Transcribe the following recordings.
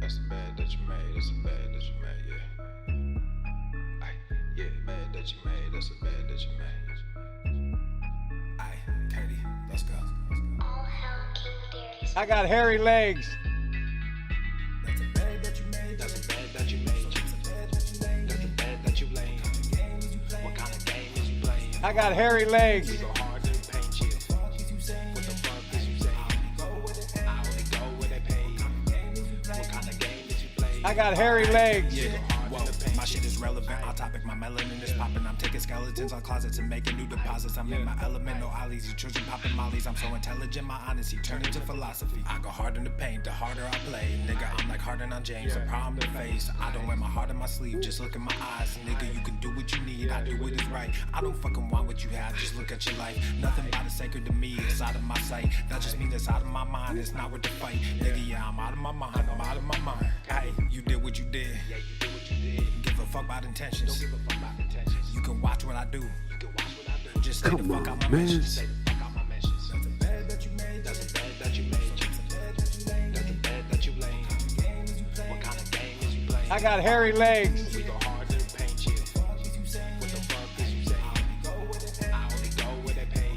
That's a bad that you made. That's a bad that you made, yeah. Ay, yeah, bad that you made. That's a bad that you made. Aye, Katie, let's go. I got hairy legs. That's a bad that you made. That's a bad that you made. That's a bad that you laid. What kind of game is you playing? I got hairy legs. We go hard to paint you. What the fuck is you saying? I only go where they pay. What kind of game is you playing? I got hairy legs. Whoa, my shit is relevant. On topic, my melanin is popping. I'm taking skeletons on closets and making new deposits. I'm in my element, no ollies. You children popping mollies. I'm so intelligent, my honesty turned into philosophy. I go hard in the paint, the harder I play. Nigga, I'm like Harden on James, a problem to face. I don't wear my heart in my sleeve, just look in my eyes. Nigga, you can do what you need, I do what is right. I don't fucking want what you have, just look at your life. Nothing about it sacred to me, it's out of my sight. That just means it's out of my mind, it's not worth the fight. Nigga, yeah, I'm out of my mind, I'm out of my mind. Hey, you did what you did. Yeah, you do what you did. Give a fuck about intentions. Don't give a fuck about intentions. You can watch what I do. You can watch what I do. Just stay the fuck out my man. mentions. Say the fuck out my mentions. That's a bad that you made. That's a bad that you made. That's a bad that you laid. What kind of game is you playing? I got hairy legs. We go hard to paint you. What the fuck is you saying? I only go where they pay.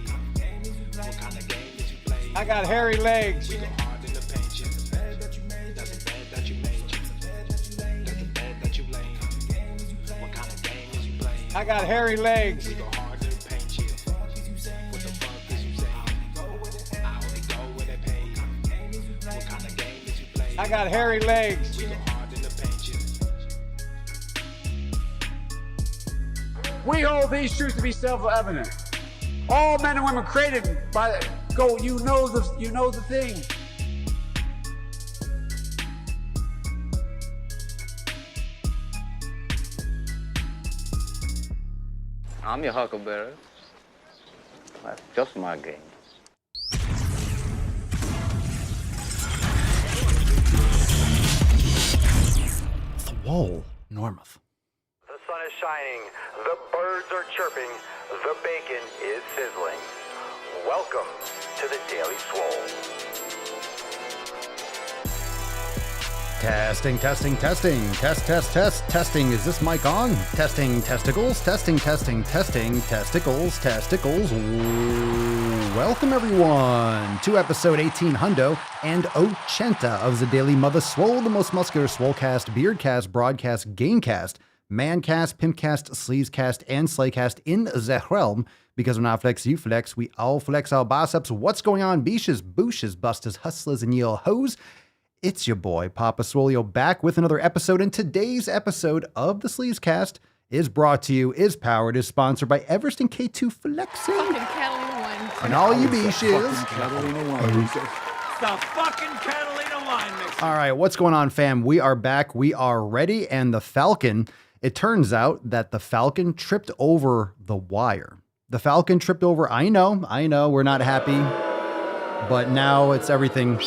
What kind of game is you playing? I got hairy legs. We go hard in the paint you. That's a bad that you made. That's a bad that you laid. What kind of game is you playing? I got hairy legs. We go hard to paint you. What the fuck is you saying? I only go where they pay. What kind of game is you playing? I got hairy legs. We go hard in the paint you. We hold these truths to be self-evident. All men and women created by the you know the thing. I'm your huckleberry. That's just my game. Swole, Normuth. The sun is shining, the birds are chirping, the bacon is sizzling. Welcome to the Daily Swole. Testing. Testing. Is this mic on? Testing, testicles. Testing, testicles. Welcome, everyone, to episode 1800 and ochenta of the Daily Mother Swole, the most muscular swolecast, beardcast, broadcast, gamecast, mancast, pimpcast, sleazecast, and slaycast in the realm. Because when I flex, you flex, we all flex our biceps. What's going on, beaches, booshes, busters, hustlers, and yo hoes? It's your boy, Papa Swolio, back with another episode, and today's episode of the Sleazecast is brought to you, is powered, is sponsored by Everest and K2 Flexing. Fucking Catalina wine. And all you beaches. The fucking Catalina wine mix. All right, what's going on, fam? We are back. We are ready. And the Falcon, it turns out that the Falcon tripped over the wire. The Falcon tripped over, I know, we're not happy, but now it's everything.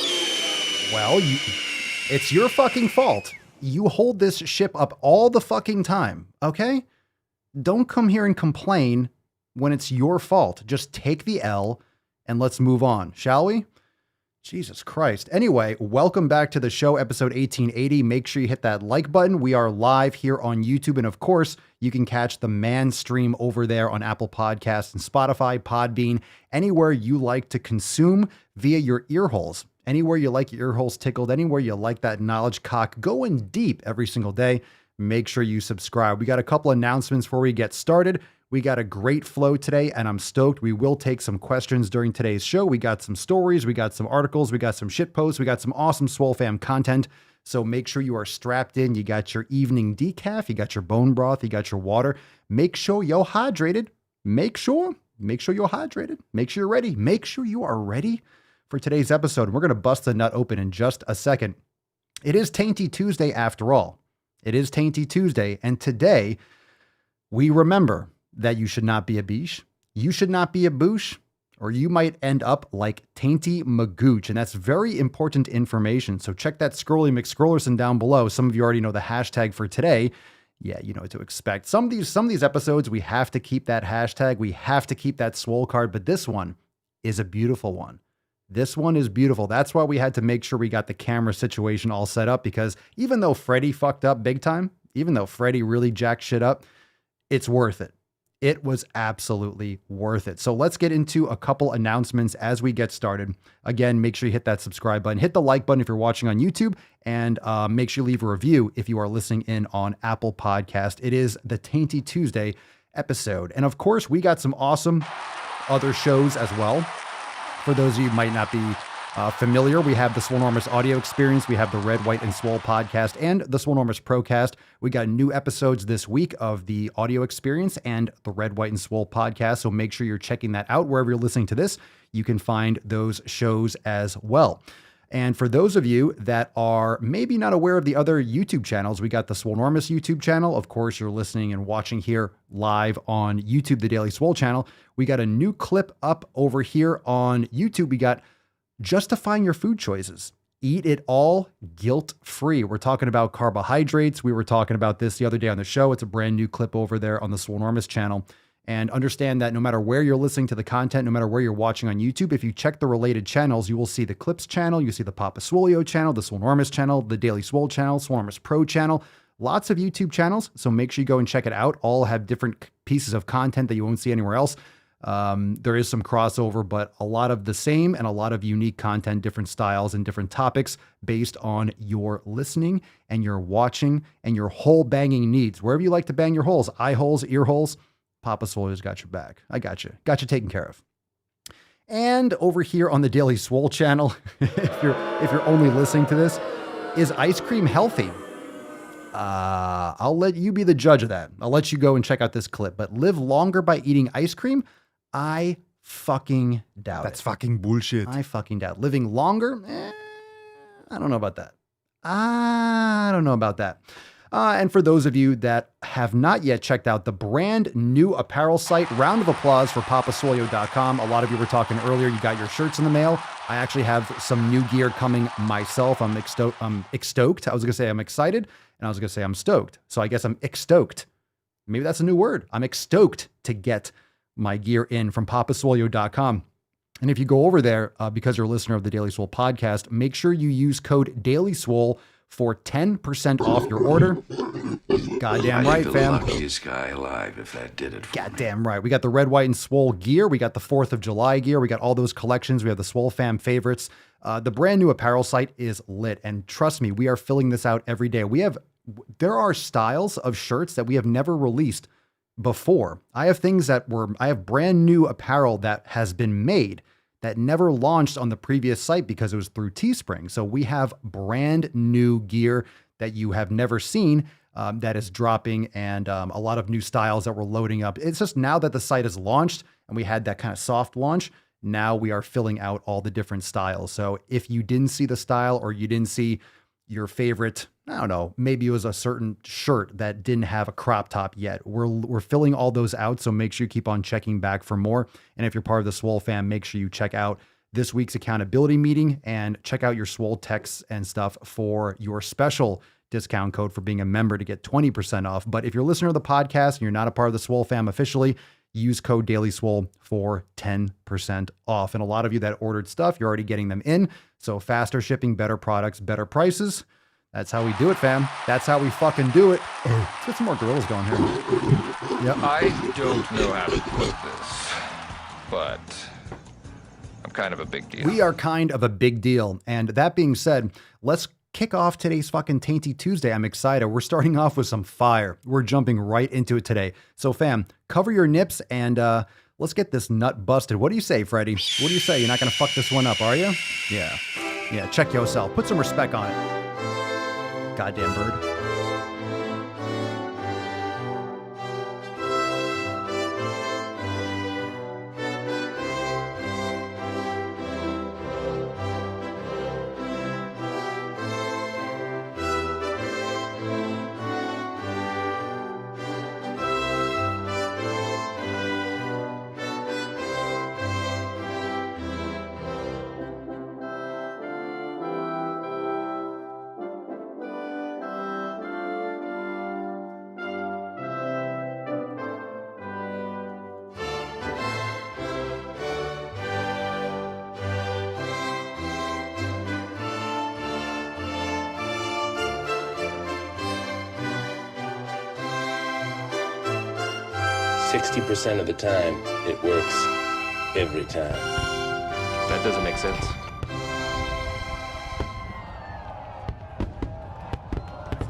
Well, it's your fucking fault. You hold this ship up all the fucking time, okay? Don't come here and complain when it's your fault. Just take the L and let's move on, shall we? Jesus Christ. Anyway, welcome back to the show, episode 1880. Make sure you hit that like button. We are live here on YouTube. And of course, you can catch the man stream over there on Apple Podcasts and Spotify, Podbean, anywhere you like to consume via your ear holes. Anywhere you like your ear holes tickled, anywhere you like that knowledge cock going deep every single day, make sure you subscribe. We got a couple announcements before we get started. We got a great flow today, and I'm stoked. We will take some questions during today's show. We got some stories, we got some articles, we got some shit posts, we got some awesome Swole Fam content. So make sure you are strapped in. You got your evening decaf, you got your bone broth, you got your water. Make sure you're hydrated. Make sure you're hydrated. Make sure you're ready. Make sure you are ready for today's episode. We're going to bust the nut open in just a second. It is Tainty Tuesday after all. It is Tainty Tuesday, and today we remember that you should not be a beesh, you should not be a boosh, or you might end up like Tainty Magooch, and that's very important information. So check that Scrolly McScrollerson down below. Some of you already know the hashtag for today. Yeah, you know what to expect. Some of these episodes, we have to keep that hashtag. We have to keep that swole card, but this one is a beautiful one. This one is beautiful. That's why we had to make sure we got the camera situation all set up, because even though Freddie fucked up big time, even though Freddie really jacked shit up, it's worth it. It was absolutely worth it. So let's get into a couple announcements as we get started. Again, make sure you hit that subscribe button, hit the like button if you're watching on YouTube, and make sure you leave a review if you are listening in on Apple Podcast. It is the Tainty Tuesday episode. And of course, we got some awesome other shows as well. For those of you who might not be familiar, we have the Swolenormous audio experience. We have the Red, White, and Swole podcast and the Swolenormous Procast. We got new episodes this week of the audio experience and the Red, White, and Swole podcast. So make sure you're checking that out wherever you're listening to this. You can find those shows as well. And for those of you that are maybe not aware of the other YouTube channels, we got the Swolenormous YouTube channel. Of course, you're listening and watching here live on YouTube, the Daily Swole channel. We got a new clip up over here on YouTube. We got justifying your food choices. Eat it all guilt-free. We're talking about carbohydrates. We were talking about this the other day on the show. It's a brand new clip over there on the Swolenormous channel. And understand that no matter where you're listening to the content, no matter where you're watching on YouTube, if you check the related channels, you will see the Clips channel, you see the Papa Swolio channel, the Swolenormous channel, the Daily Swole channel, Swolenormous Pro channel, lots of YouTube channels. So make sure you go and check it out. All have different pieces of content that you won't see anywhere else. There is some crossover, but a lot of the same and a lot of unique content, different styles and different topics based on your listening and your watching and your hole banging needs. Wherever you like to bang your holes, eye holes, ear holes, Papa Swole's got your back. I got you. Got you taken care of. And over here on the Daily Swole channel, if you're only listening to this, is ice cream healthy? I'll let you be the judge of that. I'll let you go and check out this clip. But live longer by eating ice cream? I fucking doubt That's it. fucking bullshit. I fucking doubt. Living longer? I don't know about that. I don't know about that. And for those of you that have not yet checked out the brand new apparel site, round of applause for papaswolio.com. A lot of you were talking earlier, you got your shirts in the mail. I actually have some new gear coming myself. I'm stoked. I was going to say I'm excited, and I was going to say I'm stoked. So I guess I'm stoked. Maybe that's a new word. I'm stoked to get my gear in from papaswolio.com. And if you go over there, because you're a listener of the Daily Swole podcast, make sure you use code DailySwole for 10% off your order. Goddamn right, fam. Luckiest guy alive if that did it for Goddamn right. We got the Red, White, and Swole gear. We got the 4th of July gear. We got all those collections. We have the Swole fam favorites. The brand new apparel site is lit. And trust me, we are filling this out every day. There are styles of shirts that we have never released before. I have brand new apparel that has been made that never launched on the previous site because it was through Teespring. So we have brand new gear that you have never seen that is dropping, and a lot of new styles that we're loading up. It's just now that the site is launched and we had that kind of soft launch, now we are filling out all the different styles. So if you didn't see the style or you didn't see your favorite, I don't know, maybe it was a certain shirt that didn't have a crop top yet, we're filling all those out. So make sure you keep on checking back for more. And if you're part of the Swole fam, make sure you check out this week's accountability meeting and check out your Swole texts and stuff for your special discount code for being a member to get 20% off. But if you're a listener of the podcast and you're not a part of the Swole fam officially, use code DailySwole for 10% off. And a lot of you that ordered stuff, you're already getting them in. So faster shipping, better products, better prices. That's how we do it, fam. That's how we fucking do it. Let's get some more gorillas going here. Yep. I don't know how to put this, but I'm kind of a big deal. We are kind of a big deal. And that being said, let's kick off today's fucking Tainty Tuesday. I'm excited. We're starting off with some fire. We're jumping right into it today. So fam, cover your nips and let's get this nut busted. What do you say, Freddie? What do you say? You're not going to fuck this one up, are you? Yeah. Yeah, check yourself. Put some respect on it. Goddamn bird. 60% of the time, it works every time. That doesn't make sense.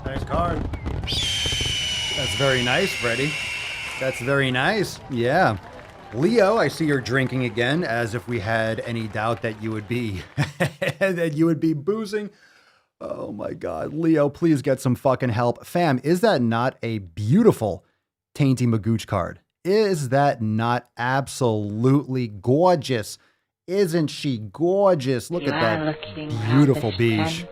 Nice card. That's very nice, Freddie. That's very nice. Yeah. Leo, I see you're drinking again, as if we had any doubt that you would be that you would be boozing. Oh my God. Leo, please get some fucking help. Fam, is that not a beautiful Tainty Magooch card? Is that not absolutely gorgeous? Isn't she gorgeous? Look at that beautiful beige.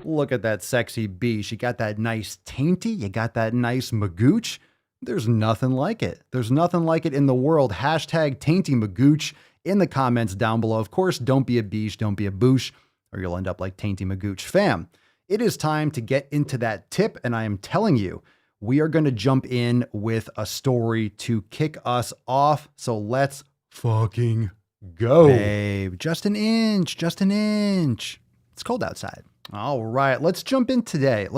Look at that sexy beige. You got that nice Tainty. You got that nice Magooch. There's nothing like it. There's nothing like it in the world. Hashtag Tainty Magooch in the comments down below. Of course, don't be a beige, don't be a boosh, or you'll end up like Tainty Magooch. Fam, it is time to get into that tip, and I am telling you, we are going to jump in with a story to kick us off. So let's fucking go. Babe, just an inch, just an inch. It's cold outside. All right, let's jump in today.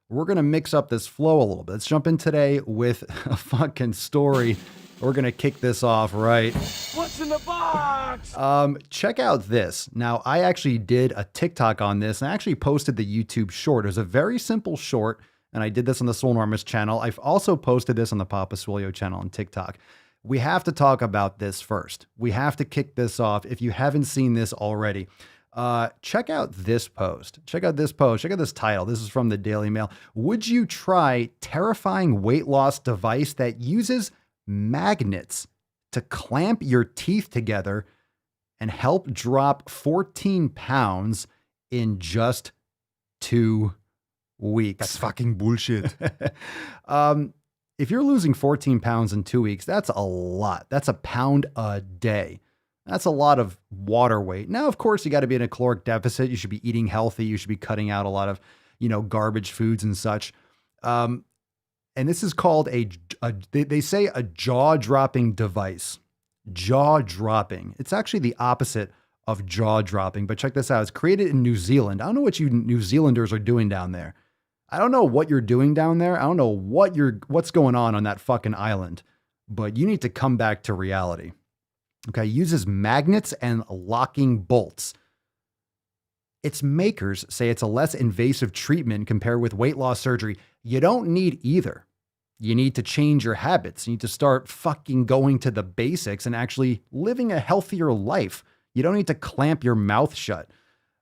We're going to mix up this flow a little bit. Let's jump in today with a fucking story. We're going to kick this off right. What's in the box? Check out this. Now, I actually did a TikTok on this, and I actually posted the YouTube short. It was a very simple short, and I did this on the Swole channel. I've also posted this on the Papa Swolio channel on TikTok. We have to talk about this first. We have to kick this off. If you haven't seen this already, check out this post. Check out this post. Check out this title. This is from the Daily Mail. Would you try terrifying weight loss device that uses magnets to clamp your teeth together and help drop 14 pounds in just 2 weeks? That's fucking bullshit. If you're losing 14 pounds in 2 weeks, that's a lot. That's a pound a day. That's a lot of water weight. Now, of course, you got to be in a caloric deficit. You should be eating healthy. You should be cutting out a lot of, garbage foods and such. And this is called they say a jaw-dropping device. Jaw-dropping. It's actually the opposite of jaw-dropping, but check this out. It's created in New Zealand. I don't know what you New Zealanders are doing down there. I don't know what you're doing down there. I don't know what's going on that fucking island, but you need to come back to reality. Okay, uses magnets and locking bolts. Its makers say it's a less invasive treatment compared with weight loss surgery. You don't need either. You need to change your habits. You need to start fucking going to the basics and actually living a healthier life. You don't need to clamp your mouth shut.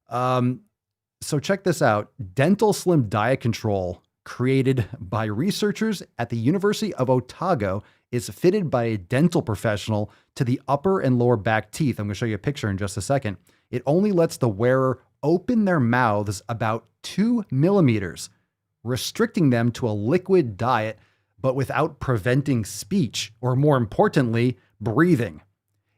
So check this out. Dental Slim Diet Control, created by researchers at the University of Otago, is fitted by a dental professional to the upper and lower back teeth. I'm going to show you a picture in just a second. It only lets the wearer open their mouths about 2 millimeters, restricting them to a liquid diet, but without preventing speech, or more importantly, breathing.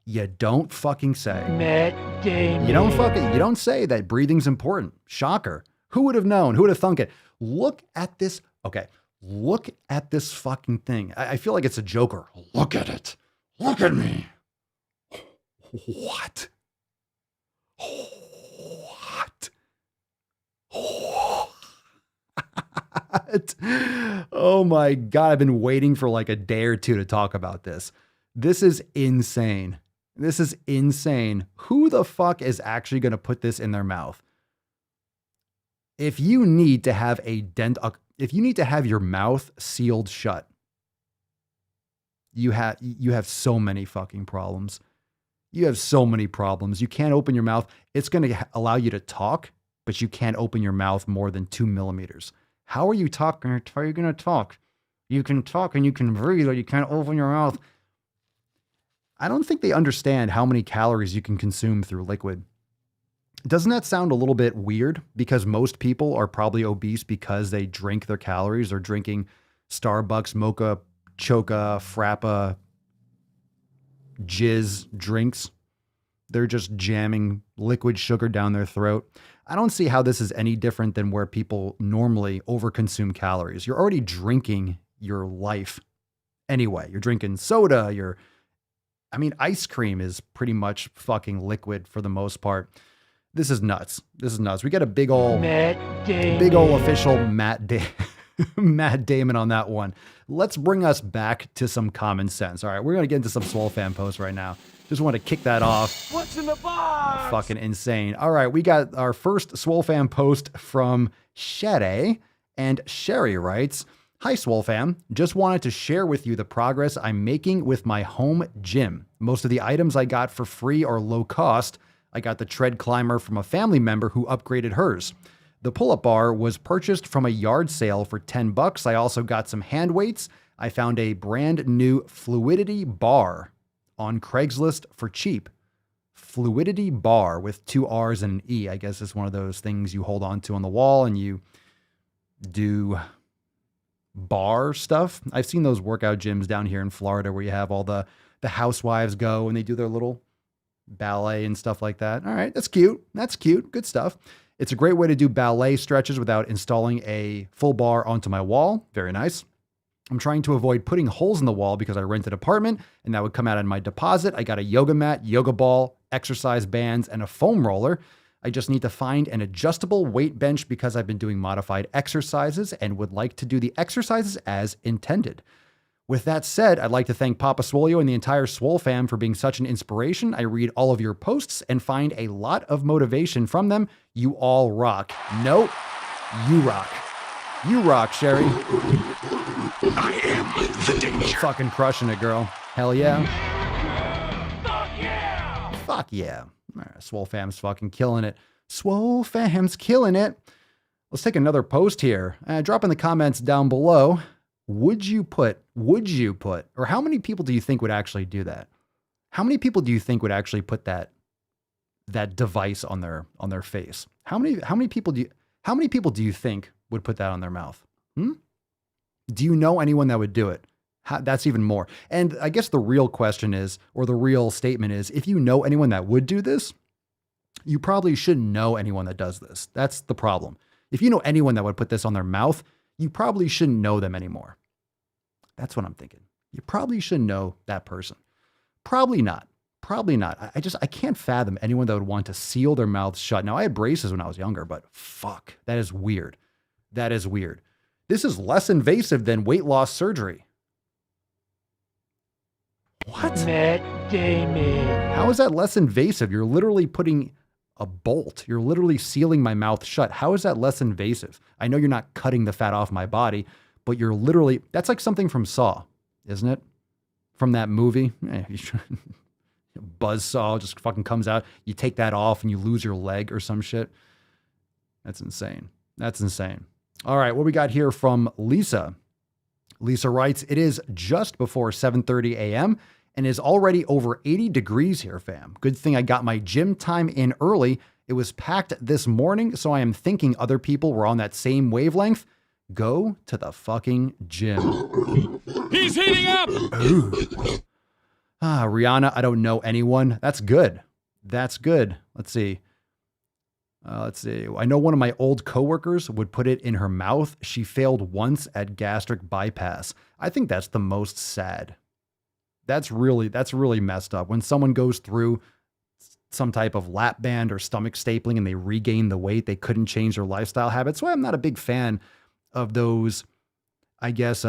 You don't fucking say. Matt Damon. You don't say that breathing's important. Shocker. Who would have known? Who would have thunk it? Look at this. Okay. Look at this fucking thing. I feel like it's a Joker. Look at it. Look at me. What? What? What? Oh my God. I've been waiting for like a day or two to talk about this. This is insane. This is insane. Who the fuck is actually going to put this in their mouth? If you need to have if you need to have your mouth sealed shut, you have so many fucking problems. You have so many problems. You can't open your mouth. It's going to allow you to talk, but you can't open your mouth more than 2 millimeters. How are you talking? How are you going to talk? You can talk and you can breathe, or you can't open your mouth. I don't think they understand how many calories you can consume through liquid. Doesn't that sound a little bit weird? Because most people are probably obese because they drink their calories. They're drinking Starbucks, mocha, choca, frappa, jizz drinks. They're just jamming liquid sugar down their throat. I don't see how this is any different than where people normally overconsume calories. You're already drinking your life anyway. You're drinking soda. Ice cream is pretty much fucking liquid for the most part. This is nuts. This is nuts. We got a big ol' official Matt Damon. Matt Damon on that one. Let's bring us back to some common sense. All right, we're going to get into some Swole fan posts right now. Just want to kick that off. What's in the box? Fucking insane. All right, we got our first Swole fan post from Shere, and Sherry writes, "Hi Swole fam, just wanted to share with you the progress I'm making with my home gym. Most of the items I got for free or low cost. I got the tread climber from a family member who upgraded hers. The pull-up bar was purchased from a yard sale for $10. I also got some hand weights. I found a brand new Fluidity bar on Craigslist for cheap. Fluidity bar with 2 R's and an E. I guess it's one of those things you hold on to on the wall and you do bar stuff. I've seen those workout gyms down here in Florida where you have all the housewives go and they do their little ballet and stuff like that. All right, that's cute. That's cute. Good stuff. It's a great way to do ballet stretches without installing a full bar onto my wall. Very nice. I'm trying to avoid putting holes in the wall because I rent an apartment and that would come out of my deposit. I got a yoga mat, yoga ball, exercise bands, and a foam roller. I just need to find an adjustable weight bench because I've been doing modified exercises and would like to do the exercises as intended. With that said, I'd like to thank Papa Swolio and the entire Swole fam for being such an inspiration. I read all of your posts and find a lot of motivation from them. You all rock. Nope, you rock. You rock, Sherry. I am the danger. Fucking crushing it, girl. Hell yeah. Fuck yeah! Fuck yeah. All right, Swole fam's fucking killing it. Swole fam's killing it. Let's take another post here. Drop in the comments down below. Would you put, or how many people do you think would actually do that? How many people do you think would actually put that device on their face? How many people do you think would put that on their mouth? Do you know anyone that would do it? That's even more. And I guess the real question is, or the real statement is, if you know anyone that would do this, you probably shouldn't know anyone that does this. That's the problem. If you know anyone that would put this on their mouth, you probably shouldn't know them anymore. That's what I'm thinking. You probably shouldn't know that person. Probably not. Probably not. I can't fathom anyone that would want to seal their mouths shut. Now, I had braces when I was younger, but fuck, that is weird. That is weird. This is less invasive than weight loss surgery. What? Matt Damon. How is that less invasive? You're literally putting a bolt. You're literally sealing my mouth shut. How is that less invasive? I know you're not cutting the fat off my body, but you're literally, that's like something from Saw, isn't it? From that movie. Buzzsaw just fucking comes out. You take that off and you lose your leg or some shit. That's insane. That's insane. All right, what we got here from Lisa. Lisa writes, "It is just before 7:30 a.m. and is already over 80 degrees here, fam. Good thing I got my gym time in early. It was packed this morning, so I am thinking other people were on that same wavelength. Go to the fucking gym." He's heating up! Ooh. Rihanna, I don't know anyone. That's good. That's good. Let's see. I know one of my old coworkers would put it in her mouth. She failed once at gastric bypass. I think that's the most sad. That's really messed up. When someone goes through some type of lap band or stomach stapling and they regain the weight, they couldn't change their lifestyle habits. So I'm not a big fan of those, I guess,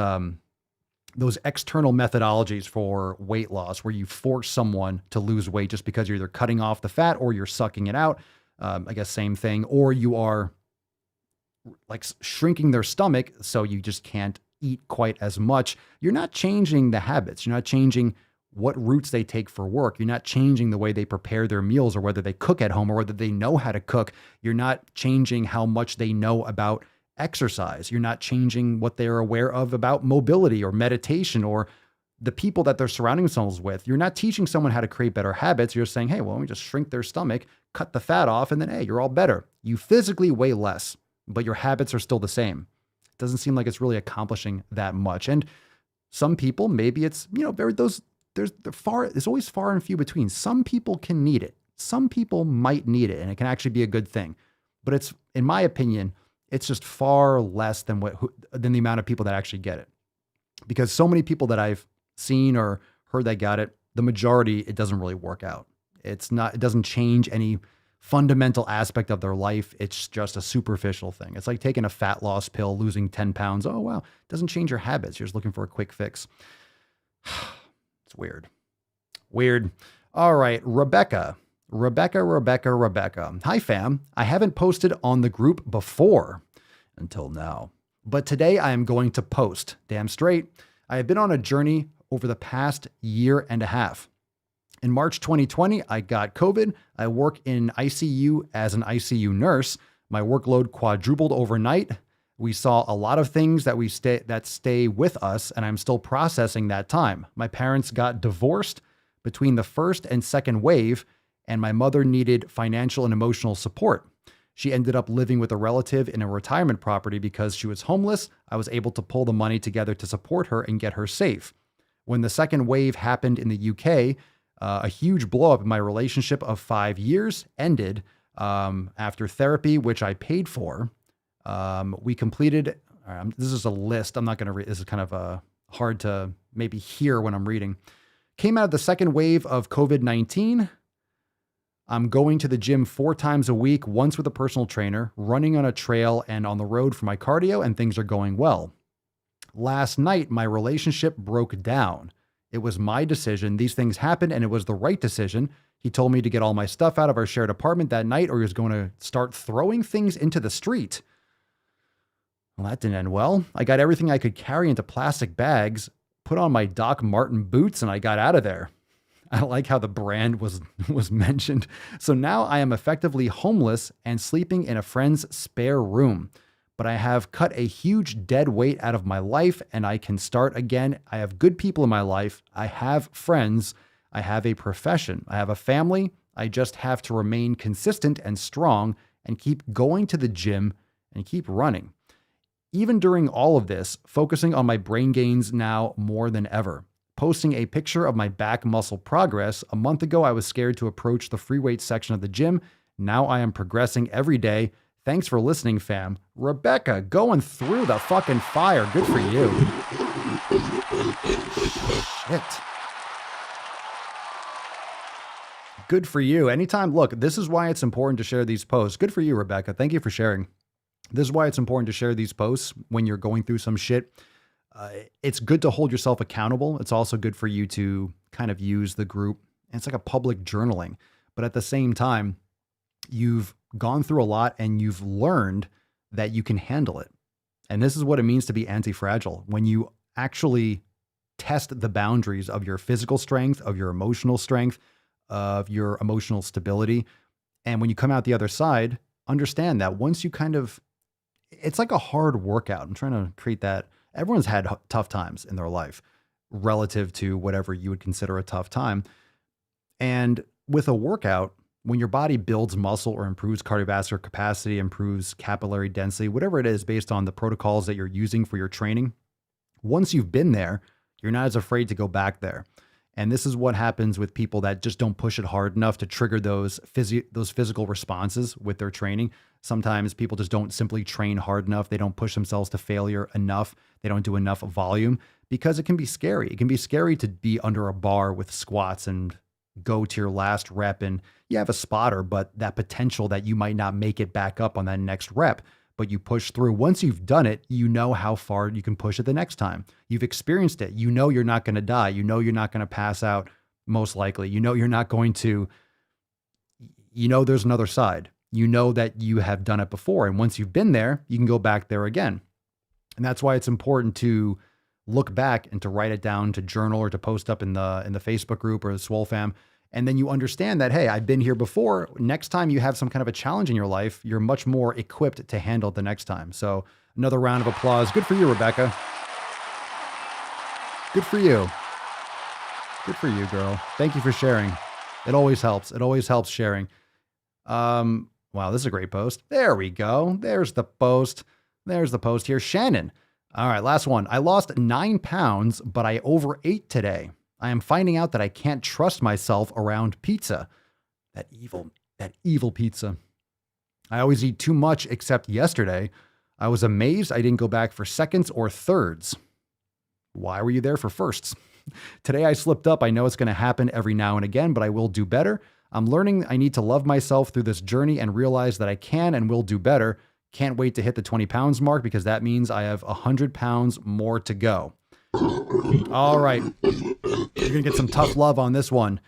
those external methodologies for weight loss where you force someone to lose weight just because you're either cutting off the fat or you're sucking it out. I guess same thing, or you are like shrinking their stomach so you just can't eat quite as much. You're not changing the habits. You're not changing what routes they take for work. You're not changing the way they prepare their meals or whether they cook at home or whether they know how to cook. You're not changing how much they know about exercise. You're not changing what they're aware of about mobility or meditation or the people that they're surrounding themselves with. You're not teaching someone how to create better habits. You're saying, hey, well, let me just shrink their stomach, cut the fat off, and then, hey, you're all better. You physically weigh less, but your habits are still the same. It doesn't seem like it's really accomplishing that much. And some people, maybe it's, there's always far and few between. Some people can need it. Some people might need it, and it can actually be a good thing. But it's, in my opinion, it's just far less than than the amount of people that actually get it. Because so many people that I've seen or heard that got it, the majority, it doesn't really work out. It doesn't change any fundamental aspect of their life. It's just a superficial thing. It's like taking a fat loss pill, losing 10 pounds. Oh, wow. It doesn't change your habits. You're just looking for a quick fix. It's weird. Weird. All right. Rebecca. Hi, fam. I haven't posted on the group before until now, but today I am going to post. Damn straight. I have been on a journey over the past year and a half. In March 2020, I got COVID. I work in ICU as an ICU nurse. My workload quadrupled overnight. We saw a lot of things that stay with us, and I'm still processing that time. My parents got divorced between the first and second wave, and my mother needed financial and emotional support. She ended up living with a relative in a retirement property because she was homeless. I was able to pull the money together to support her and get her safe. When the second wave happened in the UK, a huge blow up in my relationship of 5 years ended after therapy, which I paid for. We completed, this is a list. I'm not going to read. This is kind of hard to maybe hear when I'm reading. Came out of the second wave of COVID-19. I'm going to the gym 4 times a week, once with a personal trainer, running on a trail and on the road for my cardio, and things are going well. Last night, my relationship broke down. It was my decision. These things happened, and it was the right decision. He told me to get all my stuff out of our shared apartment that night, or he was going to start throwing things into the street. Well, that didn't end well. I got everything I could carry into plastic bags, put on my Doc Marten boots, and I got out of there. I like how the brand was mentioned. So now I am effectively homeless and sleeping in a friend's spare room. But I have cut a huge dead weight out of my life, and I can start again. I have good people in my life. I have friends. I have a profession. I have a family. I just have to remain consistent and strong and keep going to the gym and keep running. Even during all of this, focusing on my brain gains now more than ever. Posting a picture of my back muscle progress. A month ago, I was scared to approach the free weight section of the gym. Now I am progressing every day. Thanks for listening, fam. Rebecca, going through the fucking fire. Good for you. Shit. Good for you. Anytime, look, this is why it's important to share these posts. Good for you, Rebecca. Thank you for sharing. This is why it's important to share these posts when you're going through some shit. It's good to hold yourself accountable. It's also good for you to kind of use the group. It's like a public journaling. But at the same time, you've gone through a lot and you've learned that you can handle it. And this is what it means to be anti-fragile. When you actually test the boundaries of your physical strength, of your emotional strength, of your emotional stability. And when you come out the other side, understand that once you it's like a hard workout. I'm trying to create that. Everyone's had tough times in their life relative to whatever you would consider a tough time. And with a workout, when your body builds muscle or improves cardiovascular capacity, improves capillary density, whatever it is based on the protocols that you're using for your training, once you've been there, you're not as afraid to go back there. And this is what happens with people that just don't push it hard enough to trigger those physical responses with their training. Sometimes people just don't simply train hard enough. They don't push themselves to failure enough. They don't do enough volume because it can be scary. It can be scary to be under a bar with squats and go to your last rep and you have a spotter, but that potential that you might not make it back up on that next rep, but you push through. Once you've done it, you know how far you can push it the next time. You've experienced it. You know you're not going to die. You know you're not going to pass out, most likely. You know you're not going to, there's another side. You know that you have done it before. And once you've been there, you can go back there again. And that's why it's important to look back and to write it down, to journal or to post up in the Facebook group or the Swole fam. And then you understand that, hey, I've been here before. Next time you have some kind of a challenge in your life, you're much more equipped to handle it the next time. So another round of applause. Good for you, Rebecca. Good for you. Good for you, girl. Thank you for sharing. It always helps. It always helps sharing. Wow, this is a great post. There we go. There's the post. There's the post here. Shannon. All right, last one. I lost 9 pounds, but I overate today. I am finding out that I can't trust myself around pizza. That evil pizza. I always eat too much except yesterday. I was amazed I didn't go back for seconds or thirds. Why were you there for firsts? Today I slipped up. I know it's going to happen every now and again, but I will do better. I'm learning I need to love myself through this journey and realize that I can and will do better. Can't wait to hit the 20 pounds mark because that means I have 100 pounds more to go. All right. You're going to get some tough love on this one.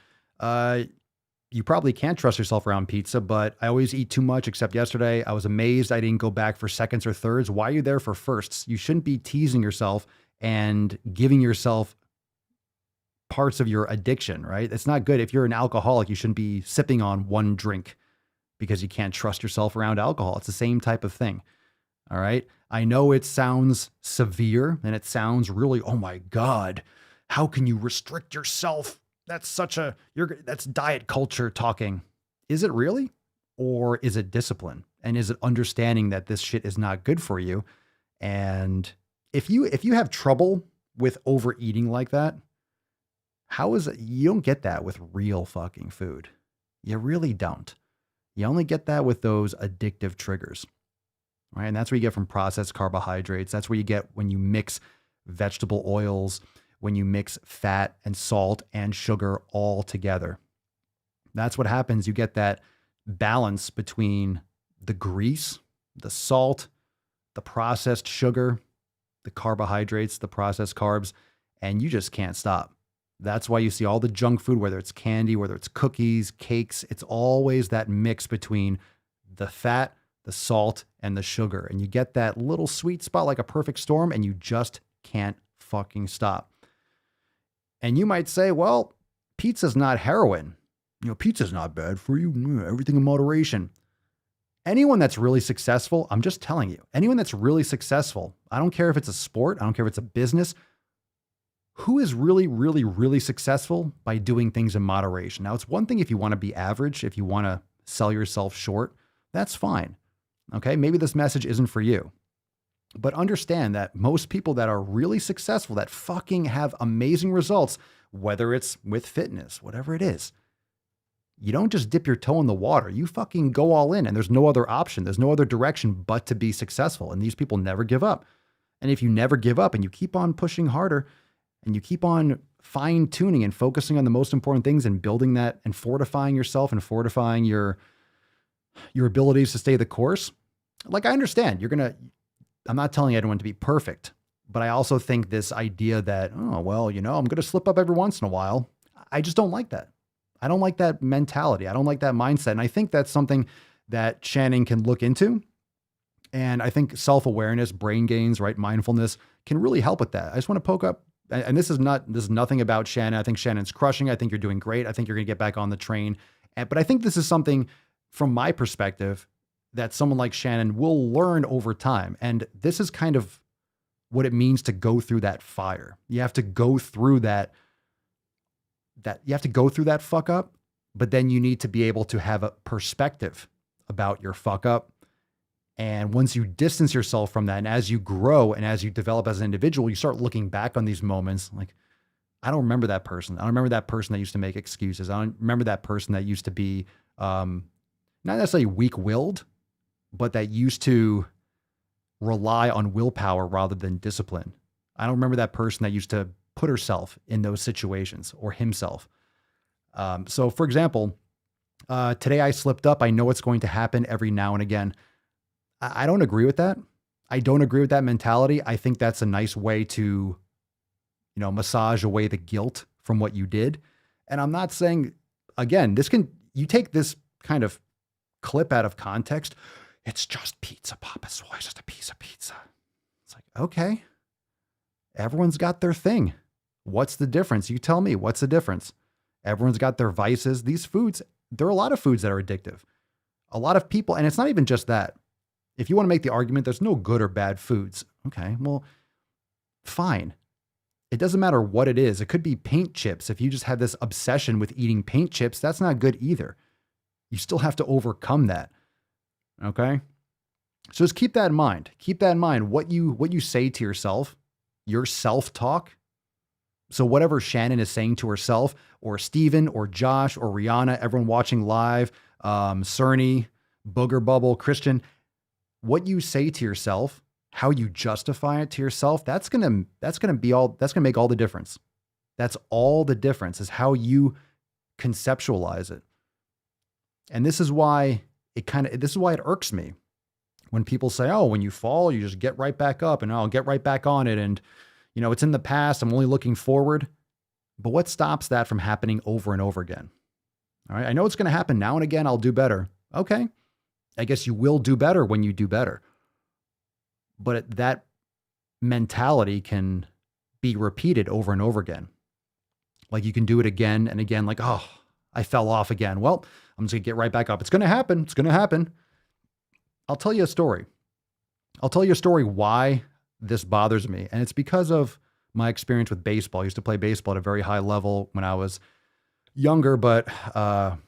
You probably can't trust yourself around pizza, but I always eat too much, except yesterday. I was amazed I didn't go back for seconds or thirds. Why are you there for firsts? You shouldn't be teasing yourself and giving yourself parts of your addiction, right? It's not good. If you're an alcoholic, you shouldn't be sipping on one drink because you can't trust yourself around alcohol. It's the same type of thing. All right. I know it sounds severe and it sounds really, oh my God, how can you restrict yourself? That's that's diet culture talking. Is it really? Or is it discipline? And is it understanding that this shit is not good for you? And if you have trouble with overeating like that, how is it? You don't get that with real fucking food. You really don't. You only get that with those addictive triggers, right? And that's where you get from processed carbohydrates. That's where you get when you mix vegetable oils, when you mix fat and salt and sugar all together. That's what happens. You get that balance between the grease, the salt, the processed sugar, the carbohydrates, the processed carbs, and you just can't stop. That's why you see all the junk food, whether it's candy, whether it's cookies, cakes, it's always that mix between the fat, the salt, and the sugar. And you get that little sweet spot like a perfect storm, and you just can't fucking stop. And you might say, well, pizza's not heroin. Pizza's not bad for you. Everything in moderation. Anyone that's really successful, I'm just telling you, anyone that's really successful, I don't care if it's a sport, I don't care if it's a business, who is really, really, really successful by doing things in moderation? Now, it's one thing if you want to be average, if you want to sell yourself short, that's fine. Okay, maybe this message isn't for you. But understand that most people that are really successful, that fucking have amazing results, whether it's with fitness, whatever it is, you don't just dip your toe in the water. You fucking go all in, and there's no other option. There's no other direction but to be successful. And these people never give up. And if you never give up and you keep on pushing harder and you keep on fine tuning and focusing on the most important things and building that and fortifying yourself and fortifying your abilities to stay the course, like I understand I'm not telling anyone to be perfect, but I also think this idea that, oh, well, I'm going to slip up every once in a while. I just don't like that. I don't like that mentality. I don't like that mindset. And I think that's something that Shannon can look into. And I think self-awareness, brain gains, right? Mindfulness can really help with that. I just want to poke up, and this is nothing about Shannon. I think Shannon's crushing. I think you're doing great. I think you're going to get back on the train. But I think this is something from my perspective that someone like Shannon will learn over time. And this is kind of what it means to go through that fire. You have to go through that fuck up, but then you need to be able to have a perspective about your fuck up. And once you distance yourself from that, and as you grow and as you develop as an individual, you start looking back on these moments like, I don't remember that person. I don't remember that person that used to make excuses. I don't remember that person that used to be not necessarily weak-willed, but that used to rely on willpower rather than discipline. I don't remember that person that used to put herself in those situations or himself. So for example, today I slipped up. I know it's going to happen every now and again. I don't agree with that. I don't agree with that mentality. I think that's a nice way to, massage away the guilt from what you did. And I'm not saying, again, you take this kind of clip out of context. It's just pizza, Papa Swole. It's just a piece of pizza. It's like, okay, everyone's got their thing. What's the difference? You tell me, what's the difference? Everyone's got their vices. These foods, there are a lot of foods that are addictive. A lot of people, and it's not even just that. If you want to make the argument, there's no good or bad foods. Okay, well, fine. It doesn't matter what it is. It could be paint chips. If you just have this obsession with eating paint chips, that's not good either. You still have to overcome that. Okay? So just keep that in mind. Keep that in mind. What you say to yourself, your self-talk. So whatever Shannon is saying to herself, or Steven, or Josh, or Rihanna, everyone watching live, Cerny, Booger Bubble, Christian, what you say to yourself, how you justify it to yourself, that's gonna make all the difference. That's all the difference, is how you conceptualize it. And this is why this is why it irks me when people say, oh, when you fall, you just get right back up and I'll get right back on it. And, you know, it's in the past. I'm only looking forward. But what stops that from happening over and over again? All right. I know it's going to happen now and again. I'll do better. Okay. I guess you will do better when you do better. But that mentality can be repeated over and over again. Like you can do it again and again, like, oh, I fell off again. Well, I'm just going to get right back up. It's going to happen. It's going to happen. I'll tell you a story. I'll tell you a story why this bothers me. And it's because of my experience with baseball. I used to play baseball at a very high level when I was younger, but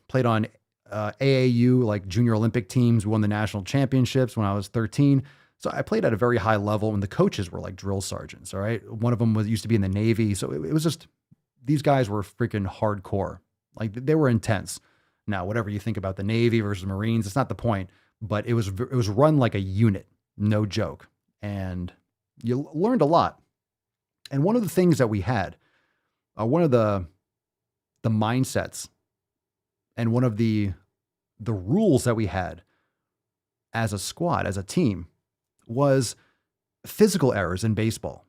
played on AAU, like junior Olympic teams. We won the national championships when I was 13. So I played at a very high level and the coaches were like drill sergeants. All right. One of them used to be in the Navy. So it was just, these guys were freaking hardcore. Like they were intense. Now, whatever you think about the Navy versus Marines, it's not the point, but it was run like a unit, no joke. And you learned a lot. And one of the things that we had, one of the mindsets and one of the rules that we had as a squad, as a team, was physical errors in baseball.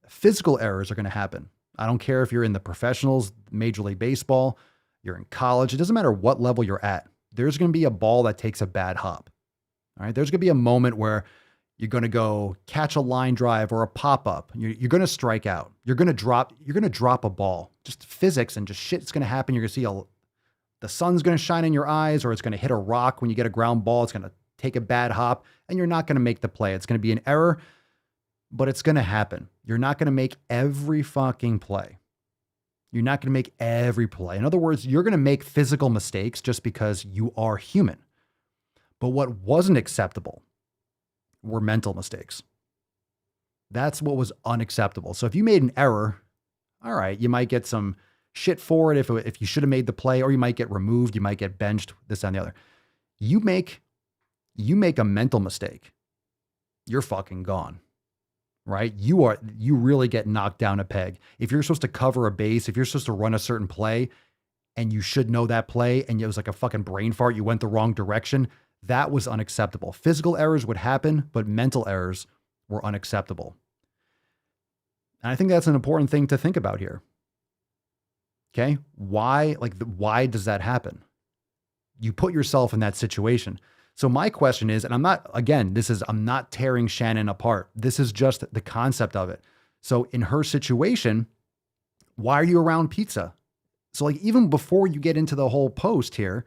Physical errors are going to happen. I don't care if you're in the professionals, Major League Baseball, you're in college. It doesn't matter what level you're at. There's going to be a ball that takes a bad hop. All right. There's going to be a moment where you're going to go catch a line drive or a pop up. You're going to strike out. You're going to drop a ball. Just physics and just shit's going to happen. You're going to see the sun's going to shine in your eyes, or it's going to hit a rock when you get a ground ball. It's going to take a bad hop and you're not going to make the play. It's going to be an error, but it's going to happen. You're not going to make every fucking play. You're not going to make every play. In other words, you're going to make physical mistakes just because you are human. But what wasn't acceptable were mental mistakes. That's what was unacceptable. So if you made an error, all right, you might get some shit for it if you should have made the play, or you might get removed, you might get benched, this and the other. You make a mental mistake, you're fucking gone. Right? You really get knocked down a peg. If you're supposed to cover a base, if you're supposed to run a certain play and you should know that play and it was like a fucking brain fart, you went the wrong direction, that was unacceptable. Physical errors would happen, but mental errors were unacceptable. And I think that's an important thing to think about here. Okay? Why does that happen? You put yourself in that situation. So my question is, and I'm not tearing Shannon apart. This is just the concept of it. So in her situation, why are you around pizza? So like even before you get into the whole post here,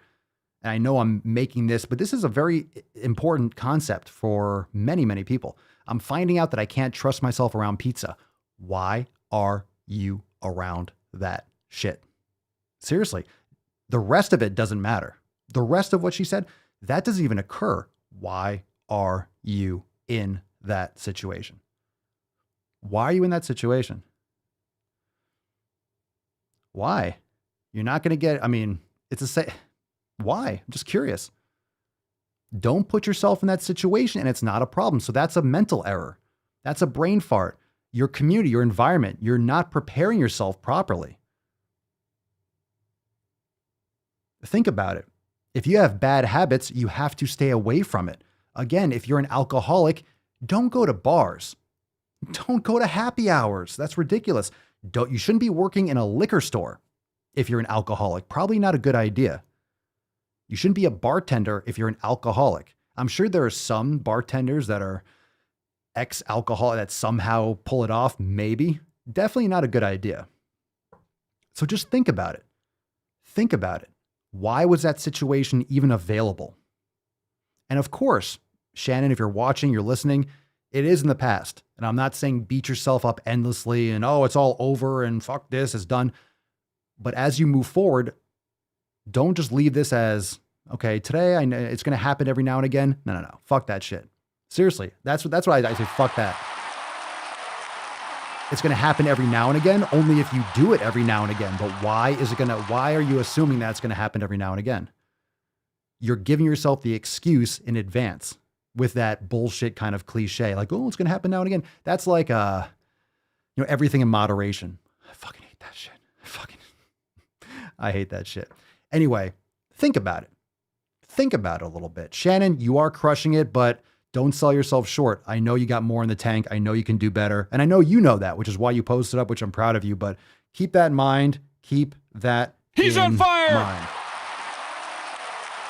and I know I'm making this, but this is a very important concept for many, many people. I'm finding out that I can't trust myself around pizza. Why are you around that shit? Seriously, the rest of it doesn't matter. The rest of what she said, that doesn't even occur. Why are you in that situation? Why are you in that situation? Why? You're not going to get, why? I'm just curious. Don't put yourself in that situation and it's not a problem. So that's a mental error. That's a brain fart. Your community, your environment, you're not preparing yourself properly. Think about it. If you have bad habits, you have to stay away from it. Again, if you're an alcoholic, don't go to bars. Don't go to happy hours. That's ridiculous. You shouldn't be working in a liquor store if you're an alcoholic. Probably not a good idea. You shouldn't be a bartender if you're an alcoholic. I'm sure there are some bartenders that are ex-alcoholic that somehow pull it off. Maybe. Definitely not a good idea. So just think about it. Think about it. Why was that situation even available? And of course, Shannon, if you're watching, you're listening, it is in the past. And I'm not saying beat yourself up endlessly and, oh, it's all over and fuck this, it's done. But as you move forward, don't just leave this as, okay, today I know it's going to happen every now and again. No. Fuck that shit. Seriously. That's what I say. Fuck that. It's going to happen every now and again, only if you do it every now and again. But why are you assuming that's going to happen every now and again? You're giving yourself the excuse in advance with that bullshit kind of cliche. Like, oh, it's going to happen now and again. That's like, everything in moderation. I fucking hate that shit. I hate that shit. Anyway, think about it. think about it a little bit. Shannon, you are crushing it, but don't sell yourself short. I know you got more in the tank. I know you can do better. And I know you know that, which is why you posted up, which I'm proud of you. But keep that in mind. Keep that He's on fire! mind.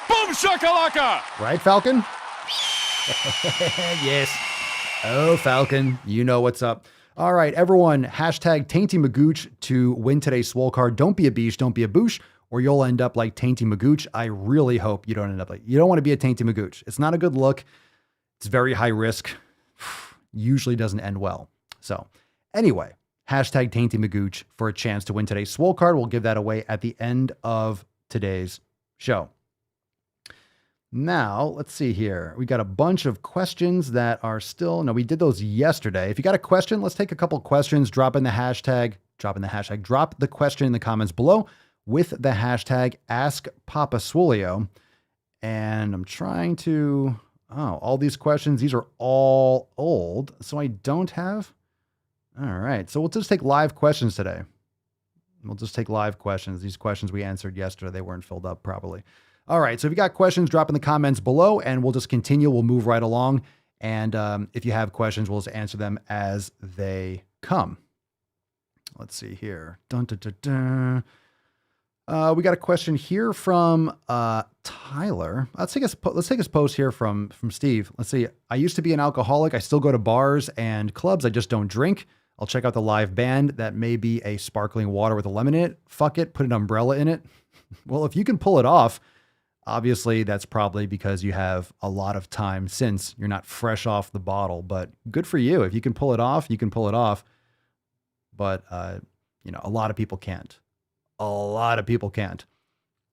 Boom shakalaka! Right, Falcon? Yes. Oh, Falcon, you know what's up. All right, everyone, hashtag Tainty Magooch to win today's Swole card. Don't be a beesh, don't be a boosh, or you'll end up like Tainty Magooch. I really hope you don't end up like, you don't want to be a Tainty Magooch. It's not a good look. It's very high risk. Usually doesn't end well. So anyway, hashtag Tainty Magooch for a chance to win today's Swole card. We'll give that away at the end of today's show. Now, let's see here. We got a bunch of questions that are still, no, we did those yesterday. If you got a question, let's take a couple questions, drop the question in the comments below with the hashtag AskPapaSwolio. And I'm trying to, all these questions, these are all old, so I don't have. All right, so we'll just take live questions today. We'll just take live questions. These questions we answered yesterday, they weren't filled up properly. All right, so if you got questions, drop in the comments below, and we'll just continue. We'll move right along, and if you have questions, we'll just answer them as they come. Let's see here. We got a question here from Tyler. Let's take this post here from Steve. Let's see. I used to be an alcoholic. I still go to bars and clubs. I just don't drink. I'll check out the live band. That may be a sparkling water with a lemon in it. Fuck it. Put an umbrella in it. Well, if you can pull it off, obviously that's probably because you have a lot of time since you're not fresh off the bottle, but good for you. If you can pull it off, you can pull it off. But, a lot of people can't. A lot of people can't.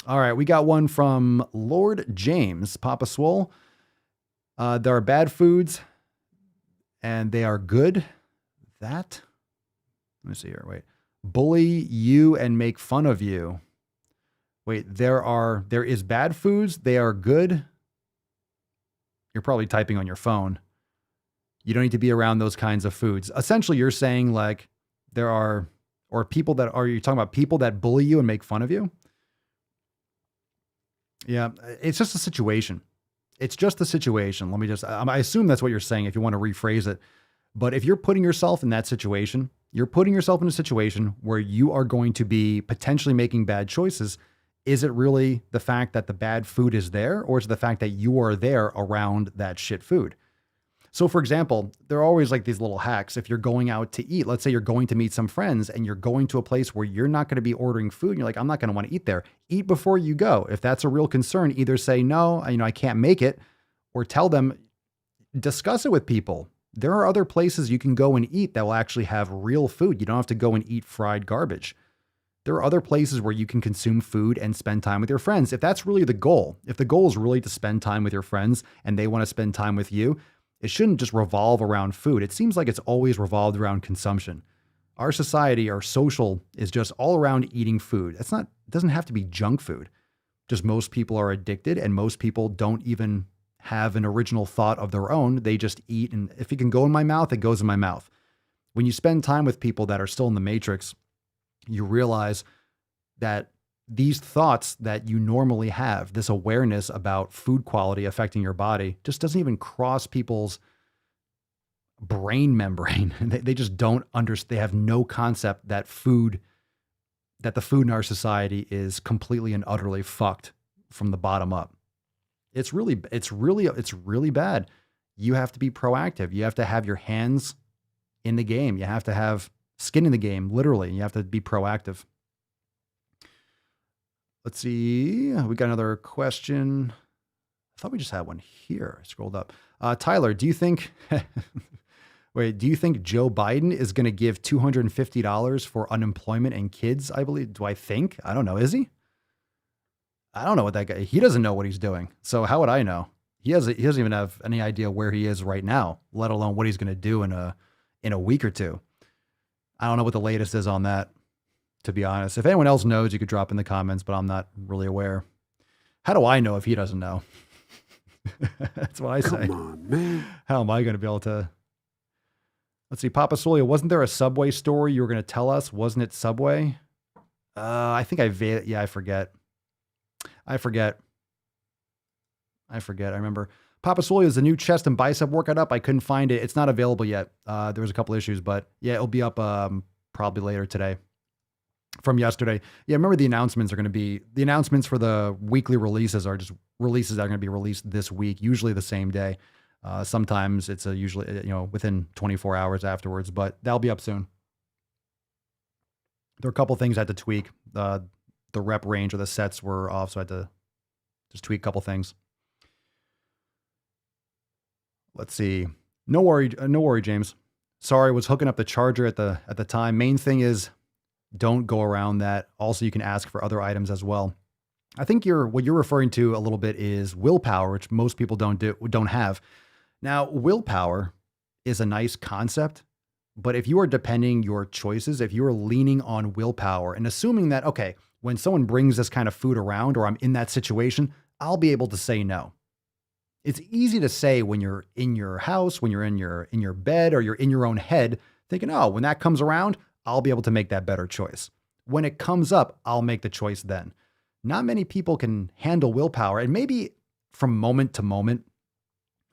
All right. We got one from Lord James, Papa Swole. There are bad foods and they are good. Let me see here. Wait, bully you and make fun of you. Wait, there is bad foods. They are good. You're probably typing on your phone. You don't need to be around those kinds of foods. Essentially, you're saying like there are, or people that are, you talking about people that bully you and make fun of you? Yeah, it's just a situation. It's just the situation. I assume that's what you're saying if you want to rephrase it. But if you're putting yourself in that situation, you're putting yourself in a situation where you are going to be potentially making bad choices. Is it really the fact that the bad food is there, or is it the fact that you are there around that shit food? So for example, there are always like these little hacks. If you're going out to eat, let's say you're going to meet some friends and you're going to a place where you're not going to be ordering food. And you're like, I'm not going to want to eat there. Eat before you go. If that's a real concern, either say, no, I can't make it, or tell them, discuss it with people. There are other places you can go and eat that will actually have real food. You don't have to go and eat fried garbage. There are other places where you can consume food and spend time with your friends. If that's really the goal, if the goal is really to spend time with your friends and they want to spend time with you, it shouldn't just revolve around food. It seems like it's always revolved around consumption. Our society, our social is just all around eating food. It doesn't have to be junk food. Just most people are addicted and most people don't even have an original thought of their own. They just eat. And if it can go in my mouth, it goes in my mouth. When you spend time with people that are still in the matrix, you realize that these thoughts that you normally have, this awareness about food quality affecting your body, just doesn't even cross people's brain membrane. They just don't understand. They have no concept that the food in our society is completely and utterly fucked from the bottom up. It's really bad. You have to be proactive. You have to have your hands in the game. You have to have skin in the game, literally. You have to be proactive. Let's see. We got another question. I thought we just had one here. I scrolled up. Tyler, do you think Joe Biden is going to give $250 for unemployment and kids? I believe. Do I think? I don't know. Is he? I don't know what that guy, he doesn't know what he's doing. So how would I know? He doesn't even have any idea where he is right now, let alone what he's going to do in a week or two. I don't know what the latest is on that, to be honest. If anyone else knows, you could drop in the comments, but I'm not really aware. How do I know if he doesn't know? That's what I say. Come on, man. How am I going to be able to? Let's see. Papa Swolio, wasn't there a Subway story you were going to tell us? Wasn't it Subway? I think I forget. I forget. I remember Papa Swole is the new chest and bicep workout up. I couldn't find it. It's not available yet. There was a couple issues, but yeah, it'll be up probably later today from yesterday. Yeah, remember the announcements for the weekly releases are just releases that are going to be released this week, usually the same day. Sometimes it's usually, within 24 hours afterwards, but that'll be up soon. There are a couple things I had to tweak. The rep range or the sets were off, so I had to just tweak a couple things. Let's see. No worry, James. Sorry, was hooking up the charger at the time. Main thing is don't go around that. Also, you can ask for other items as well. I think what you're referring to a little bit is willpower, which most people don't have. Now, willpower is a nice concept, but if you are depending your choices, if you are leaning on willpower and assuming that, okay, when someone brings this kind of food around or I'm in that situation, I'll be able to say no. It's easy to say when you're in your house, when you're in your bed, or you're in your own head thinking, oh, when that comes around, I'll be able to make that better choice. When it comes up, I'll make the choice then. Not many people can handle willpower, and maybe from moment to moment,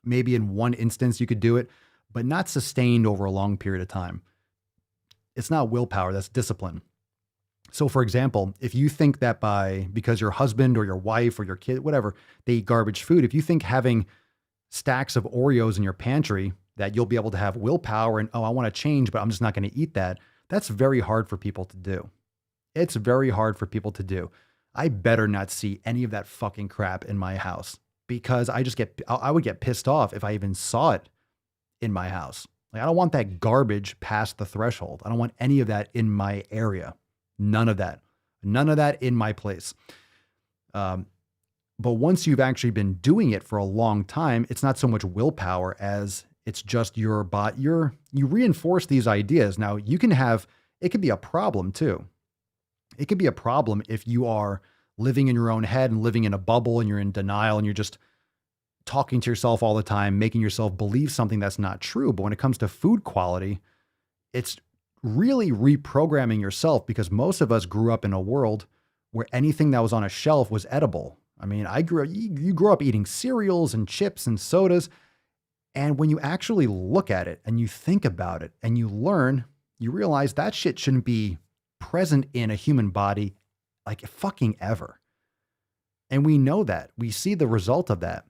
maybe in one instance you could do it, but not sustained over a long period of time. It's not willpower, that's discipline. So for example, if you think that because your husband or your wife or your kid, whatever, they eat garbage food, if you think having stacks of Oreos in your pantry that you'll be able to have willpower and, oh, I want to change, but I'm just not going to eat that, that's very hard for people to do. It's very hard for people to do. I better not see any of that fucking crap in my house because I would get pissed off if I even saw it in my house. Like, I don't want that garbage past the threshold. I don't want any of that in my area. None of that in my place. But once you've actually been doing it for a long time, it's not so much willpower as it's just your body. You reinforce these ideas. Now it could be a problem too. It could be a problem if you are living in your own head and living in a bubble and you're in denial and you're just talking to yourself all the time, making yourself believe something that's not true. But when it comes to food quality, it's really reprogramming yourself because most of us grew up in a world where anything that was on a shelf was edible. I mean, you grew up eating cereals and chips and sodas. And when you actually look at it and you think about it and you learn, you realize that shit shouldn't be present in a human body like fucking ever. And we know that. We see the result of that.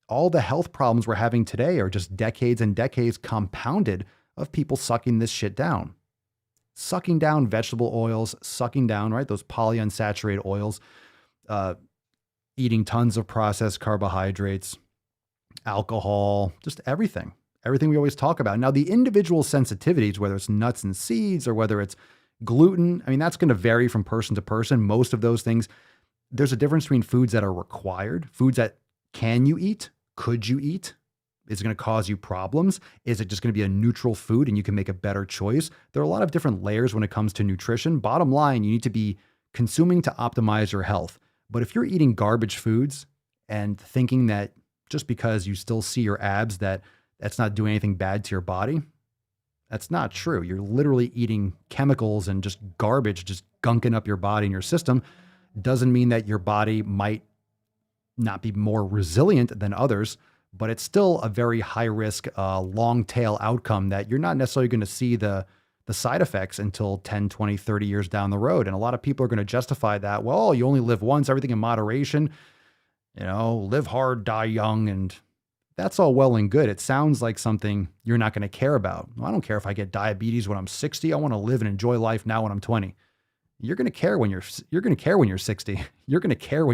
All the health problems we're having today are just decades and decades compounded of people sucking this shit down. Sucking down vegetable oils, sucking down, right, those polyunsaturated oils, eating tons of processed carbohydrates, alcohol, just everything we always talk about. Now, the individual sensitivities, whether it's nuts and seeds or whether it's gluten, I mean, that's going to vary from person to person. Most of those things, there's a difference between foods that are required, foods that can you eat, could you eat? Is it going to cause you problems? Is it just going to be a neutral food and you can make a better choice? There are a lot of different layers when it comes to nutrition. Bottom line, you need to be consuming to optimize your health. But if you're eating garbage foods and thinking that just because you still see your abs, that's not doing anything bad to your body, that's not true. You're literally eating chemicals and just garbage, just gunking up your body and your system. Doesn't mean that your body might not be more resilient than others, but it's still a very high risk, long tail outcome that you're not necessarily going to see the side effects until 10, 20, 30 years down the road. And a lot of people are going to justify that. Well, you only live once, everything in moderation, live hard, die young. And that's all well and good. It sounds like something you're not going to care about. Well, I don't care if I get diabetes when I'm 60. I want to live and enjoy life now when I'm 20. You're going to care when you're 60. You're going to care when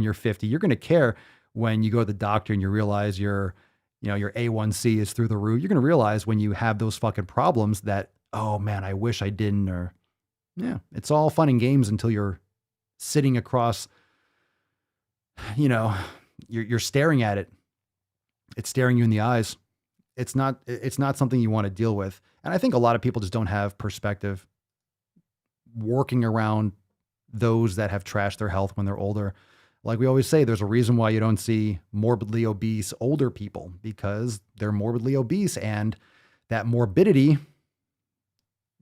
you're 50. You're going to care when you go to the doctor and you realize your A1C is through the roof. You're going to realize when you have those fucking problems that, oh man, I wish I didn't, or yeah, it's all fun and games until you're sitting across, you're staring at it. It's staring you in the eyes. It's not something you want to deal with. And I think a lot of people just don't have perspective working around those that have trashed their health when they're older. Like we always say, there's a reason why you don't see morbidly obese older people, because they're morbidly obese and that morbidity,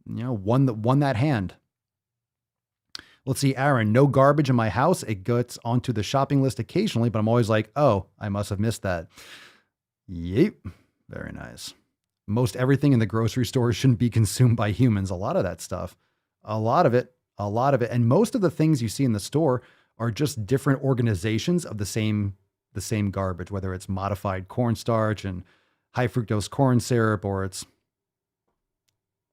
won that hand. Let's see, Aaron, no garbage in my house. It gets onto the shopping list occasionally, but I'm always like, oh, I must have missed that. Yep. Very nice. Most everything in the grocery store shouldn't be consumed by humans. A lot of that stuff. A lot of it. And most of the things you see in the store are just different organizations of the same garbage, whether it's modified cornstarch and high fructose corn syrup, or it's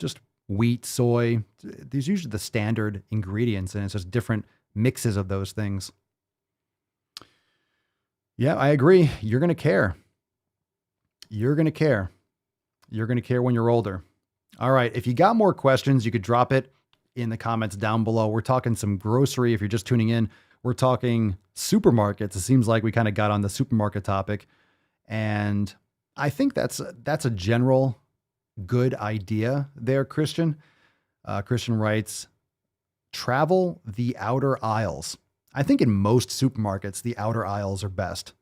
just wheat, soy. These are usually the standard ingredients, and it's just different mixes of those things. Yeah, I agree. You're going to care. You're going to care. You're going to care when you're older. All right. If you got more questions, you could drop it in the comments down below. We're talking some grocery. If you're just tuning in, we're talking supermarkets. It seems like we kind of got on the supermarket topic. And I think that's a general good idea there, Christian. Christian writes, travel the outer aisles. I think in most supermarkets, the outer aisles are best.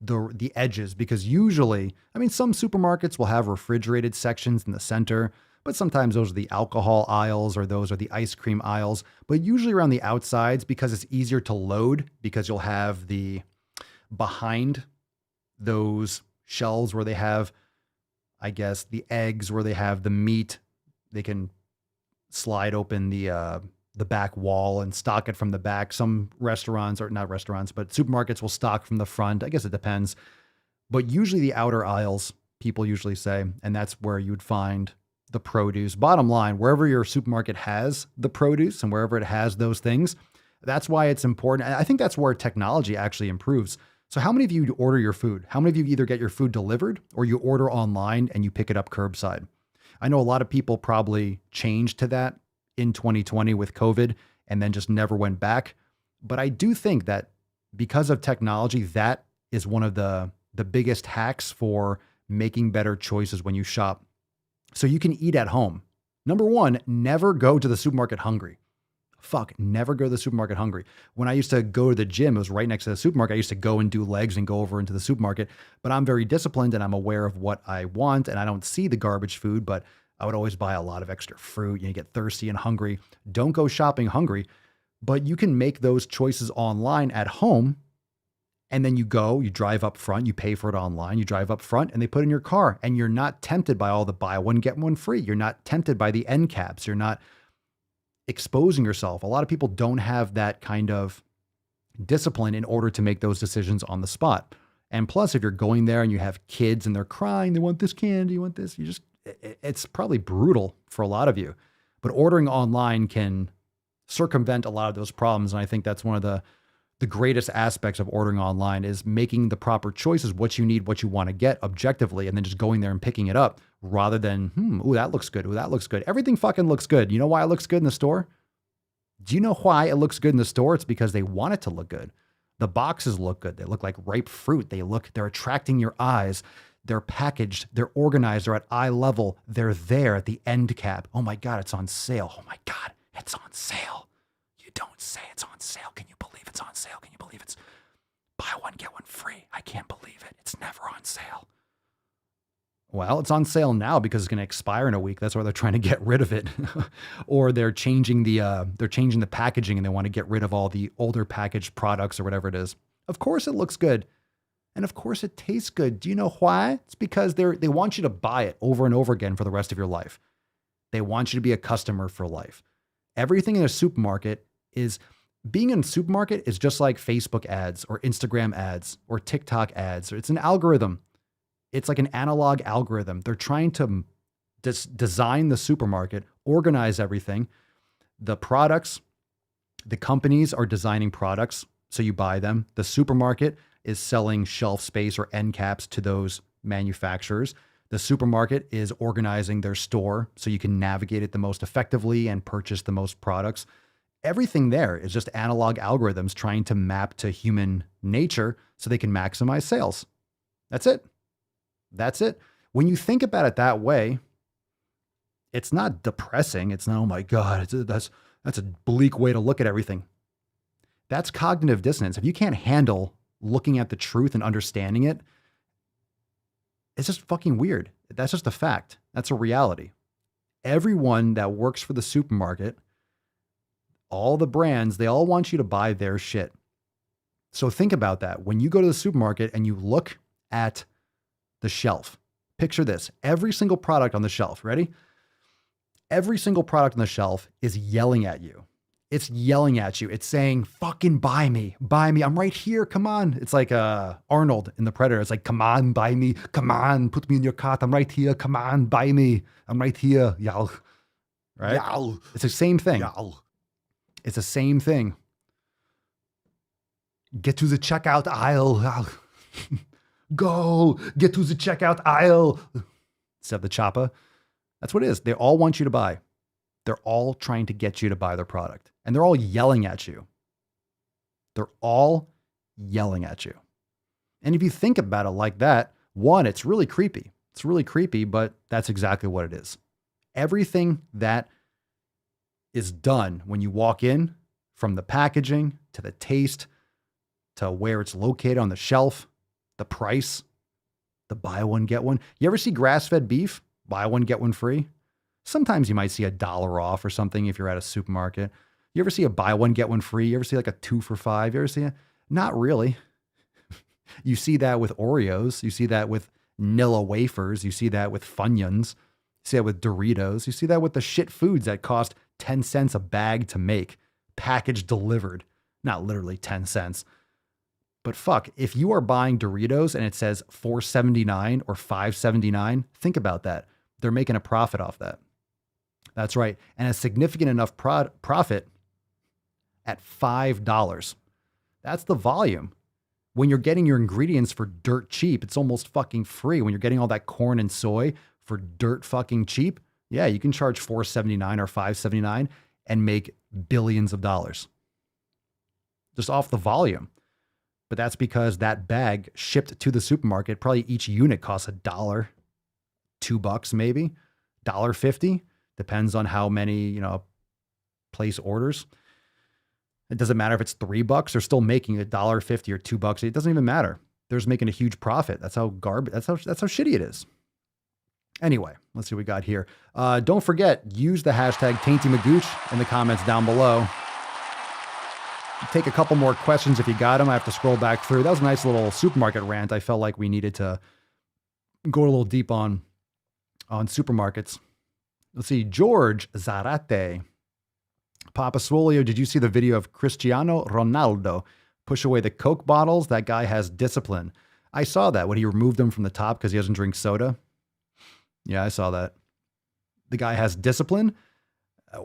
The edges, because usually, I mean, some supermarkets will have refrigerated sections in the center, but sometimes those are the alcohol aisles or those are the ice cream aisles. But usually around the outsides, because it's easier to load, because you'll have the behind those shelves where they have, I guess, the eggs, where they have the meat, they can slide open the back wall and stock it from the back. Some restaurants, or not restaurants, but supermarkets will stock from the front. I guess it depends. But usually the outer aisles, people usually say, and that's where you'd find the produce. Bottom line, wherever your supermarket has the produce and wherever it has those things, that's why it's important. And I think that's where technology actually improves. So how many of you order your food? How many of you either get your food delivered or you order online and you pick it up curbside? I know a lot of people probably changed to that in 2020 with COVID and then just never went back. But I do think that because of technology, that is one of the biggest hacks for making better choices when you shop. So you can eat at home. Number one, never go to the supermarket hungry. Never go to the supermarket hungry. When I used to go to the gym, it was right next to the supermarket. I used to go and do legs and go over into the supermarket, but I'm very disciplined and I'm aware of what I want and I don't see the garbage food, but I would always buy a lot of extra fruit. You get thirsty and hungry. Don't go shopping hungry, but you can make those choices online at home. And then you drive up front, you pay for it online, you drive up front and they put it in your car and you're not tempted by all the buy one, get one free. You're not tempted by the end caps. You're not exposing yourself. A lot of people don't have that kind of discipline in order to make those decisions on the spot. And plus, if you're going there and you have kids and they're crying, they want this candy, you want this, it's probably brutal for a lot of you. But ordering online can circumvent a lot of those problems. And I think that's one of the greatest aspects of ordering online is making the proper choices, what you need, what you want to get objectively, and then just going there and picking it up rather than, ooh, that looks good. Ooh, that looks good. Everything fucking looks good. You know why it looks good in the store? Do you know why it looks good in the store? It's because they want it to look good. The boxes look good. They look like ripe fruit. They're attracting your eyes. They're packaged. They're organized. They're at eye level. They're there at the end cap. Oh my God, it's on sale. Oh my God, it's on sale. You don't say it's on sale. Can you believe it's on sale? Can you believe it's buy one, get one free? I can't believe it. It's never on sale. Well, it's on sale now because it's going to expire in a week. That's why they're trying to get rid of it. Or they're changing the packaging and they want to get rid of all the older packaged products or whatever it is. Of course it looks good. And of course it tastes good. Do you know why? It's because they want you to buy it over and over again for the rest of your life. They want you to be a customer for life. Everything in a supermarket being in a supermarket is just like Facebook ads or Instagram ads or TikTok ads. It's an algorithm. It's like an analog algorithm. They're trying to design the supermarket, organize everything. The products, the companies are designing products, so you buy them. The supermarket is selling shelf space or end caps to those manufacturers. The supermarket is organizing their store so you can navigate it the most effectively and purchase the most products. Everything there is just analog algorithms trying to map to human nature so they can maximize sales. That's it. That's it. When you think about it that way, it's not depressing. It's not, oh my God, that's a bleak way to look at everything. That's cognitive dissonance. If you can't handle looking at the truth and understanding it, it's just fucking weird. That's just a fact. That's a reality. Everyone that works for the supermarket, All the brands, they all want you to buy their shit. So think about that. When you go to the supermarket and you look at the shelf, picture this. Every single product on the shelf, ready? Every single product on the shelf is yelling at you. It's yelling at you. It's saying, fucking buy me. Buy me. I'm right here. Come on. It's like Arnold in The Predator. It's like, come on, buy me. Come on, put me in your cart. I'm right here. Come on, buy me. I'm right here. Yow. Right? Yow. It's the same thing. Yow. It's the same thing. Get to the checkout aisle. Go. Get to the checkout aisle. Said the chopper. That's what it is. They all want you to buy. They're all trying to get you to buy their product. And they're all yelling at you. They're all yelling at you. And if you think about it like that, one, it's really creepy. It's really creepy, but that's exactly what it is. Everything that is done when you walk in, from the packaging to the taste to where it's located on the shelf, the price, the buy one, get one. You ever see grass-fed beef? Buy one, get one free? Sometimes you might see $1 off or something if you're at a supermarket. You ever see a buy one, get one free? You ever see like a 2 for $5? You ever see it? Not really. You see that with Oreos. You see that with Nilla wafers. You see that with Funyuns. You see that with Doritos. You see that with the shit foods that cost 10 cents a bag to make, packaged delivered. Not literally 10 cents. But fuck, if you are buying Doritos and it says $4.79 or $5.79, think about that. They're making a profit off that. That's right. And a significant enough profit at $5. That's the volume. When you're getting your ingredients for dirt cheap, it's almost fucking free. When you're getting all that corn and soy for dirt fucking cheap, yeah, you can charge $4.79 or $5.79 and make billions of dollars just off the volume. But that's because that bag shipped to the supermarket, probably each unit costs $1, $2 maybe, $1.50. Depends on how many, place orders. It doesn't matter if it's $3. They're still making $1.50 or $2. It doesn't even matter. They're just making a huge profit. That's how garbage. That's how shitty it is. Anyway, let's see what we got here. Don't forget, use the hashtag TaintyMagooch in the comments down below. Take a couple more questions if you got them. I have to scroll back through. That was a nice little supermarket rant. I felt like we needed to go a little deep on supermarkets. Let's see. George Zarate. Papa Swolio, did you see the video of Cristiano Ronaldo push away the Coke bottles? That guy has discipline. I saw that when he removed them from the top because he doesn't drink soda. Yeah, I saw that. The guy has discipline,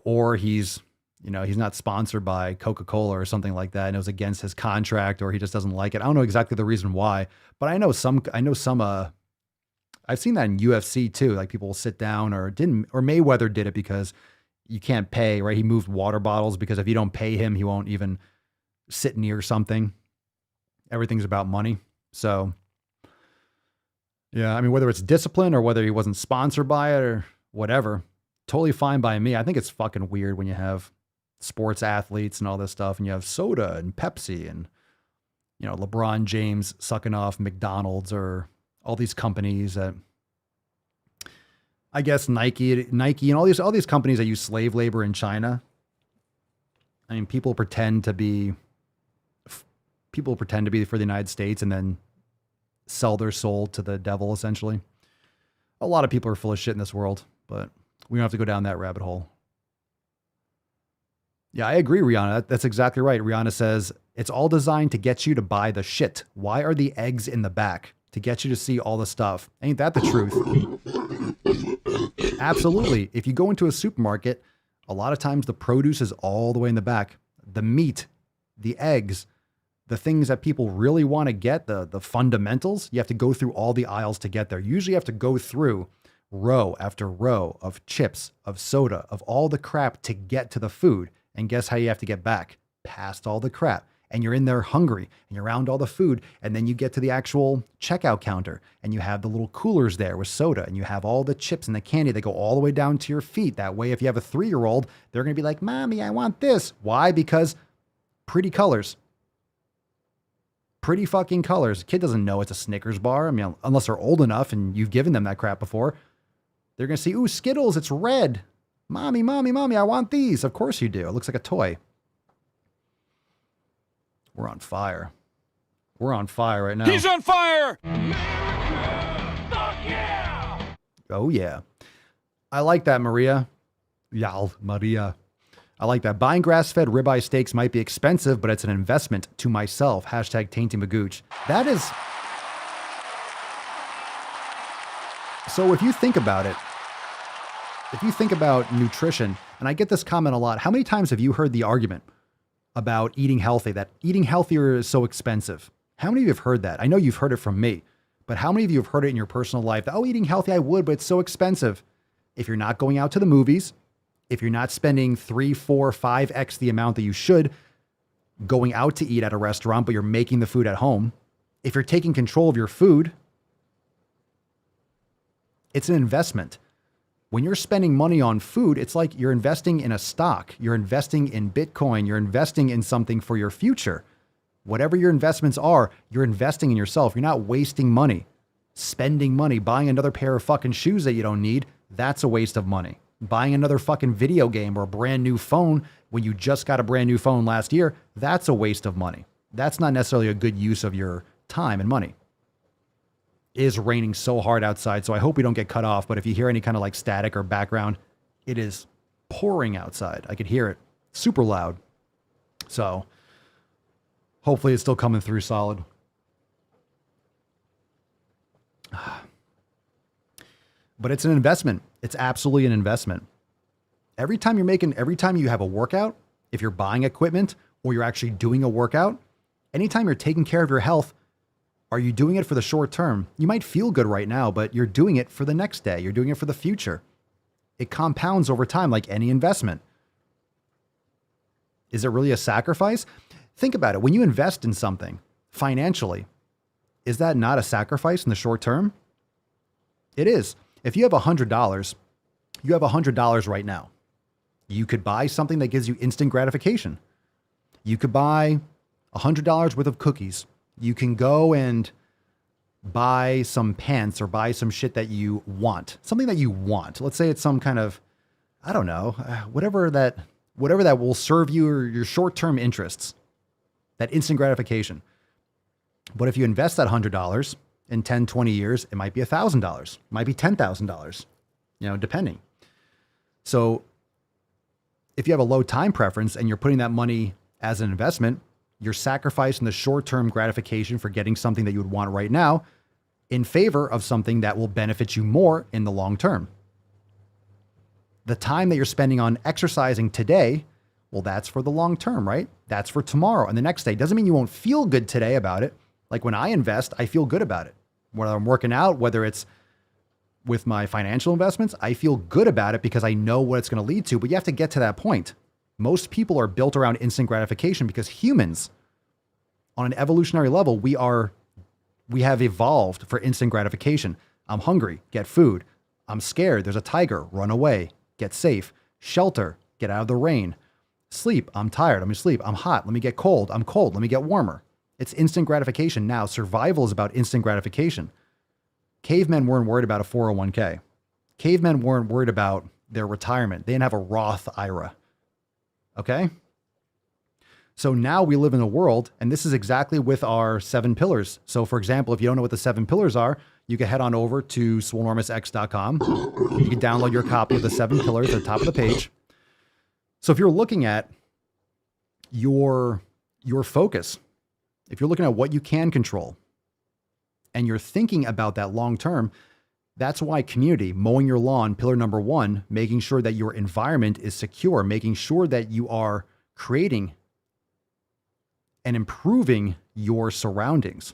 or he's not sponsored by Coca-Cola or something like that, and it was against his contract, or he just doesn't like it. I don't know exactly the reason why, but I know some, I've seen that in UFC too. Like people will sit down or Mayweather did it because you can't pay, right? He moved water bottles because if you don't pay him, he won't even sit near something. Everything's about money. So yeah, I mean, whether it's discipline or whether he wasn't sponsored by it or whatever, totally fine by me. I think it's fucking weird when you have sports athletes and all this stuff and you have soda and Pepsi and, LeBron James sucking off McDonald's or all these companies that, I guess Nike and all these companies that use slave labor in China. I mean, people pretend to be for the United States and then sell their soul to the devil, essentially. A lot of people are full of shit in this world, but we don't have to go down that rabbit hole. Yeah, I agree, Rihanna. That's exactly right. Rihanna says, it's all designed to get you to buy the shit. Why are the eggs in the back? To get you to see all the stuff. Ain't that the truth? Absolutely. If you go into a supermarket, a lot of times the produce is all the way in the back. The meat, the eggs, the things that people really want to get, the fundamentals, you have to go through all the aisles to get there. Usually you have to go through row after row of chips, of soda, of all the crap to get to the food. And guess how you have to get back? Past all the crap. And you're in there hungry and you're around all the food. And then you get to the actual checkout counter and you have the little coolers there with soda and you have all the chips and the candy that go all the way down to your feet. That way, if you have a 3-year-old, they're going to be like, Mommy, I want this. Why? Because pretty colors. Pretty fucking colors. A kid doesn't know it's a Snickers bar. I mean, unless they're old enough and you've given them that crap before. They're going to see, ooh, Skittles, it's red. Mommy, I want these. Of course you do. It looks like a toy. We're on fire. We're on fire right now. He's on fire! Oh, yeah. I like that, Maria. Yal, Maria. I like that. Buying grass-fed ribeye steaks might be expensive, but it's an investment to myself. Hashtag Tainty Magooch. That is... So if you think about it, if you think about nutrition, and I get this comment a lot, how many times have you heard the argument about eating healthy, that eating healthier is so expensive? How many of you have heard that? I know you've heard it from me, but how many of you have heard it in your personal life that, oh, eating healthy, I would, but it's so expensive. If you're not going out to the movies, if you're not spending 3, 4, 5x the amount that you should going out to eat at a restaurant, but you're making the food at home, if you're taking control of your food, it's an investment. When you're spending money on food, it's like you're investing in a stock. You're investing in Bitcoin. You're investing in something for your future. Whatever your investments are, you're investing in yourself. You're not wasting money, spending money, buying another pair of fucking shoes that you don't need. That's a waste of money. Buying another fucking video game or a brand new phone when you just got a brand new phone last year, that's a waste of money. That's not necessarily a good use of your time and money. It is raining so hard outside, so I hope we don't get cut off, but if you hear any kind of like static or background, it is pouring outside. I could hear it super loud. So hopefully it's still coming through solid. But it's an investment. It's absolutely an investment. Every time you have a workout, if you're buying equipment or you're actually doing a workout, anytime you're taking care of your health, are you doing it for the short term? You might feel good right now, but you're doing it for the next day. You're doing it for the future. It compounds over time like any investment. Is it really a sacrifice? Think about it. When you invest in something financially, is that not a sacrifice in the short term? It is. If you have $100, you have $100 right now. You could buy something that gives you instant gratification. You could buy $100 worth of cookies. You can go and buy some pants or buy some shit that you want, something that you want. Let's say it's some kind of, I don't know, whatever that will serve you or your short-term interests, that instant gratification. But if you invest that $100 in 10, 20 years, it might be $1,000, it might be $10,000, depending. So if you have a low time preference and you're putting that money as an investment, you're sacrificing the short-term gratification for getting something that you would want right now in favor of something that will benefit you more in the long term. The time that you're spending on exercising today, well, that's for the long term, right? That's for tomorrow and the next day. Doesn't mean you won't feel good today about it. Like when I invest, I feel good about it. Whether I'm working out, whether it's with my financial investments, I feel good about it because I know what it's going to lead to, but you have to get to that point. Most people are built around instant gratification because humans, on an evolutionary level, we have evolved for instant gratification. I'm hungry, get food. I'm scared, there's a tiger, run away, get safe. Shelter, get out of the rain. Sleep, I'm tired, let me sleep. I'm hot, let me get cold. I'm cold, let me get warmer. It's instant gratification. Now, survival is about instant gratification. Cavemen weren't worried about a 401k. Cavemen weren't worried about their retirement. They didn't have a Roth IRA. Okay? So now we live in a world, and this is exactly with our 7 pillars. So for example, if you don't know what the 7 pillars are, you can head on over to swolenormousx.com. You can download your copy of the 7 pillars at the top of the page. So if you're looking at your focus, if you're looking at what you can control, and you're thinking about that long term, that's why community, mowing your lawn, pillar number 1, making sure that your environment is secure, making sure that you are creating and improving your surroundings.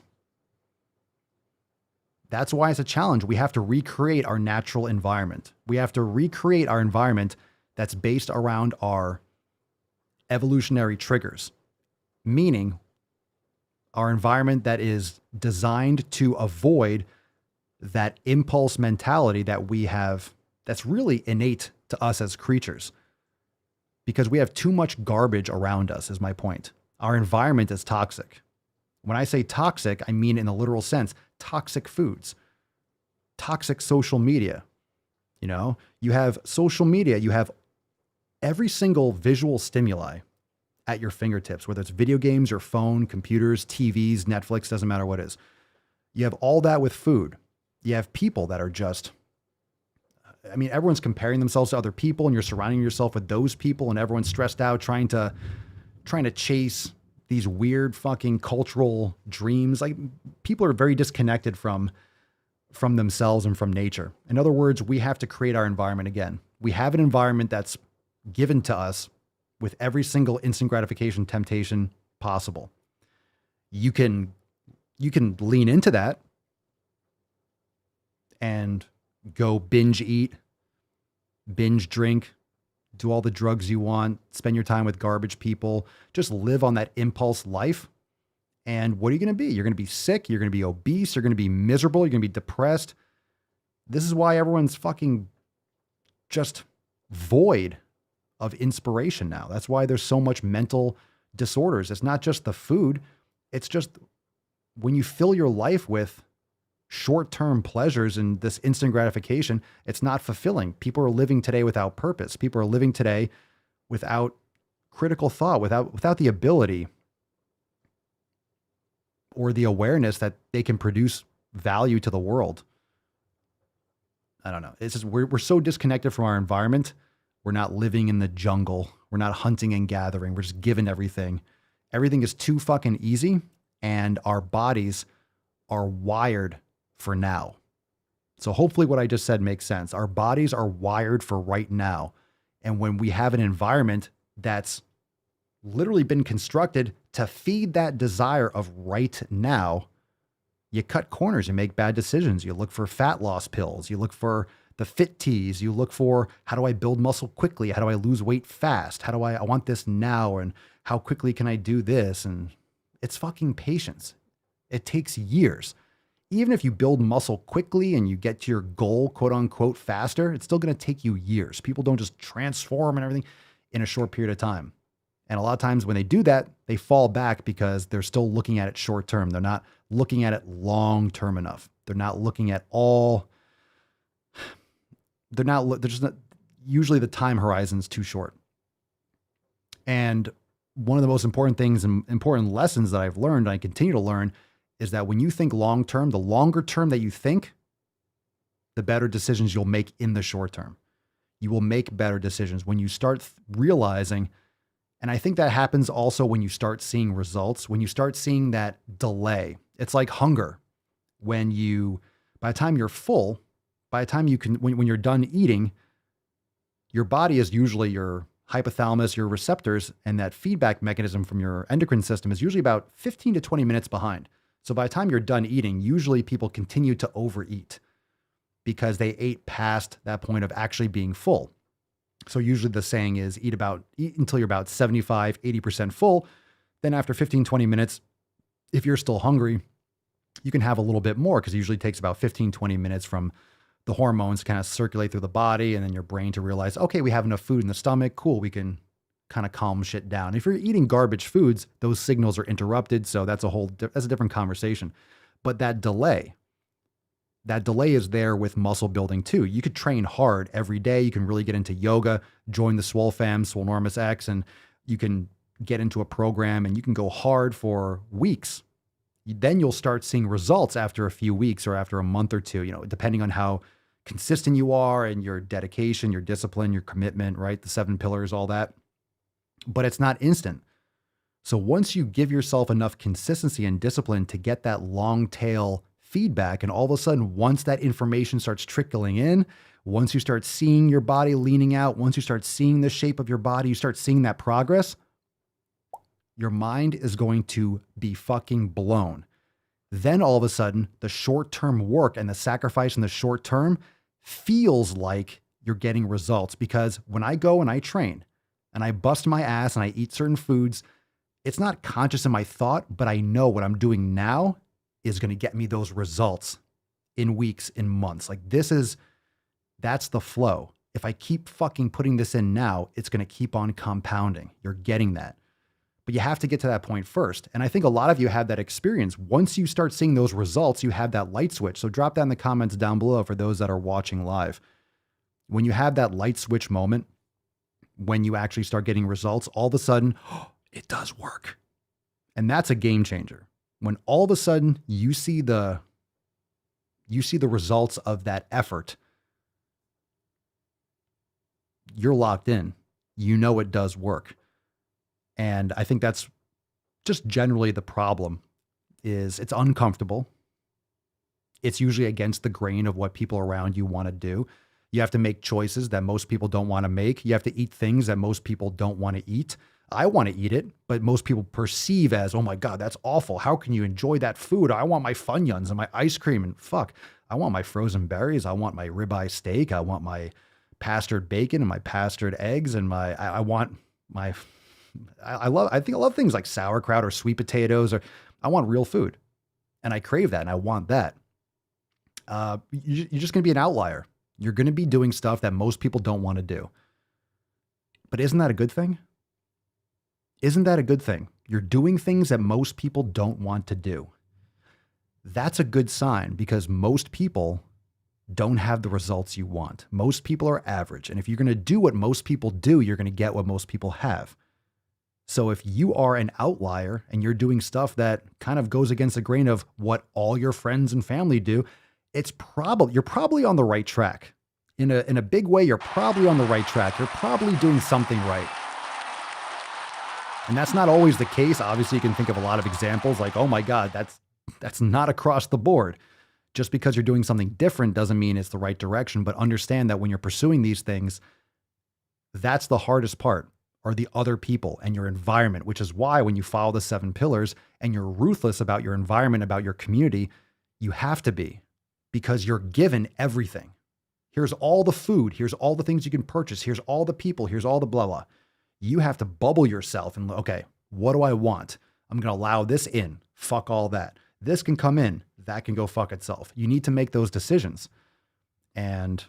That's why it's a challenge. We have to recreate our natural environment. We have to recreate our environment that's based around our evolutionary triggers, meaning our environment that is designed to avoid that impulse mentality that we have, that's really innate to us as creatures, because we have too much garbage around us, is my point. Our environment is toxic. When I say toxic, I mean in the literal sense, toxic foods, toxic social media. You have social media, you have every single visual stimuli, at your fingertips, whether it's video games, your phone, computers, TVs, Netflix, doesn't matter what it is. You have all that with food. You have people that are just, I mean, everyone's comparing themselves to other people, and you're surrounding yourself with those people, and everyone's stressed out trying to chase these weird fucking cultural dreams. Like, people are very disconnected from themselves and from nature. In other words, we have to create our environment again. We have an environment that's given to us with every single instant gratification temptation possible. You can lean into that and go binge eat, binge drink, do all the drugs you want, spend your time with garbage people, just live on that impulse life. And what are you going to be? You're going to be sick. You're going to be obese. You're going to be miserable. You're going to be depressed. This is why everyone's fucking just void of inspiration now. That's why there's so much mental disorders. It's not just the food. It's just when you fill your life with short-term pleasures and this instant gratification, it's not fulfilling. People are living today without purpose. People are living today without critical thought, without the ability or the awareness that they can produce value to the world. I don't know. It's just, we're so disconnected from our environment. We're not living in the jungle. We're not hunting and gathering. We're just given everything. Everything is too fucking easy, and our bodies are wired for now. So hopefully what I just said makes sense. Our bodies are wired for right now. And when we have an environment that's literally been constructed to feed that desire of right now, you cut corners, you make bad decisions. You look for fat loss pills. You look for the fit teas. You look for, how do I build muscle quickly? How do I lose weight fast? How do I want this now? And how quickly can I do this? And it's fucking patience. It takes years. Even if you build muscle quickly and you get to your goal, quote unquote, faster, it's still going to take you years. People don't just transform and everything in a short period of time. And a lot of times when they do that, they fall back because they're still looking at it short term. They're not looking at it long term enough. They're not looking at all. They're just not, usually the time horizon is too short. And one of the most important things and important lessons that I've learned, and I continue to learn, is that when you think long term, the longer term that you think, the better decisions you'll make in the short term. You will make better decisions when you start realizing, and I think that happens also when you start seeing results, when you start seeing that delay. It's like hunger. By the time you're full, by the time when you're done eating, your body is usually your hypothalamus, your receptors, and that feedback mechanism from your endocrine system is usually about 15 to 20 minutes behind. So by the time you're done eating, usually people continue to overeat because they ate past that point of actually being full. So usually the saying is eat until you're about 75, 80% full. Then after 15, 20 minutes, if you're still hungry, you can have a little bit more, because it usually takes about 15, 20 minutes from the hormones to kind of circulate through the body and then your brain to realize, okay, we have enough food in the stomach. Cool. We can kind of calm shit down. If you're eating garbage foods, those signals are interrupted. So that's a different conversation. But that delay is there with muscle building too. You could train hard every day. You can really get into yoga, join the Swole fam, Swolenormous X, and you can get into a program and you can go hard for weeks. Then you'll start seeing results after a few weeks or after a month or two, depending on how consistent you are and your dedication, your discipline, your commitment, right? The 7 pillars, all that. But it's not instant. So once you give yourself enough consistency and discipline to get that long tail feedback, and all of a sudden, once that information starts trickling in, once you start seeing your body leaning out, once you start seeing the shape of your body, you start seeing that progress, your mind is going to be fucking blown. Then all of a sudden, the short-term work and the sacrifice in the short term feels like you're getting results. Because when I go and I train and I bust my ass and I eat certain foods, it's not conscious in my thought, but I know what I'm doing now is going to get me those results in weeks, in months. Like that's the flow. If I keep fucking putting this in now, it's going to keep on compounding. You're getting that. But you have to get to that point first. And I think a lot of you have that experience. Once you start seeing those results, you have that light switch. So drop that in the comments down below for those that are watching live. When you have that light switch moment, when you actually start getting results, all of a sudden it does work. And that's a game changer. When all of a sudden you see the results of that effort, you're locked in. You know it does work. And I think that's just generally the problem is it's uncomfortable. It's usually against the grain of what people around you want to do. You have to make choices that most people don't want to make. You have to eat things that most people don't want to eat. I want to eat it, but most people perceive as, oh my God, that's awful. How can you enjoy that food? I want my Funyuns and my ice cream and fuck. I want my frozen berries. I want my ribeye steak. I want my pastured bacon and my pastured eggs and I love things like sauerkraut or sweet potatoes, or I want real food and I crave that and I want that. You're just going to be an outlier. You're going to be doing stuff that most people don't want to do. But isn't that a good thing? Isn't that a good thing? You're doing things that most people don't want to do. That's a good sign because most people don't have the results you want. Most people are average. And if you're going to do what most people do, you're going to get what most people have. So if you are an outlier and you're doing stuff that kind of goes against the grain of what all your friends and family do, you're probably on the right track. In a big way, you're probably on the right track. You're probably doing something right. And that's not always the case. Obviously, you can think of a lot of examples like, oh my God, that's not across the board. Just because you're doing something different doesn't mean it's the right direction. But understand that when you're pursuing these things, that's the hardest part, are the other people and your environment, which is why when you follow the 7 pillars and you're ruthless about your environment, about your community, you have to be, because you're given everything. Here's all the food. Here's all the things you can purchase. Here's all the people. Here's all the blah, blah. You have to bubble yourself and, okay, what do I want? I'm going to allow this in. Fuck all that. This can come in. That can go fuck itself. You need to make those decisions. And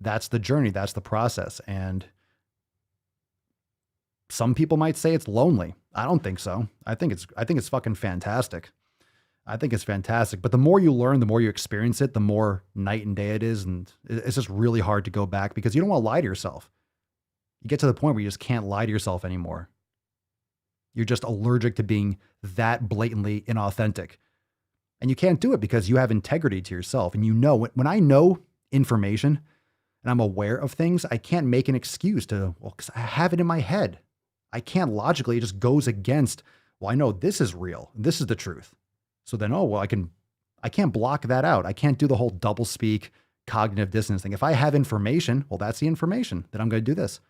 that's the journey. That's the process. And some people might say it's lonely. I don't think so. I think it's fucking fantastic. I think it's fantastic. But the more you learn, the more you experience it, the more night and day it is. And it's just really hard to go back because you don't want to lie to yourself. You get to the point where you just can't lie to yourself anymore. You're just allergic to being that blatantly inauthentic. And you can't do it because you have integrity to yourself. And you know, when I know information and I'm aware of things, I can't make an excuse because I have it in my head. I can't logically, it just goes against, well, I know this is real. This is the truth. So then, I can't block that out. I can't do the whole double speak, cognitive dissonance thing. If I have information, well, that's the information. Then I'm going to do this.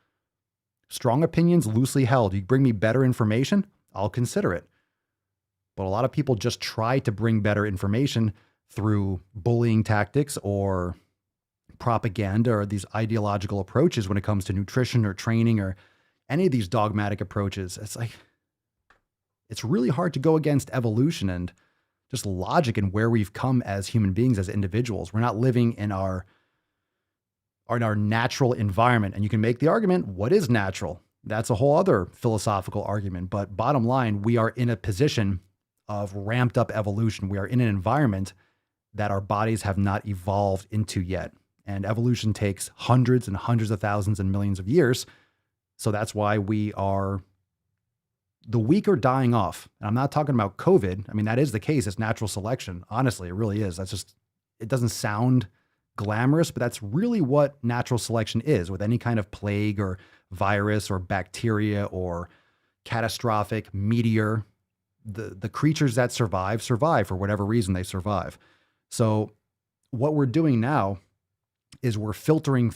Strong opinions, loosely held. You bring me better information, I'll consider it. But a lot of people just try to bring better information through bullying tactics or propaganda or these ideological approaches when it comes to nutrition or training or any of these dogmatic approaches. It's like, it's really hard to go against evolution and just logic and where we've come as human beings, as individuals. We're not living in our natural environment. And you can make the argument, what is natural? That's a whole other philosophical argument. But bottom line, we are in a position of ramped up evolution. We are in an environment that our bodies have not evolved into yet. And evolution takes hundreds and hundreds of thousands and millions of years. So that's why the weak are dying off. And I'm not talking about COVID. I mean, that is the case. It's natural selection. Honestly, it really is. It doesn't sound glamorous, but that's really what natural selection is with any kind of plague or virus or bacteria or catastrophic meteor. The creatures that survive for whatever reason they survive. So what we're doing now is we're filtering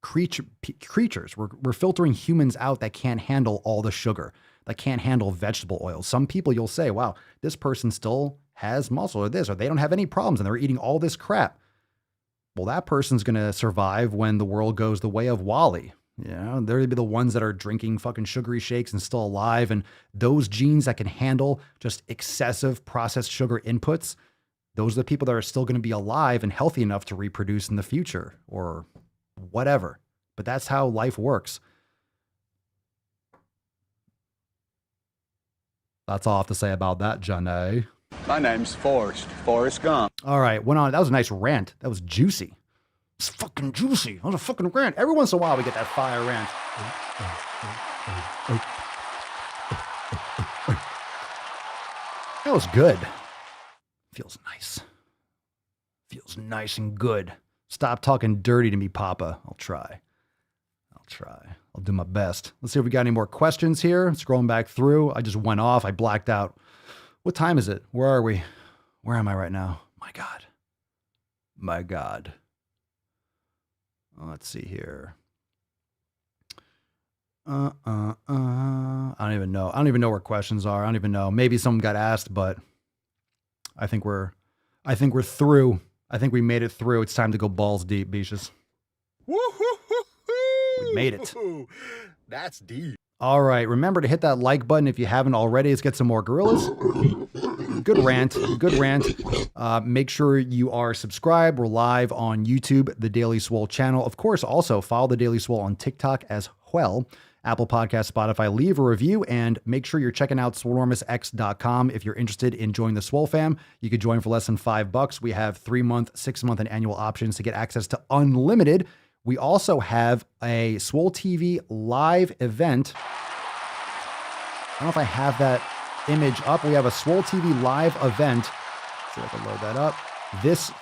creatures. We're filtering humans out that can't handle all the sugar, that can't handle vegetable oils. Some people you'll say, wow, this person still has muscle or this, or they don't have any problems and they're eating all this crap. Well, that person's going to survive when the world goes the way of Wall-E. You know, they're going to be the ones that are drinking fucking sugary shakes and still alive. And those genes that can handle just excessive processed sugar inputs, those are the people that are still going to be alive and healthy enough to reproduce in the future or whatever. But that's how life works. That's all I have to say about that, Johnny. My name's Forrest Gump. All right, went on. That was a nice rant. That was juicy. It's fucking juicy. That was a fucking rant. Every once in a while we get that fire rant. Feels good. Feels nice. Feels nice and good. Stop talking dirty to me, Papa. I'll try. I'll do my best. Let's see if we got any more questions here. Scrolling back through. I just went off. I blacked out. What time is it? Where are we? Where am I right now? My God. My God. Let's see here. I don't even know. I don't even know where questions are. I don't even know. Maybe someone got asked, but I think we're through. I think we made it through. It's time to go balls deep, Beaches. We made it. That's deep. All right. Remember to hit that like button if you haven't already. Let's get some more gorillas. Good rant. Good rant. Make sure you are subscribed. We're live on YouTube, the Daily Swole channel. Of course, also follow the Daily Swole on TikTok as well. Apple Podcast, Spotify, leave a review, and make sure you're checking out swolenormousx.com. If you're interested in joining the Swole fam, you could join for less than $5. We have 3-month, 6-month, and annual options to get access to unlimited. We also have a Swole TV live event. I don't know if I have that image up. We have a Swole TV live event. See if I can load that up.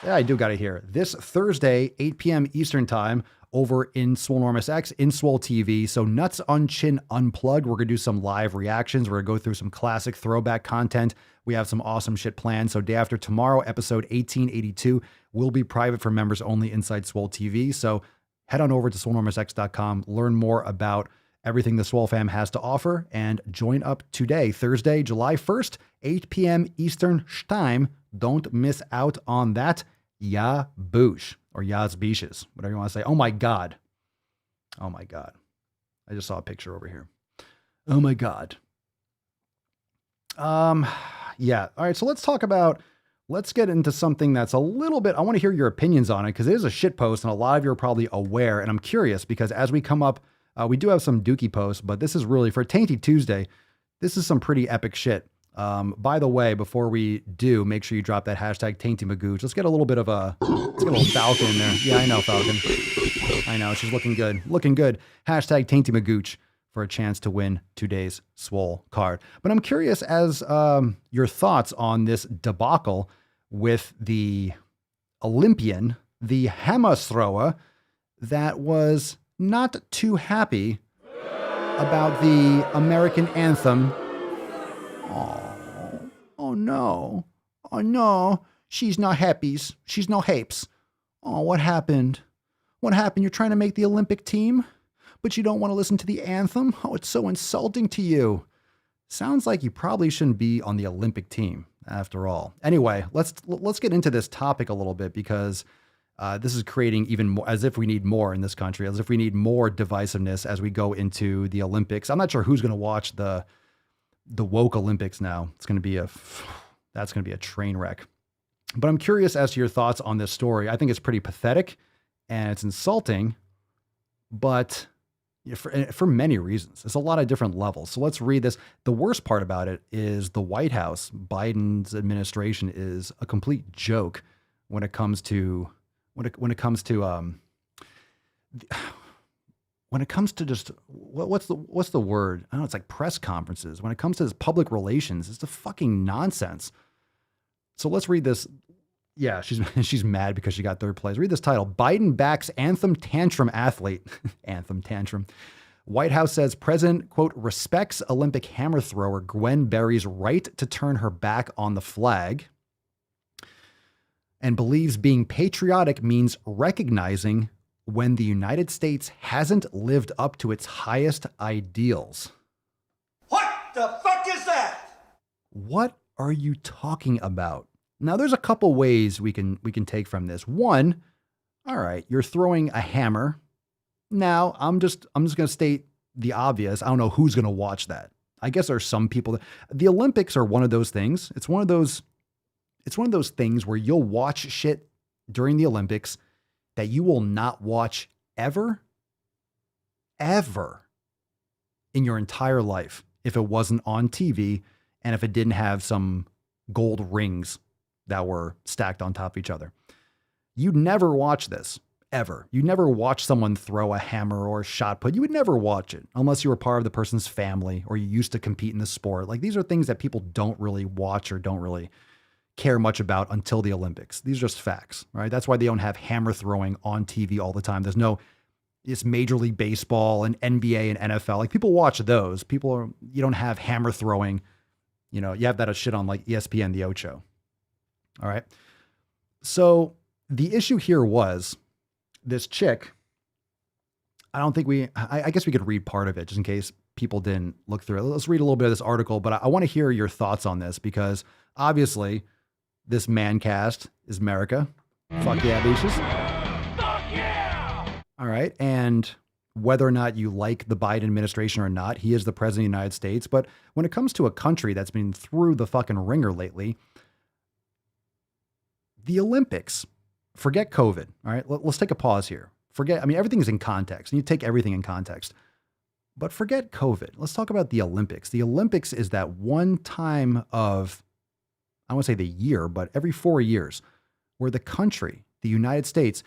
I do got it here. This Thursday, 8 p.m. Eastern time, over in Swolenormous X in Swole TV. So Nuts on Chin Unplugged. We're going to do some live reactions. We're going to go through some classic throwback content. We have some awesome shit planned. So day after tomorrow, episode 1882 will be private for members only inside Swole TV. So head on over to swolenormousx.com, learn more about everything the Swole fam has to offer, and join up today, Thursday, July 1st, 8 p.m. Eastern time. Don't miss out on that. Ya boosh, or Yas beaches, whatever you want to say. Oh my God. Oh my God. I just saw a picture over here. Oh my God. Yeah. All right. So let's get into something that's a little bit, I want to hear your opinions on it, because it is a shit post and a lot of you are probably aware. And I'm curious because as we come up, we do have some dookie posts, but this is really for Tainty Tuesday. This is some pretty epic shit. By the way, before we do, make sure you drop that hashtag Tainty Magooch. Let's get a little Falcon in there. Yeah, I know, Falcon. I know, she's looking good. Looking good. Hashtag Tainty Magooch for a chance to win today's Swole card. But I'm curious as your thoughts on this debacle with the Olympian, the Hamas thrower, that was not too happy about the American anthem. Oh no. Oh no. She's not happy. She's no hapes. Oh, what happened? What happened? You're trying to make the Olympic team, but you don't want to listen to the anthem? Oh, it's so insulting to you. Sounds like you probably shouldn't be on the Olympic team after all. Anyway, let's get into this topic a little bit, because this is creating even more, as if we need more in this country, as if we need more divisiveness as we go into the Olympics. I'm not sure who's going to watch the woke Olympics now. That's going to be a train wreck. But I'm curious as to your thoughts on this story. I think it's pretty pathetic and it's insulting, but for many reasons. It's a lot of different levels. So let's read this. The worst part about it is the White House, Biden's administration, is a complete joke when it comes to just what's the word? I don't know. It's like press conferences. When it comes to this public relations, it's the fucking nonsense. So let's read this. Yeah, she's mad because she got third place. Read this title: Biden backs anthem tantrum athlete. Anthem tantrum. White House says president, quote, respects Olympic hammer thrower Gwen Berry's right to turn her back on the flag, and believes being patriotic means recognizing when the United States hasn't lived up to its highest ideals. What the fuck is that? What are you talking about? Now, there's a couple ways we can take from this. One, all right, you're throwing a hammer. Now, I'm just going to state the obvious. I don't know who's going to watch that. I guess there's some people the Olympics are one of those things. It's one of those things where you'll watch shit during the Olympics that you will not watch ever in your entire life if it wasn't on TV and if it didn't have some gold rings that were stacked on top of each other. You'd never watch this. ever. You never watch someone throw a hammer or a shot put. You would never watch it unless you were part of the person's family or you used to compete in the sport. Like these are things that people don't really watch or don't really care much about until the Olympics. These are just facts, right? That's why they don't have hammer throwing on TV all the time. It's Major League Baseball and NBA and NFL. Like people watch those. You don't have hammer throwing. You have that shit on like ESPN, the Ocho. All right. So the issue here was this chick. I guess we could read part of it just in case people didn't look through it. Let's read a little bit of this article, but I want to hear your thoughts on this because obviously this man cast is America. Fuck yeah, bitches. Fuck yeah. All right. And whether or not you like the Biden administration or not, he is the president of the United States. But when it comes to a country that's been through the fucking ringer lately, the Olympics, forget COVID. All right. Let's take a pause here. Everything is in context and you take everything in context, but forget COVID. Let's talk about the Olympics. The Olympics is that one time of, I won't say the year, but every 4 years where the country, the United States,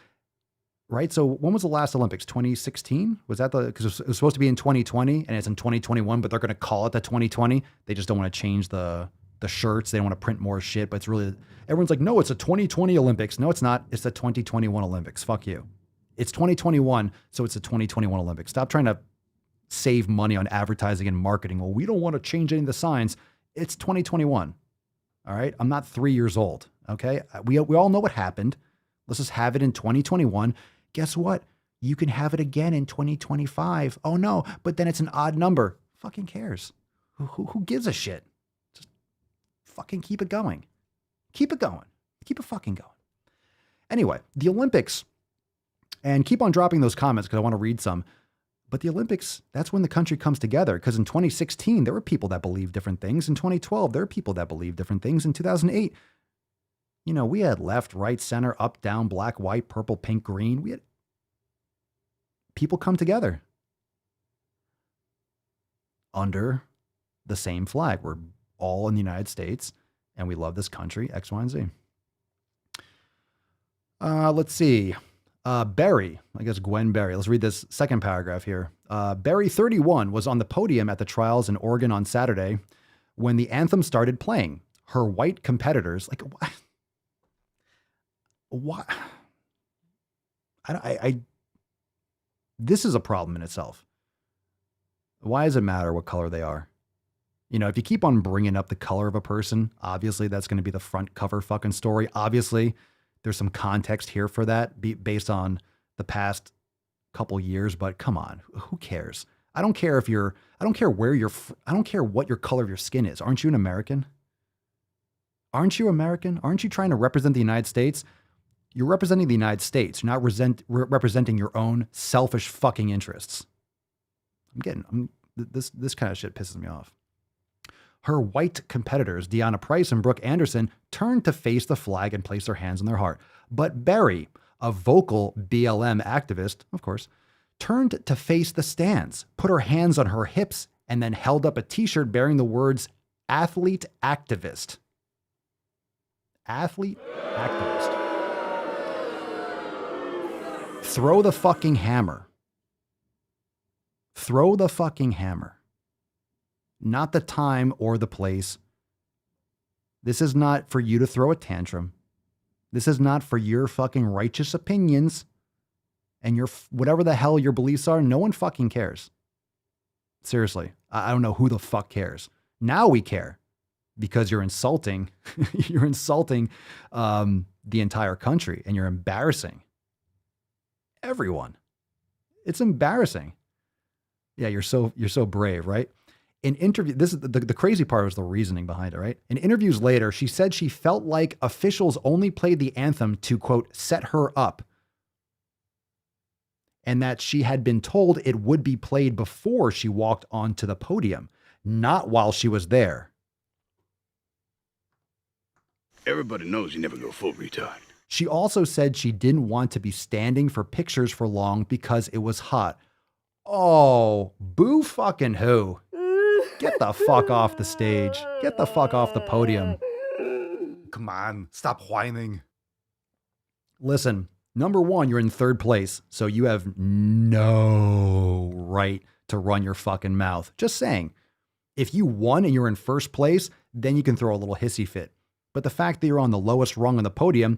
right? So when was the last Olympics? 2016? Was that because it was supposed to be in 2020 and it's in 2021, but they're going to call it the 2020. They just don't want to change the shirts. They don't want to print more shit, but it's really, everyone's like, no, it's a 2020 Olympics. No, it's not. It's the 2021 Olympics. Fuck you. It's 2021. So it's the 2021 Olympics. Stop trying to save money on advertising and marketing. Well, we don't want to change any of the signs. It's 2021. All right. I'm not 3 years old. Okay. We all know what happened. Let's just have it in 2021. Guess what? You can have it again in 2025. Oh no, but then it's an odd number. Fucking cares. Who gives a shit? Just fucking keep it going. Keep it going. Keep it fucking going. Anyway, the Olympics, and keep on dropping those comments because I want to read some. But the Olympics, that's when the country comes together. Because in 2016, there were people that believed different things. In 2012, there were people that believed different things. In 2008, we had left, right, center, up, down, black, white, purple, pink, green. We had people come together under the same flag. We're all in the United States and we love this country, X, Y, and Z. Let's see. Barry, I guess Gwen Barry. Let's read this second paragraph here. Barry, 31, was on the podium at the trials in Oregon on Saturday when the anthem started playing. Her white competitors, like, what? This is a problem in itself. Why does it matter what color they are? If you keep on bringing up the color of a person, obviously that's going to be the front cover fucking story. Obviously, there's some context here for that based on the past couple years, but come on, who cares? I don't care what your color of your skin is. Aren't you an American? Aren't you American? Aren't you trying to represent the United States? You're representing the United States. You're not representing your own selfish fucking interests. This kind of shit pisses me off. Her white competitors, Deanna Price and Brooke Anderson, turned to face the flag and place their hands on their heart. But Barry, a vocal BLM activist, of course, turned to face the stands, put her hands on her hips, and then held up a t-shirt bearing the words, athlete activist. Athlete activist. Throw the fucking hammer. Throw the fucking hammer. Not the time or the place. This is not for you to throw a tantrum. This is not for your fucking righteous opinions and your whatever the hell your beliefs are. No one fucking cares. Seriously, I don't know who the fuck cares. Now we care because you're insulting. You're insulting the entire country and you're embarrassing everyone. It's embarrassing. Yeah, you're so brave, right? In interview, this is the crazy part was the reasoning behind it, right? In interviews later, she said she felt like officials only played the anthem to, quote, set her up. And that she had been told it would be played before she walked onto the podium, not while she was there. Everybody knows you never go full retard. She also said she didn't want to be standing for pictures for long because it was hot. Oh, boo fucking who? Get the fuck off the stage. Get the fuck off the podium. Come on, stop whining. Listen, Number one, you're in third place, so you have no right to run your fucking mouth. Just saying. If you won and you're in first place, then you can throw a little hissy fit. But the fact that you're on the lowest rung on the podium,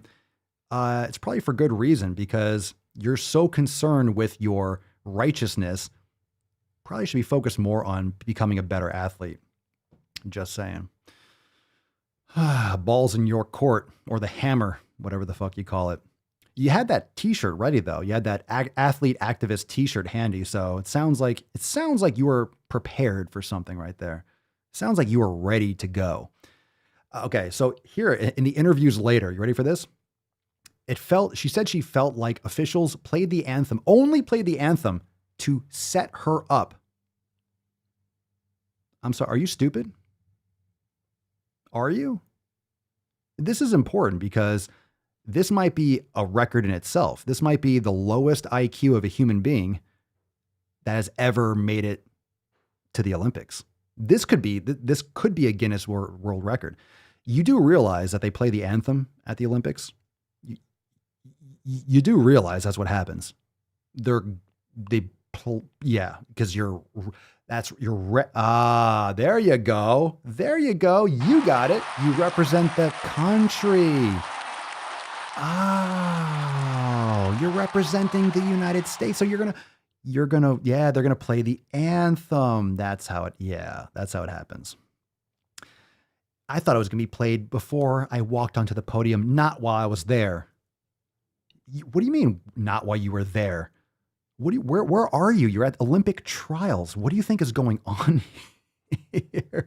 it's probably for good reason, because you're so concerned with your righteousness. Probably should be focused more on becoming a better athlete. Just saying. Balls in your court, or the hammer, whatever the fuck you call it. You had that t-shirt ready though. You had that athlete activist t-shirt handy. So it sounds like you were prepared for something right there. Sounds like you were ready to go. Okay. So here in the interviews later, you ready for this? She said she felt like officials only played the anthem to set her up. I'm sorry. Are you stupid? Are you? This is important because this might be a record in itself. This might be the lowest IQ of a human being that has ever made it to the Olympics. This could be a Guinness World Record. You do realize that they play the anthem at the Olympics? You do realize that's what happens. There you go. There you go. You got it. You represent the country. Oh, you're representing the United States. So they're going to play the anthem. That's how it happens. I thought it was going to be played before I walked onto the podium, not while I was there. What do you mean, not while you were there? Where are you? You're at Olympic trials. What do you think is going on here?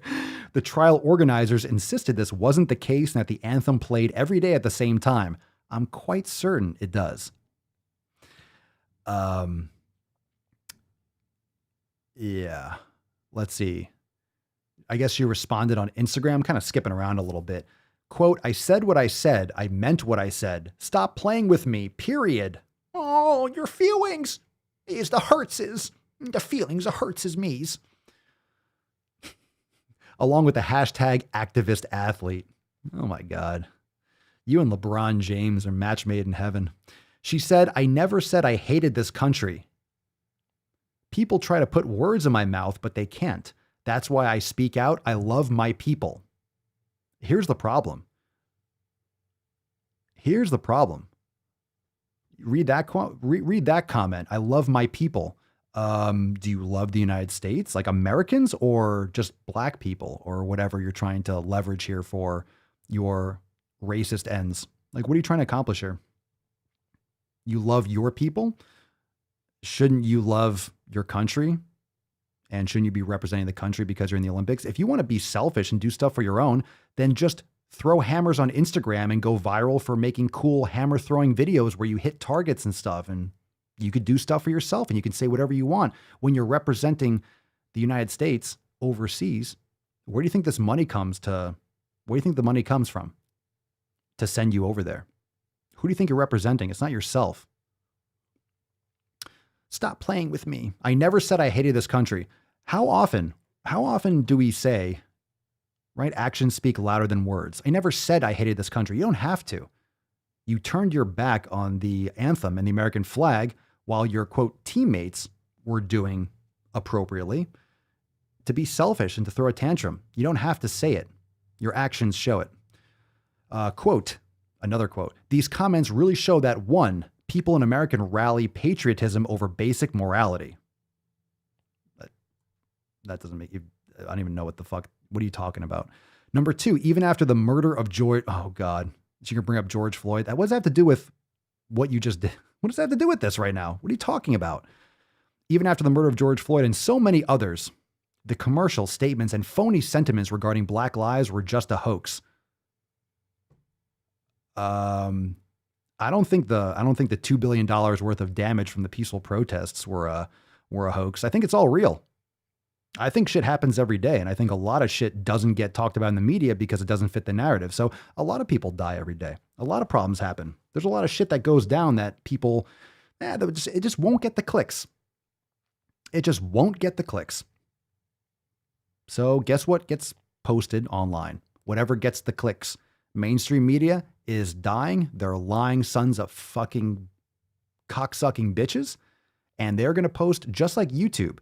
The trial organizers insisted this wasn't the case and that the anthem played every day at the same time. I'm quite certain it does. Yeah. Let's see. I guess she responded on Instagram, kind of skipping around a little bit. Quote, "I said what I said. I meant what I said. Stop playing with me, period." Oh, your feelings is the hurtses. The feelings of hurtses me's. Along with the hashtag activist athlete. Oh my God. You and LeBron James are match made in heaven. She said, "I never said I hated this country. People try to put words in my mouth, but they can't. That's why I speak out. I love my people." Here's the problem. Read that comment. I love my people. Do you love the United States, like Americans, or just black people, or whatever you're trying to leverage here for your racist ends? Like, what are you trying to accomplish here? You love your people? Shouldn't you love your country? And shouldn't you be representing the country because you're in the Olympics? If you want to be selfish and do stuff for your own, then just throw hammers on Instagram and go viral for making cool hammer throwing videos where you hit targets and stuff. And you could do stuff for yourself and you can say whatever you want. When you're representing the United States overseas, where do you think this money comes to? Where do you think the money comes from to send you over there? Who do you think you're representing? It's not yourself. Stop playing with me. I never said I hated this country. How often do we say, right? Actions speak louder than words. I never said I hated this country. You don't have to. You turned your back on the anthem and the American flag while your, quote, teammates were doing appropriately to be selfish and to throw a tantrum. You don't have to say it. Your actions show it. Another quote, "These comments really show that, one, people in America rally patriotism over basic morality." That doesn't make you, I don't even know what are you talking about? Number two, even after the murder of George, oh God, you can bring up George Floyd. What does that have to do with what you just did? What does that have to do with this right now? What are you talking about? Even after the murder of George Floyd and so many others, the commercial statements and phony sentiments regarding Black lives were just a hoax. I don't think the $2 billion worth of damage from the peaceful protests were a hoax. I think it's all real. I think shit happens every day. And I think a lot of shit doesn't get talked about in the media because it doesn't fit the narrative. So a lot of people die every day. A lot of problems happen. There's a lot of shit that goes down that people, it just won't get the clicks. It just won't get the clicks. So guess what gets posted online? Whatever gets the clicks. Mainstream media is dying. They're lying sons of fucking cocksucking bitches, and they're going to post just like YouTube.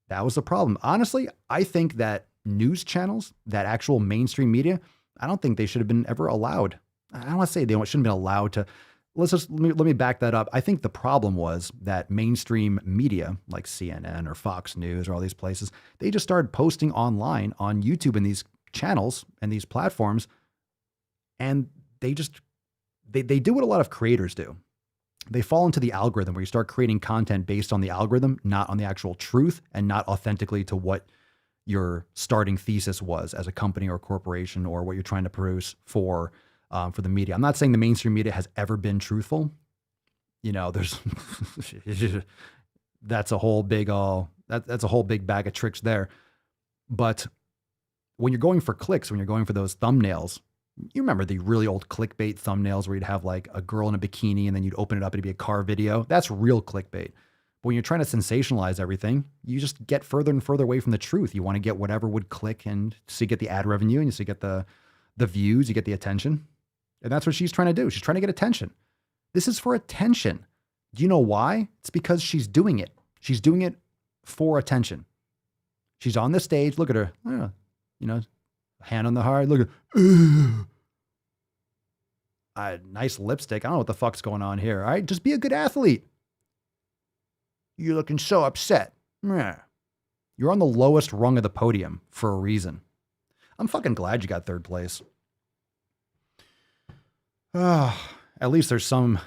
That was the problem. Honestly, I think that news channels, that actual mainstream media, I don't think they should have been ever allowed. I don't want to say they shouldn't have been allowed to. Let me back that up. I think the problem was that mainstream media like CNN or Fox News or all these places, they just started posting online on YouTube and these channels and these platforms. And they do what a lot of creators do. They fall into the algorithm where you start creating content based on the algorithm, not on the actual truth and not authentically to what your starting thesis was as a company or corporation or what you're trying to produce for the media. I'm not saying the mainstream media has ever been truthful. You know, there's that's a whole big that's a whole big bag of tricks there. But when you're going for clicks, when you're going for those thumbnails, you remember the really old clickbait thumbnails where you'd have like a girl in a bikini and then you'd open it up and it'd be a car video. That's real clickbait. But when you're trying to sensationalize everything, you just get further and further away from the truth. You want to get whatever would click, and so you get the ad revenue and so you get the views, you get the attention. And that's what she's trying to do. She's trying to get attention. This is for attention. Do you know why? It's because she's doing it. She's doing it for attention. She's on the stage. Look at her. You know, hand on the heart. Look at nice lipstick. I don't know what the fuck's going on here. All right, just be a good athlete. You're looking so upset. You're on the lowest rung of the podium for a reason. I'm fucking glad you got third place. At least there's some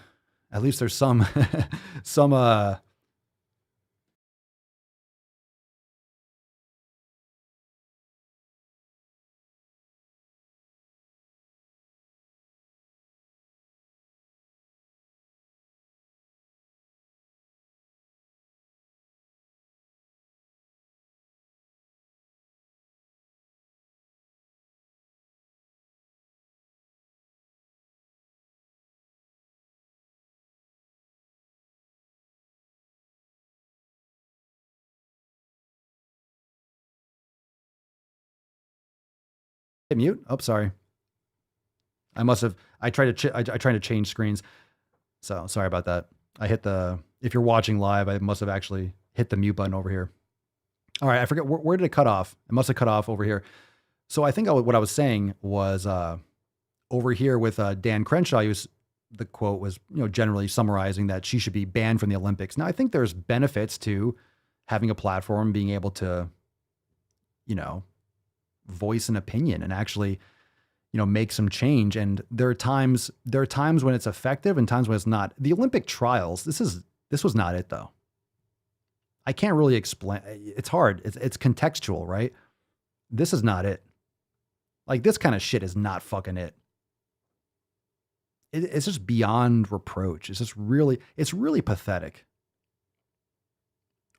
mute. Oh, sorry. I tried to change screens. So sorry about that. If you're watching live, I must have actually hit the mute button over here. All right. I forget where did it cut off? It must have cut off over here. So I think what I was saying was, over here with Dan Crenshaw, the quote was, generally summarizing that she should be banned from the Olympics. Now I think there's benefits to having a platform, being able to, voice an opinion and actually, make some change. And there are times when it's effective and times when it's not. The Olympic trials, this was not it though. I can't really explain. It's hard. It's contextual, right? This is not it. Like this kind of shit is not fucking it. It's just beyond reproach. It's really pathetic.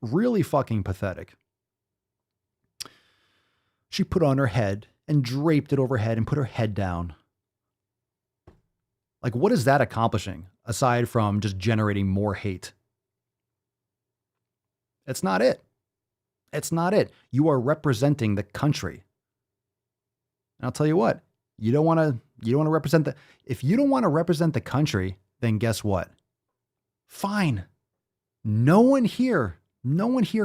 Really fucking pathetic. She put on her head and draped it overhead and put her head down. Like, what is that accomplishing aside from just generating more hate? It's not it. It's not it. You are representing the country. And I'll tell you what, you don't want to represent if you don't want to represent the country, then guess what? Fine. No one here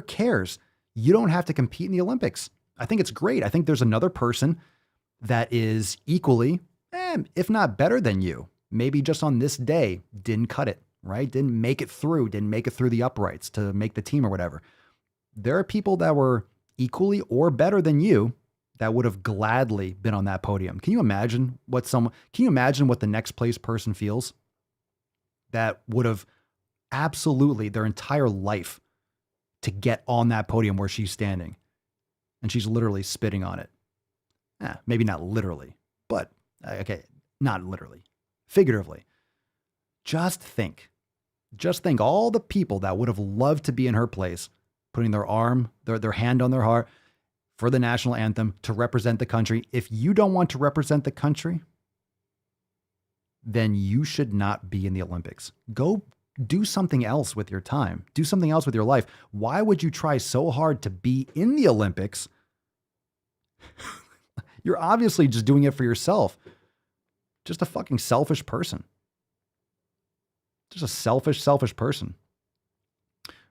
cares. You don't have to compete in the Olympics. I think it's great. I think there's another person that is equally, if not better than you. Maybe just on this day, didn't cut it, right? Didn't make it through the uprights to make the team or whatever. There are people that were equally or better than you that would have gladly been on that podium. Can you imagine what the next place person feels? That would have absolutely their entire life to get on that podium where she's standing. And she's literally spitting on it. Maybe not literally, but okay, not literally, figuratively. Just think all the people that would have loved to be in her place, putting their hand on their heart for the national anthem to represent the country. If you don't want to represent the country, then you should not be in the Olympics. Go do something else with your time. Do something else with your life. Why would you try so hard to be in the Olympics? You're obviously just doing it for yourself. Just a fucking selfish person. Just a selfish person.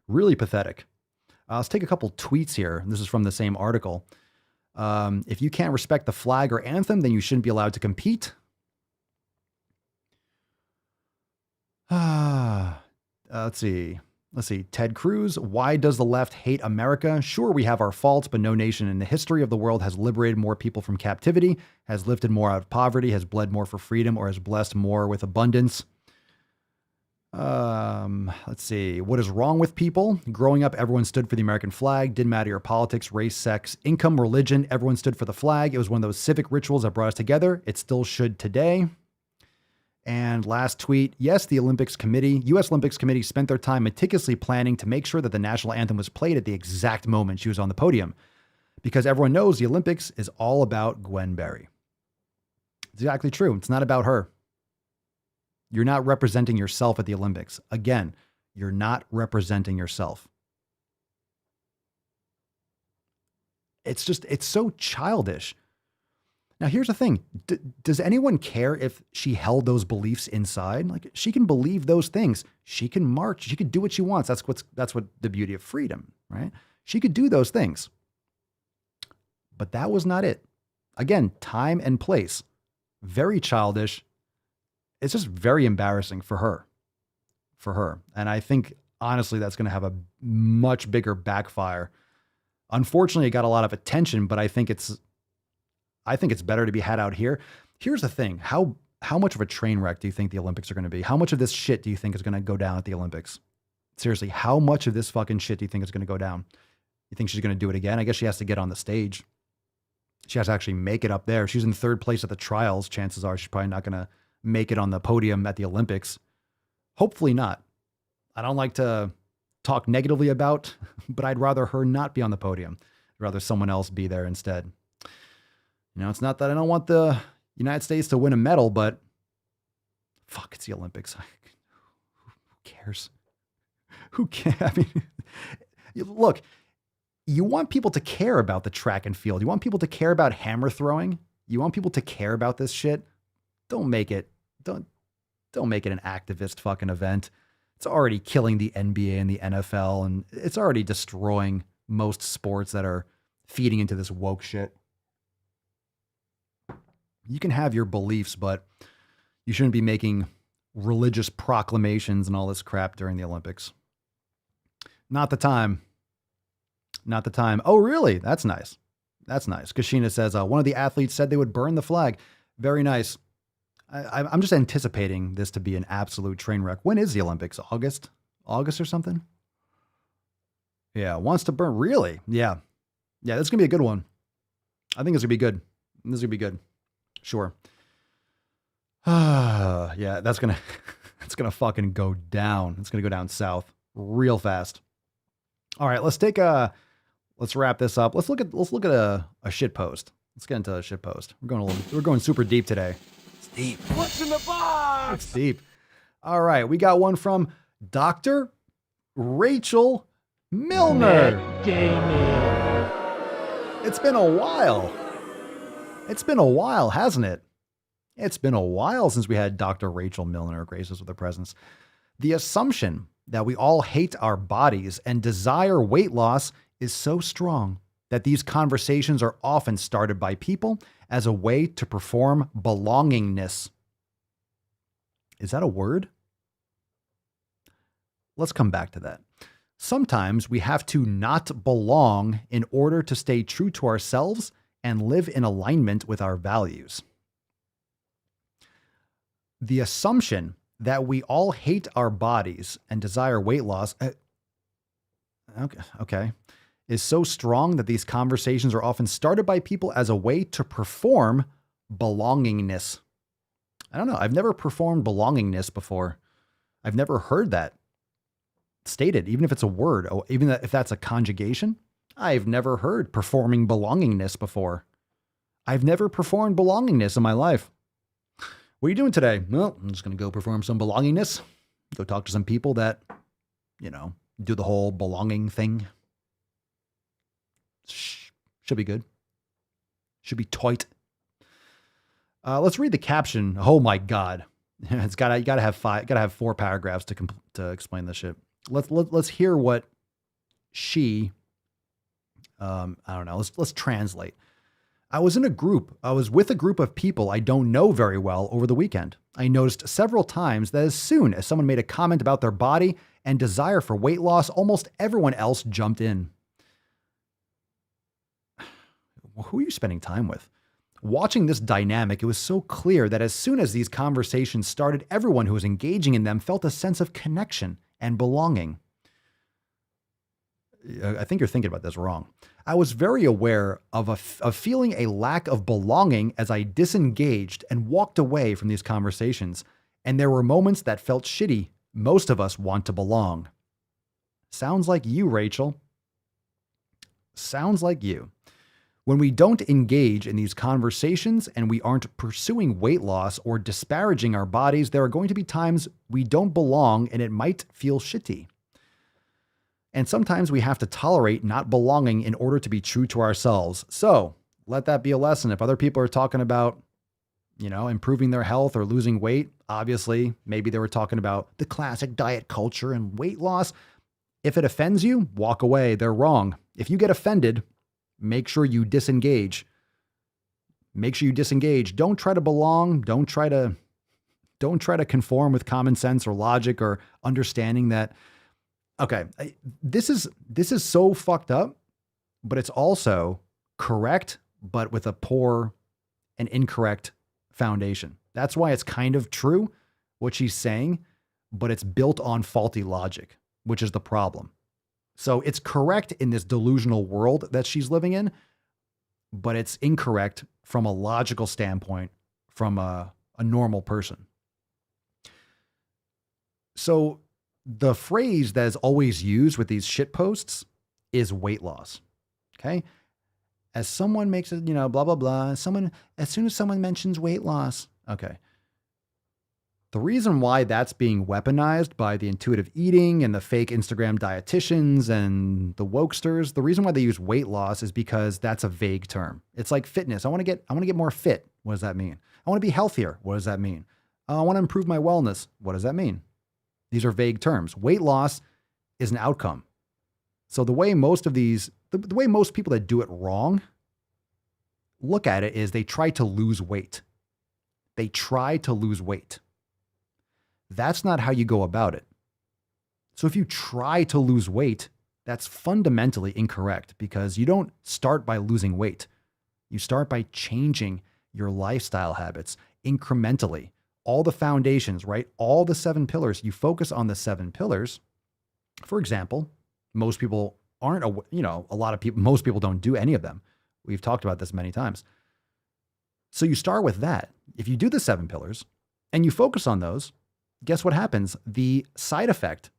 Really pathetic. Let's take a couple tweets here. This is from the same article. If you can't respect the flag or anthem, then you shouldn't be allowed to compete. Let's see. Ted Cruz, why does the left hate America? Sure, we have our faults, but no nation in the history of the world has liberated more people from captivity, has lifted more out of poverty, has bled more for freedom, or has blessed more with abundance. Let's see. What is wrong with people? Growing up, everyone stood for the American flag. Didn't matter your politics, race, sex, income, religion. Everyone stood for the flag. It was one of those civic rituals that brought us together. It still should today. And last tweet. Yes, the U.S. Olympics Committee spent their time meticulously planning to make sure that the national anthem was played at the exact moment she was on the podium. Because everyone knows the Olympics is all about Gwen Berry. It's exactly true. It's not about her. You're not representing yourself at the Olympics. Again, you're not representing yourself. It's so childish. Now, here's the thing. Does anyone care if she held those beliefs inside? Like, she can believe those things. She can march. She can do what she wants. That's what the beauty of freedom, right? She could do those things. But that was not it. Again, time and place. Very childish. It's just very embarrassing for her. And I think, honestly, that's going to have a much bigger backfire. Unfortunately, it got a lot of attention, but I think it's better to be had out here. Here's the thing. How much of a train wreck do you think the Olympics are going to be? How much of this shit do you think is going to go down at the Olympics? Seriously, how much of this fucking shit do you think is going to go down? You think she's going to do it again? I guess she has to get on the stage. She has to actually make it up there. If she's in third place at the trials, chances are she's probably not going to make it on the podium at the Olympics. Hopefully not. I don't like to talk negatively about, but I'd rather her not be on the podium. I'd rather someone else be there instead. You know, it's not that I don't want the United States to win a medal, but fuck, it's the Olympics. Who cares? Who cares? I mean, look, you want people to care about the track and field. You want people to care about hammer throwing. You want people to care about this shit. Don't make it an activist fucking event. It's already killing the NBA and the NFL, and it's already destroying most sports that are feeding into this woke shit. You can have your beliefs, but you shouldn't be making religious proclamations and all this crap during the Olympics. Not the time. Not the time. Oh, really? That's nice. That's nice. Kashina says, one of the athletes said they would burn the flag. Very nice. I'm just anticipating this to be an absolute train wreck. When is the Olympics? August or something? Yeah, wants to burn. Really? Yeah. Yeah, this is going to be a good one. I think it's going to be good. This is going to be good. Sure. Yeah, it's going to fucking go down. It's going to go down south real fast. All right, let's wrap this up. Let's look at a shit post. Let's get into a shit post. We're going super deep today. It's deep. What's in the box? It's deep. All right, we got one from Dr. Rachel Milner. It's been a while. It's been a while, hasn't it? It's been a while since we had Dr. Rachel Milner grace us with her presence. The assumption that we all hate our bodies and desire weight loss is so strong that these conversations are often started by people as a way to perform belongingness. Is that a word? Let's come back to that. Sometimes we have to not belong in order to stay true to ourselves and live in alignment with our values. The assumption that we all hate our bodies and desire weight loss, is so strong that these conversations are often started by people as a way to perform belongingness. I don't know. I've never performed belongingness before. I've never heard that stated, even if it's a word, or even if that's a conjugation. I've never heard performing belongingness before. I've never performed belongingness in my life. What are you doing today? Well, I'm just going to go perform some belongingness. Go talk to some people that, do the whole belonging thing. Should be good. Should be tight. Let's read the caption. Oh my God. It's you gotta have 4 paragraphs to explain this shit. Let's hear what she, I don't know. Let's translate. I was with a group of people I don't know very well over the weekend. I noticed several times that as soon as someone made a comment about their body and desire for weight loss, almost everyone else jumped in. Who are you spending time with? Watching this dynamic, it was so clear that as soon as these conversations started, everyone who was engaging in them felt a sense of connection and belonging. I think you're thinking about this wrong. I was very aware of feeling a lack of belonging as I disengaged and walked away from these conversations. And there were moments that felt shitty. Most of us want to belong. Sounds like you, Rachel. Sounds like you. When we don't engage in these conversations and we aren't pursuing weight loss or disparaging our bodies, there are going to be times we don't belong and it might feel shitty. And sometimes we have to tolerate not belonging in order to be true to ourselves. So let that be a lesson. If other people are talking about, improving their health or losing weight, obviously, maybe they were talking about the classic diet culture and weight loss. If it offends you, walk away. They're wrong. If you get offended, make sure you disengage. Make sure you disengage. Don't try to belong. Don't try to conform with common sense or logic or understanding that. Okay, this is so fucked up, but it's also correct, but with a poor and incorrect foundation. That's why it's kind of true what she's saying, but it's built on faulty logic, which is the problem. So it's correct in this delusional world that she's living in, but it's incorrect from a logical standpoint from a normal person. So the phrase that is always used with these shit posts is weight loss. Okay. As someone makes it, blah, blah, blah. As soon as someone mentions weight loss. Okay. The reason why that's being weaponized by the intuitive eating and the fake Instagram dietitians and the wokesters, the reason why they use weight loss is because that's a vague term. It's like fitness. I want to get more fit. What does that mean? I want to be healthier. What does that mean? I want to improve my wellness. What does that mean? These are vague terms. Weight loss is an outcome. So the way most people that do it wrong look at it is they try to lose weight. They try to lose weight. That's not how you go about it. So if you try to lose weight, that's fundamentally incorrect because you don't start by losing weight. You start by changing your lifestyle habits incrementally. All the foundations, right? All the 7 pillars. You focus on the 7 pillars. For example, most people most people don't do any of them. We've talked about this many times. So you start with that. If you do the 7 pillars and you focus on those, guess what happens? The side effect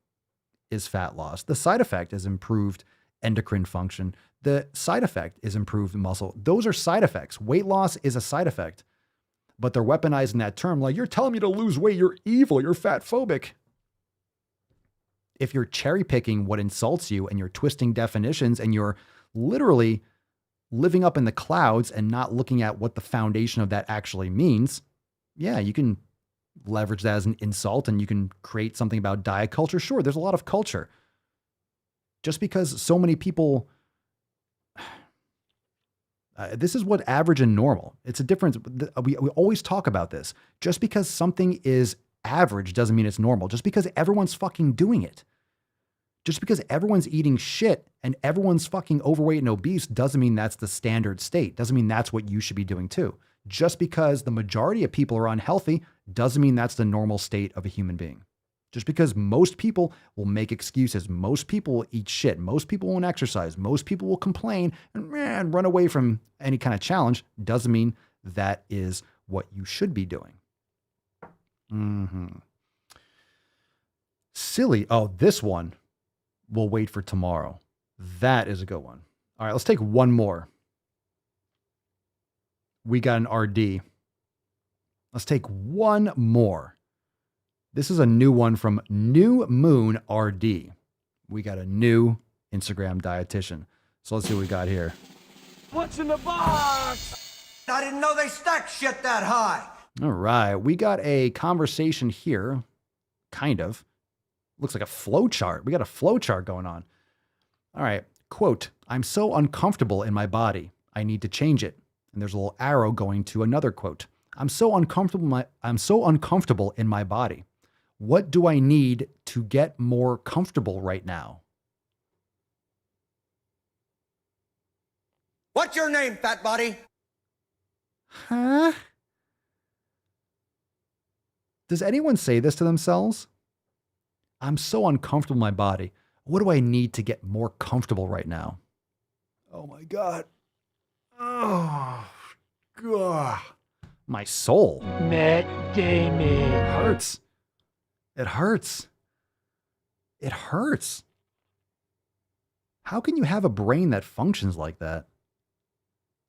is fat loss. The side effect is improved endocrine function. The side effect is improved muscle. Those are side effects. Weight loss is a side effect. But they're weaponizing that term like, you're telling me to lose weight, you're evil, you're fat phobic. If you're cherry picking what insults you and you're twisting definitions and you're literally living up in the clouds and not looking at what the foundation of that actually means, yeah, you can leverage that as an insult and you can create something about diet culture. Sure, there's a lot of culture. Just because so many people... this is what average and normal. It's a difference. We always talk about this. Just because something is average doesn't mean it's normal. Just because everyone's fucking doing it. Just because everyone's eating shit and everyone's fucking overweight and obese doesn't mean that's the standard state. Doesn't mean that's what you should be doing too. Just because the majority of people are unhealthy doesn't mean that's the normal state of a human being. Just because most people will make excuses, most people will eat shit, most people won't exercise, most people will complain and run away from any kind of challenge, doesn't mean that is what you should be doing. Silly. Oh, this one will wait for tomorrow. That is a good one. All right, let's take one more. We got an RD. Let's take one more. This is a new one from New Moon RD. We got a new Instagram dietitian. So let's see what we got here. What's in the box? I didn't know they stacked shit that high. All right. We got a conversation here. Kind of. Looks like a flow chart. We got a flow chart going on. All right. Quote, I'm so uncomfortable in my body. I need to change it. And there's a little arrow going to another quote. I'm so uncomfortable in my body. What do I need to get more comfortable right now? What's your name, fat body? Huh? Does anyone say this to themselves? I'm so uncomfortable in my body. What do I need to get more comfortable right now? Oh my God. Oh, God. My soul. Matt Damon. Hurts. It hurts. It hurts. How can you have a brain that functions like that?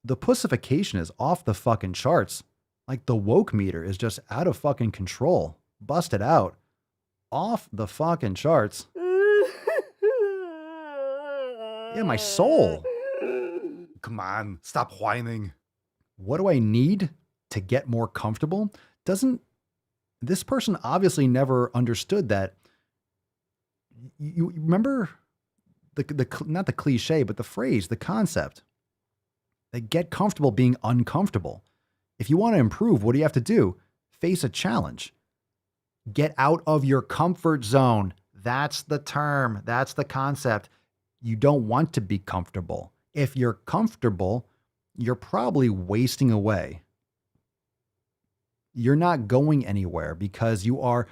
The pussification is off the fucking charts. Like the woke meter is just out of fucking control. Busted out. Off the fucking charts. Yeah, my soul. Come on, stop whining. What do I need to get more comfortable? This person obviously never understood that. You remember not the cliche, but the phrase, the concept. They get comfortable being uncomfortable. If you want to improve, what do you have to do? Face a challenge. Get out of your comfort zone. That's the term. That's the concept. You don't want to be comfortable. If you're comfortable, you're probably wasting away. You're not going anywhere because you are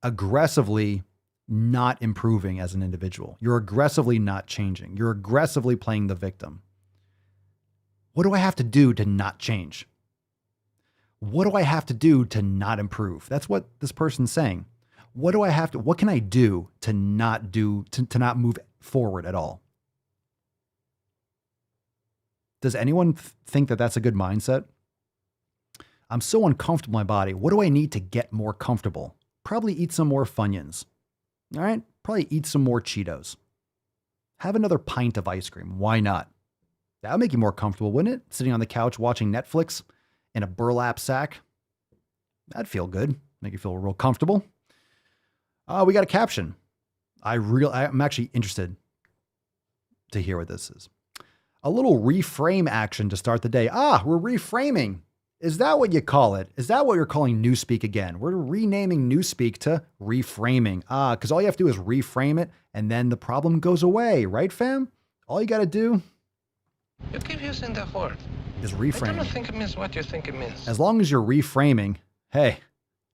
aggressively not improving as an individual. You're aggressively not changing. You're aggressively playing the victim. What do I have to do to not change? What do I have to do to not improve? That's what this person's saying. What can I do to not move forward at all? Does anyone think that that's a good mindset? I'm so uncomfortable in my body. What do I need to get more comfortable? Probably eat some more Funyuns. All right? Probably eat some more Cheetos. Have another pint of ice cream. Why not? That would make you more comfortable, wouldn't it? Sitting on the couch watching Netflix in a burlap sack. That'd feel good. Make you feel real comfortable. We got a caption. I'm actually interested to hear what this is. A little reframe action to start the day. We're reframing. Is that what you call it? Is that what you're calling Newspeak again? We're renaming Newspeak to reframing. Because all you have to do is reframe it and then the problem goes away, right, fam? All you got to do You keep using that word. is reframe. I don't think it means what you think it means. As long as you're reframing, hey,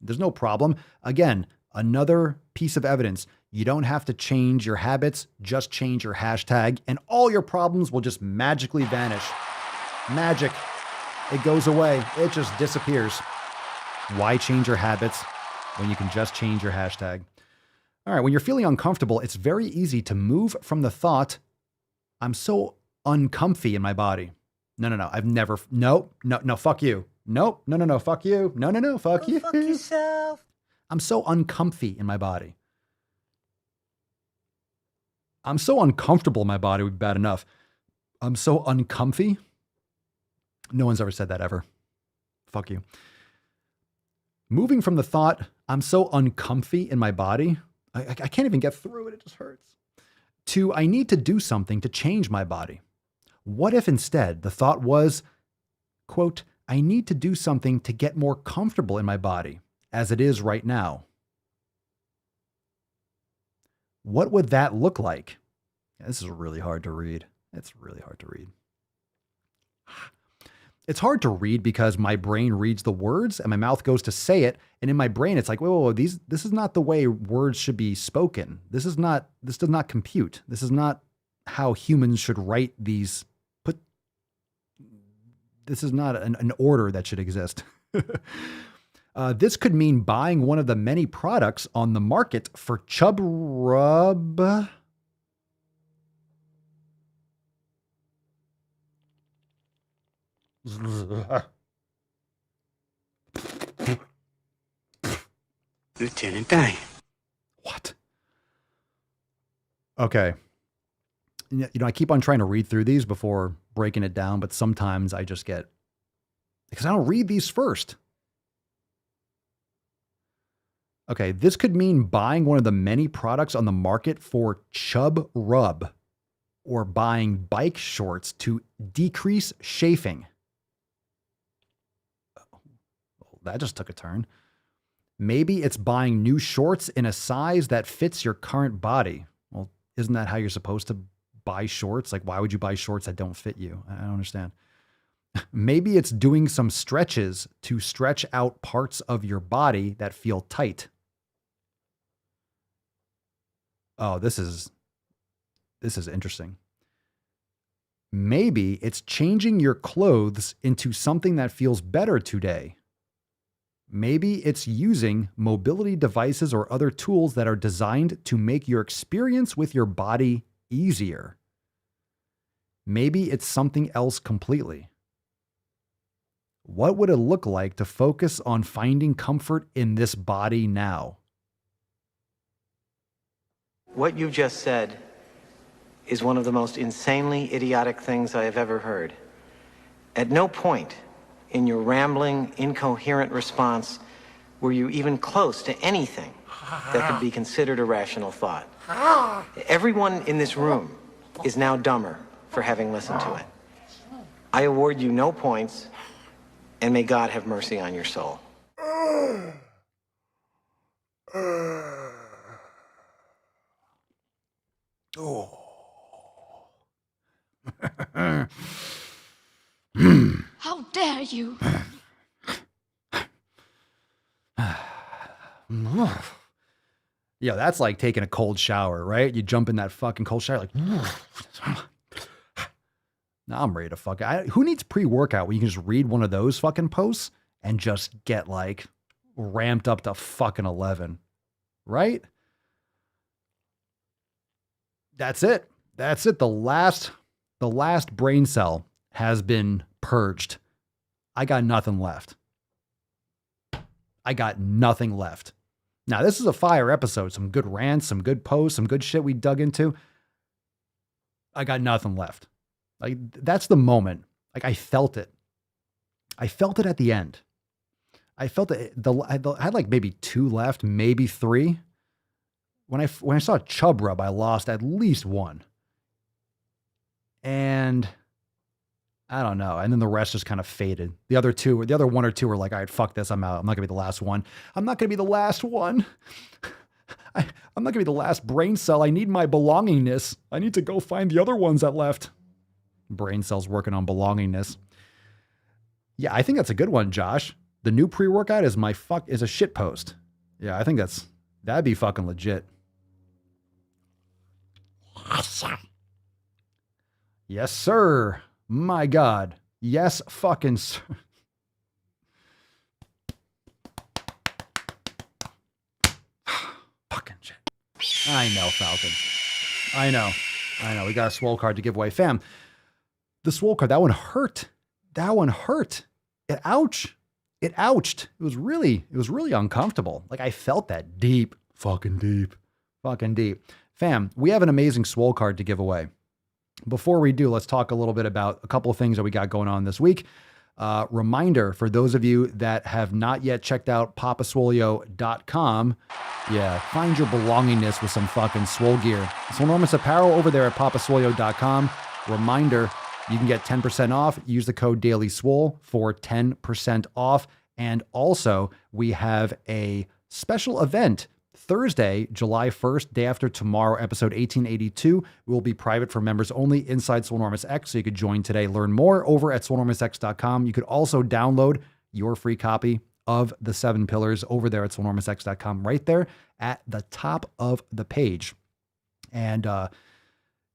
there's no problem. Again, another piece of evidence. You don't have to change your habits, just change your hashtag, and all your problems will just magically vanish. Magic. It goes away. It just disappears. Why change your habits when you can just change your hashtag? All right, when you're feeling uncomfortable, it's very easy to move from the thought, I'm so uncomfy in my body. No, I've never, no, fuck you. Nope, no, fuck you. No, fuck you. Fuck yourself. I'm so uncomfy in my body. I'm so uncomfortable in my body would be bad enough. I'm so uncomfy. No one's ever said that ever. Fuck you. Moving from the thought, I'm so uncomfy in my body. I can't even get through it. It just hurts. To, I need to do something to change my body. What if instead the thought was, quote, I need to do something to get more comfortable in my body as it is right now? What would that look like? This is really hard to read. It's really hard to read. It's hard to read because my brain reads the words and my mouth goes to say it. And in my brain, it's like, whoa, this is not the way words should be spoken. This does not compute. This is not how humans should write these. This is not an order that should exist. This could mean buying one of the many products on the market for chub rub. Lieutenant Dan. What? Okay. I keep on trying to read through these before breaking it down, but sometimes I just get, because I don't read these first. Okay, this could mean buying one of the many products on the market for chub rub or buying bike shorts to decrease chafing. That just took a turn. Maybe it's buying new shorts in a size that fits your current body. Well, isn't that how you're supposed to buy shorts? Like, why would you buy shorts that don't fit you? I don't understand. Maybe it's doing some stretches to stretch out parts of your body that feel tight. Oh, this is interesting. Maybe it's changing your clothes into something that feels better today. Maybe it's using mobility devices or other tools that are designed to make your experience with your body easier. Maybe it's something else completely. What would it look like to focus on finding comfort in this body now? What you just said is one of the most insanely idiotic things I have ever heard. At no point in your rambling, incoherent response were you even close to anything that could be considered a rational thought. Everyone in this room is now dumber for having listened to it. I award you no points, and may God have mercy on your soul. Oh. How dare you? Yeah, that's like taking a cold shower, right? You jump in that fucking cold shower, like, now I'm ready to fuck it. Who needs pre-workout when you can just read one of those fucking posts and just get like ramped up to fucking 11, right? That's it. That's it. The last brain cell has been purged. I got nothing left. I got nothing left. Now, this is a fire episode. Some good rants, some good posts, some good shit we dug into. I got nothing left. Like, that's the moment. Like, I felt it. I felt it at the end. I felt it. I had like maybe 2 left, maybe 3. When I saw Chub Rub, I lost at least 1. And I don't know. And then the rest just kind of faded. The other 1 or 2 were like, all right, fuck this. I'm out. I'm not going to be the last one. I'm not going to be the last one. I'm not going to be the last brain cell. I need my belongingness. I need to go find the other ones that left. Brain cells working on belongingness. Yeah, I think that's a good one, Josh. The new pre-workout is a shit post. Yeah, I think that'd be fucking legit. Yes, sir. My God. Yes, fucking sir. Fucking shit. I know, Falcon. I know. We got a Swole card to give away. Fam, the Swole card, that one hurt. It ouched. It was really uncomfortable. Like, I felt that deep. Fam, we have an amazing Swole card to give away. Before we do, let's talk a little bit about a couple of things that we got going on this week. Reminder for those of you that have not yet checked out papaswolio.com. Yeah, find your belongingness with some fucking Swole gear. Swolenormous apparel over there at papaswolio.com. Reminder, you can get 10% off. Use the code DailySwole for 10% off. And also, we have a special event Thursday, July 1st, day after tomorrow, episode 1882, will be private for members only inside Swolenormous X, so you could join today. Learn more over at swolenormousx.com. You could also download your free copy of the 7 Pillars over there at swolenormousx.com, right there at the top of the page. And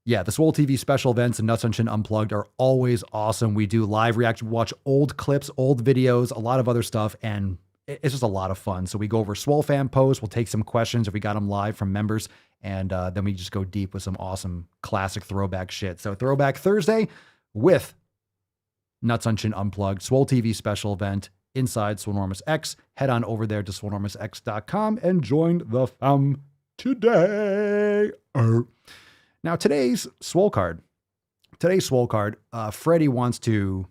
yeah, the Swole TV special events and Nuts on Chin Unplugged are always awesome. We do live reaction, watch old clips, old videos, a lot of other stuff, and it's just a lot of fun. So we go over Swole fan posts. We'll take some questions if we got them live from members. And then we just go deep with some awesome classic throwback shit. So Throwback Thursday with Nuts on Chin Unplugged, Swole TV special event inside Swolenormous X. Head on over there to swolenormousx.com and join the fam today. Now, today's Swole card. Freddie wants to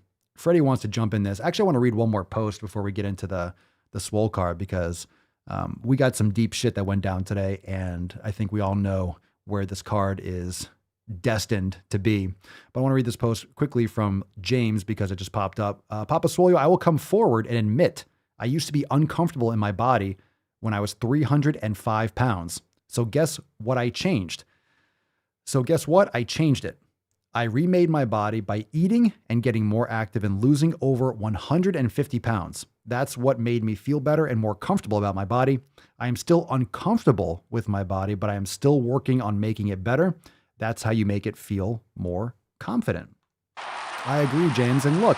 jump in this. Actually, I want to read one more post before we get into the Swole card, because We got some deep shit that went down today, and I think we all know where this card is destined to be. But I want to read this post quickly from James because it just popped up. Papa Swole, I will come forward and admit I used to be uncomfortable in my body when I was 305 pounds. So guess what I changed? I changed it. I remade my body by eating and getting more active and losing over 150 pounds. That's what made me feel better and more comfortable about my body. I am still uncomfortable with my body, but I am still working on making it better. That's how you make it feel more confident. I agree, James. And look,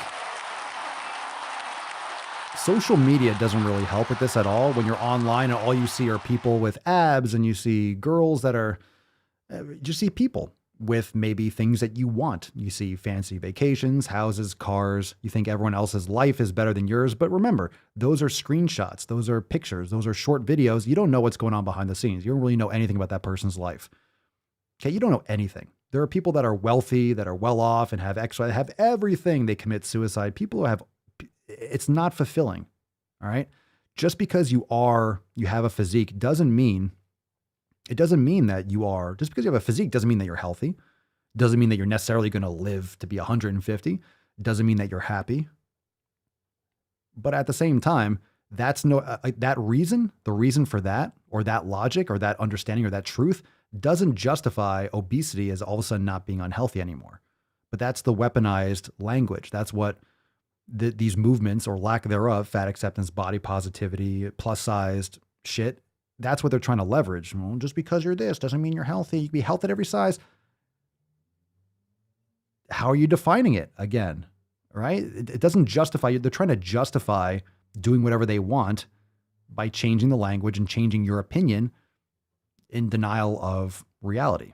social media doesn't really help with this at all. When you're online and all you see are people with abs and you see girls that are, just see people with maybe things that you want. You see fancy vacations, houses, cars. You think everyone else's life is better than yours. But remember, those are screenshots. Those are pictures. Those are short videos. You don't know what's going on behind the scenes. You don't really know anything about that person's life. Okay, you don't know anything. There are people that are wealthy, that are well off and have extra, have everything. They commit suicide. People who have, it's not fulfilling. All right. Just because you have a physique doesn't mean that you are, just because you have a physique doesn't mean that you're healthy. Doesn't mean that you're necessarily going to live to be 150. Doesn't mean that you're happy. But at the same time, that's the reason for that, or that logic, or that understanding, or that truth doesn't justify obesity as all of a sudden not being unhealthy anymore. But that's the weaponized language. That's what these movements, or lack thereof, fat acceptance, body positivity, plus sized shit, that's what they're trying to leverage. Well, just because you're this doesn't mean you're healthy. You can be healthy at every size. How are you defining it again? Right? It doesn't justify you. They're trying to justify doing whatever they want by changing the language and changing your opinion in denial of reality.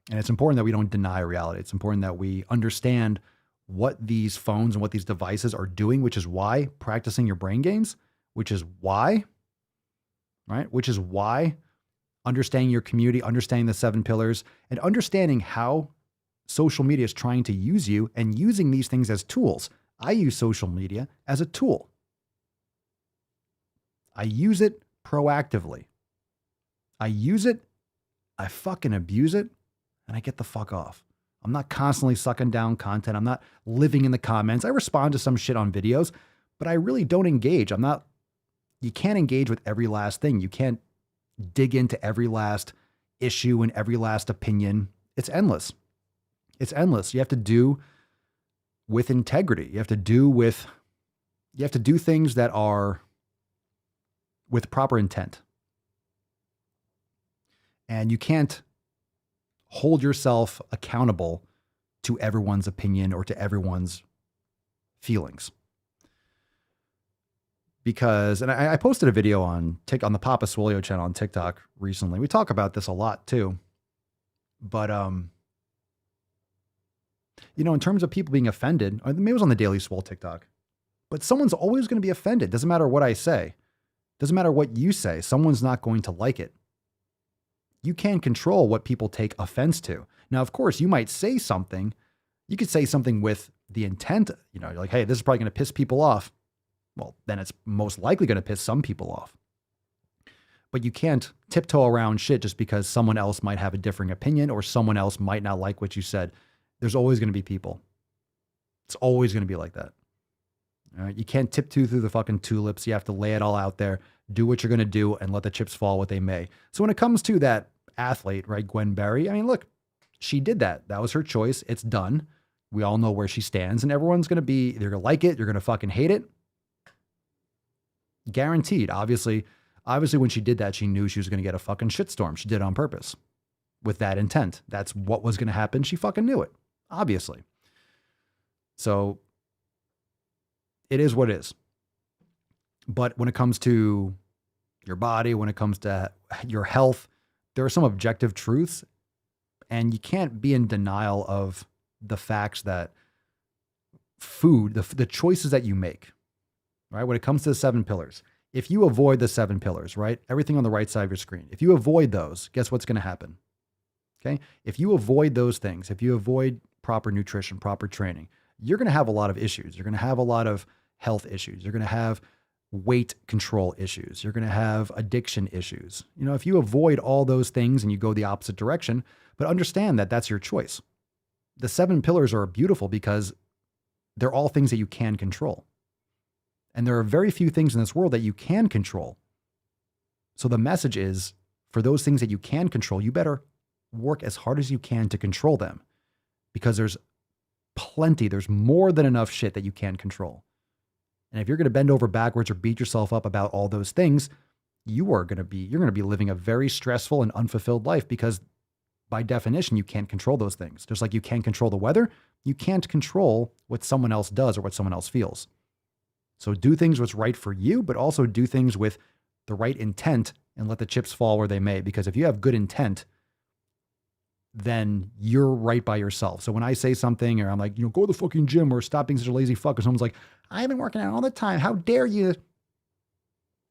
And it's important that we don't deny reality. It's important that we understand what these phones and what these devices are doing, which is why practicing your brain games, which is why understanding your community, understanding the 7 pillars, and understanding how social media is trying to use you and using these things as tools. I use social media as a tool. I use it proactively. I use it, I fucking abuse it, and I get the fuck off. I'm not constantly sucking down content. I'm not living in the comments. I respond to some shit on videos, but I really don't engage. You can't engage with every last thing. You can't dig into every last issue and every last opinion. It's endless. It's endless. You have to do with integrity. You have to do things that are with proper intent. And you can't hold yourself accountable to everyone's opinion or to everyone's feelings. Because, and I posted a video on the Papa Swole channel on TikTok recently. We talk about this a lot too. But, in terms of people being offended, or maybe it was on the Daily Swole TikTok, but someone's always going to be offended. Doesn't matter what I say. Doesn't matter what you say. Someone's not going to like it. You can't control what people take offense to. Now, of course, you might say something. You could say something with the intent, you're like, hey, this is probably going to piss people off. Well, then it's most likely going to piss some people off. But you can't tiptoe around shit just because someone else might have a differing opinion or someone else might not like what you said. There's always going to be people. It's always going to be like that. All right? You can't tiptoe through the fucking tulips. You have to lay it all out there, do what you're going to do, and let the chips fall what they may. So when it comes to that athlete, right, Gwen Berry, I mean, look, she did that. That was her choice. It's done. We all know where she stands, and everyone's going to be, they're going to like it, you're going to fucking hate it. Guaranteed. Obviously, when she did that, she knew she was going to get a fucking shitstorm. She did it on purpose with that intent. That's what was going to happen. She fucking knew it, obviously. So it is what it is. But when it comes to your body, when it comes to your health, there are some objective truths, and you can't be in denial of the facts that food, the choices that you make, right? When it comes to the 7 pillars, if you avoid the 7 pillars, right? Everything on the right side of your screen, if you avoid those, guess what's going to happen? Okay. If you avoid those things, if you avoid proper nutrition, proper training, you're going to have a lot of issues. You're going to have a lot of health issues. You're going to have weight control issues. You're going to have addiction issues. You know, if you avoid all those things and you go the opposite direction, but understand that that's your choice. The 7 pillars are beautiful because they're all things that you can control. And there are very few things in this world that you can control. So the message is, for those things that you can control, you better work as hard as you can to control them, because there's more than enough shit that you can control. And if you're going to bend over backwards or beat yourself up about all those things, you're going to be living a very stressful and unfulfilled life, because by definition, you can't control those things. Just like you can't control the weather, you can't control what someone else does or what someone else feels. So do things what's right for you, but also do things with the right intent and let the chips fall where they may. Because if you have good intent, then you're right by yourself. So when I say something, or I'm like, you know, go to the fucking gym, or stop being such a lazy fuck, or someone's like, I've been working out all the time, how dare you?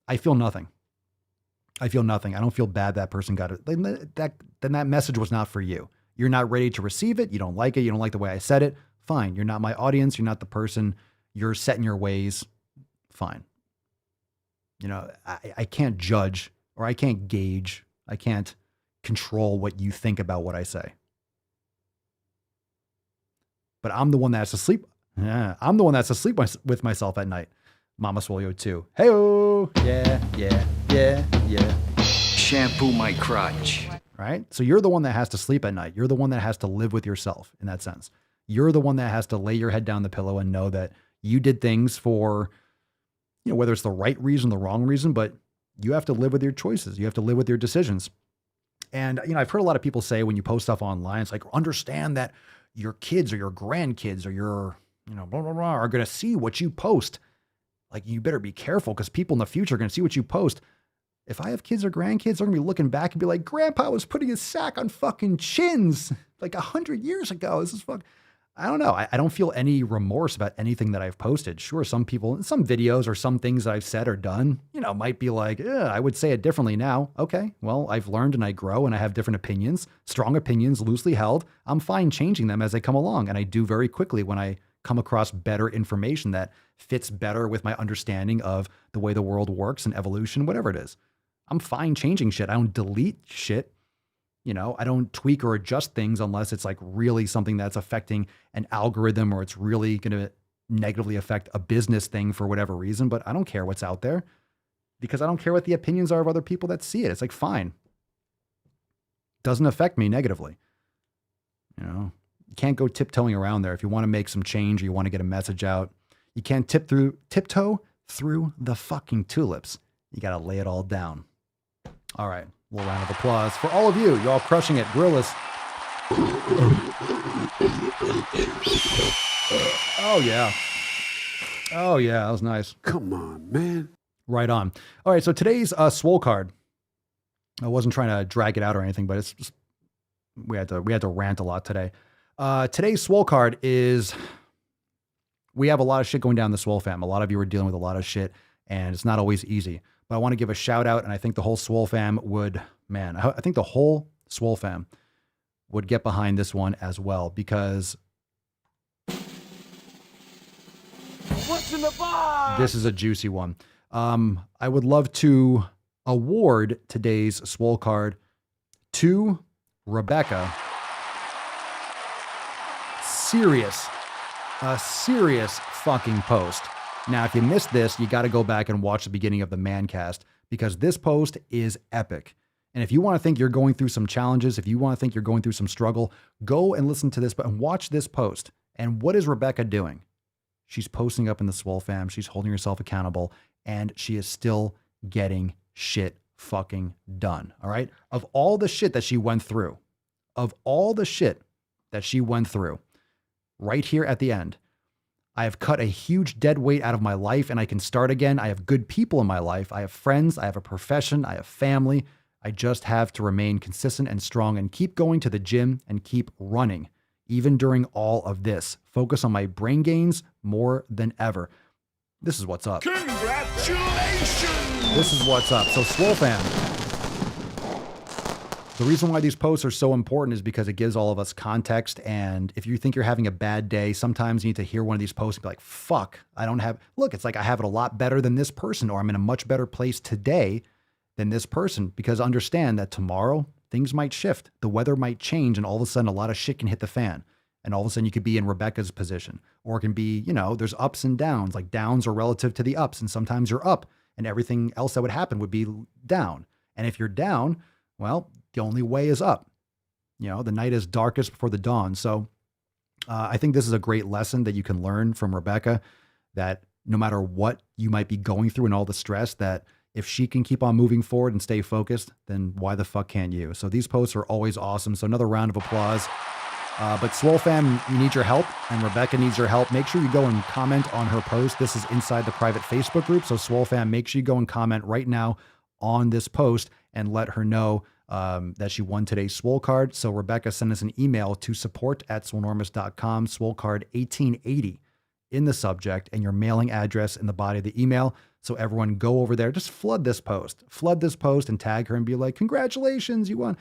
I feel nothing. I don't feel bad that person got it. Then that message was not for you. You're not ready to receive it. You don't like it. You don't like the way I said it. Fine. You're not my audience. You're not the person. You're set in your ways. Fine. You know, I can't judge, or I can't gauge. I can't control what you think about what I say. But I'm the one that has to sleep. Yeah, I'm the one that has to sleep with myself at night. Mama Swole too. Hey-oh. Yeah. Shampoo my crotch. Right? So you're the one that has to sleep at night. You're the one that has to live with yourself in that sense. You're the one that has to lay your head down the pillow and know that you did things for, you know, whether it's the right reason, the wrong reason, but you have to live with your choices. You have to live with your decisions. And, you know, I've heard a lot of people say when you post stuff online, it's like, understand that your kids or your grandkids or your, you know, blah, blah, blah, are going to see what you post. Like, you better be careful, because people in the future are going to see what you post. If I have kids or grandkids, they're going to be looking back and be like, Grandpa was putting his sack on fucking chins like 100 years ago. This is fuck. I don't know. I don't feel any remorse about anything that I've posted. Sure, some people, some videos or some things that I've said or done, you know, might be like, I would say it differently now. Okay, well, I've learned and I grow and I have different opinions, strong opinions, loosely held. I'm fine changing them as they come along. And I do very quickly when I come across better information that fits better with my understanding of the way the world works and evolution, whatever it is. I'm fine changing shit. I don't delete shit. You know, I don't tweak or adjust things unless it's like really something that's affecting an algorithm, or it's really going to negatively affect a business thing for whatever reason. But I don't care what's out there, because I don't care what the opinions are of other people that see it. It's like, fine. Doesn't affect me negatively. You know, you can't go tiptoeing around there. If you want to make some change or you want to get a message out, you can't tiptoe through the fucking tulips. You got to lay it all down. All right. A little round of applause for all of you. You're all crushing it. Gorillas. Oh, yeah. Oh, yeah. That was nice. Come on, man. Right on. All right. So today's Swole card. I wasn't trying to drag it out or anything, but it's just, we had to rant a lot today. Today's Swole card is, we have a lot of shit going down the Swole fam. A lot of you are dealing with a lot of shit, and it's not always easy. But I want to give a shout out, and I think the whole Swole fam would, man, I think the whole Swole fam would get behind this one as well, because What's in the box? This is a juicy one. I would love to award today's Swole card to Rebecca. A serious fucking post. Now, if you missed this, you got to go back and watch the beginning of the Mancast, because this post is epic. And if you want to think you're going through some challenges, if you want to think you're going through some struggle, go and listen to this, but watch this post. And what is Rebecca doing? She's posting up in the Swole fam. She's holding herself accountable, and she is still getting shit fucking done. All right. Of all the shit that she went through, right here at the end, I have cut a huge dead weight out of my life, and I can start again. I have good people in my life. I have friends. I have a profession. I have family. I just have to remain consistent and strong and keep going to the gym and keep running, even during all of this. Focus on my brain gains more than ever. This is what's up. Congratulations! This is what's up. So Swole fam, The reason why these posts are so important is because it gives all of us context. And if you think you're having a bad day, sometimes you need to hear one of these posts and be like, fuck, look, it's like I have it a lot better than this person, or I'm in a much better place today than this person. Because understand that tomorrow things might shift. The weather might change, and all of a sudden a lot of shit can hit the fan. And all of a sudden you could be in Rebecca's position, or it can be, there's ups and downs. Like downs are relative to the ups, and sometimes you're up and everything else that would happen would be down. And if you're down, well, the only way is up. The night is darkest before the dawn. So I think this is a great lesson that you can learn from Rebecca, that no matter what you might be going through and all the stress, that if she can keep on moving forward and stay focused, then why the fuck can't you? So these posts are always awesome. So another round of applause. But Swole fam, you need your help, and Rebecca needs your help. Make sure you go and comment on her post. This is inside the private Facebook group. So Swole fam, make sure you go and comment right now on this post and let her know that she won today's Swole card. So Rebecca, send us an email to support@swolenormous.com, Swole card 1880 in the subject, and your mailing address in the body of the email. So everyone go over there, just flood this post and tag her and be like, congratulations, you won.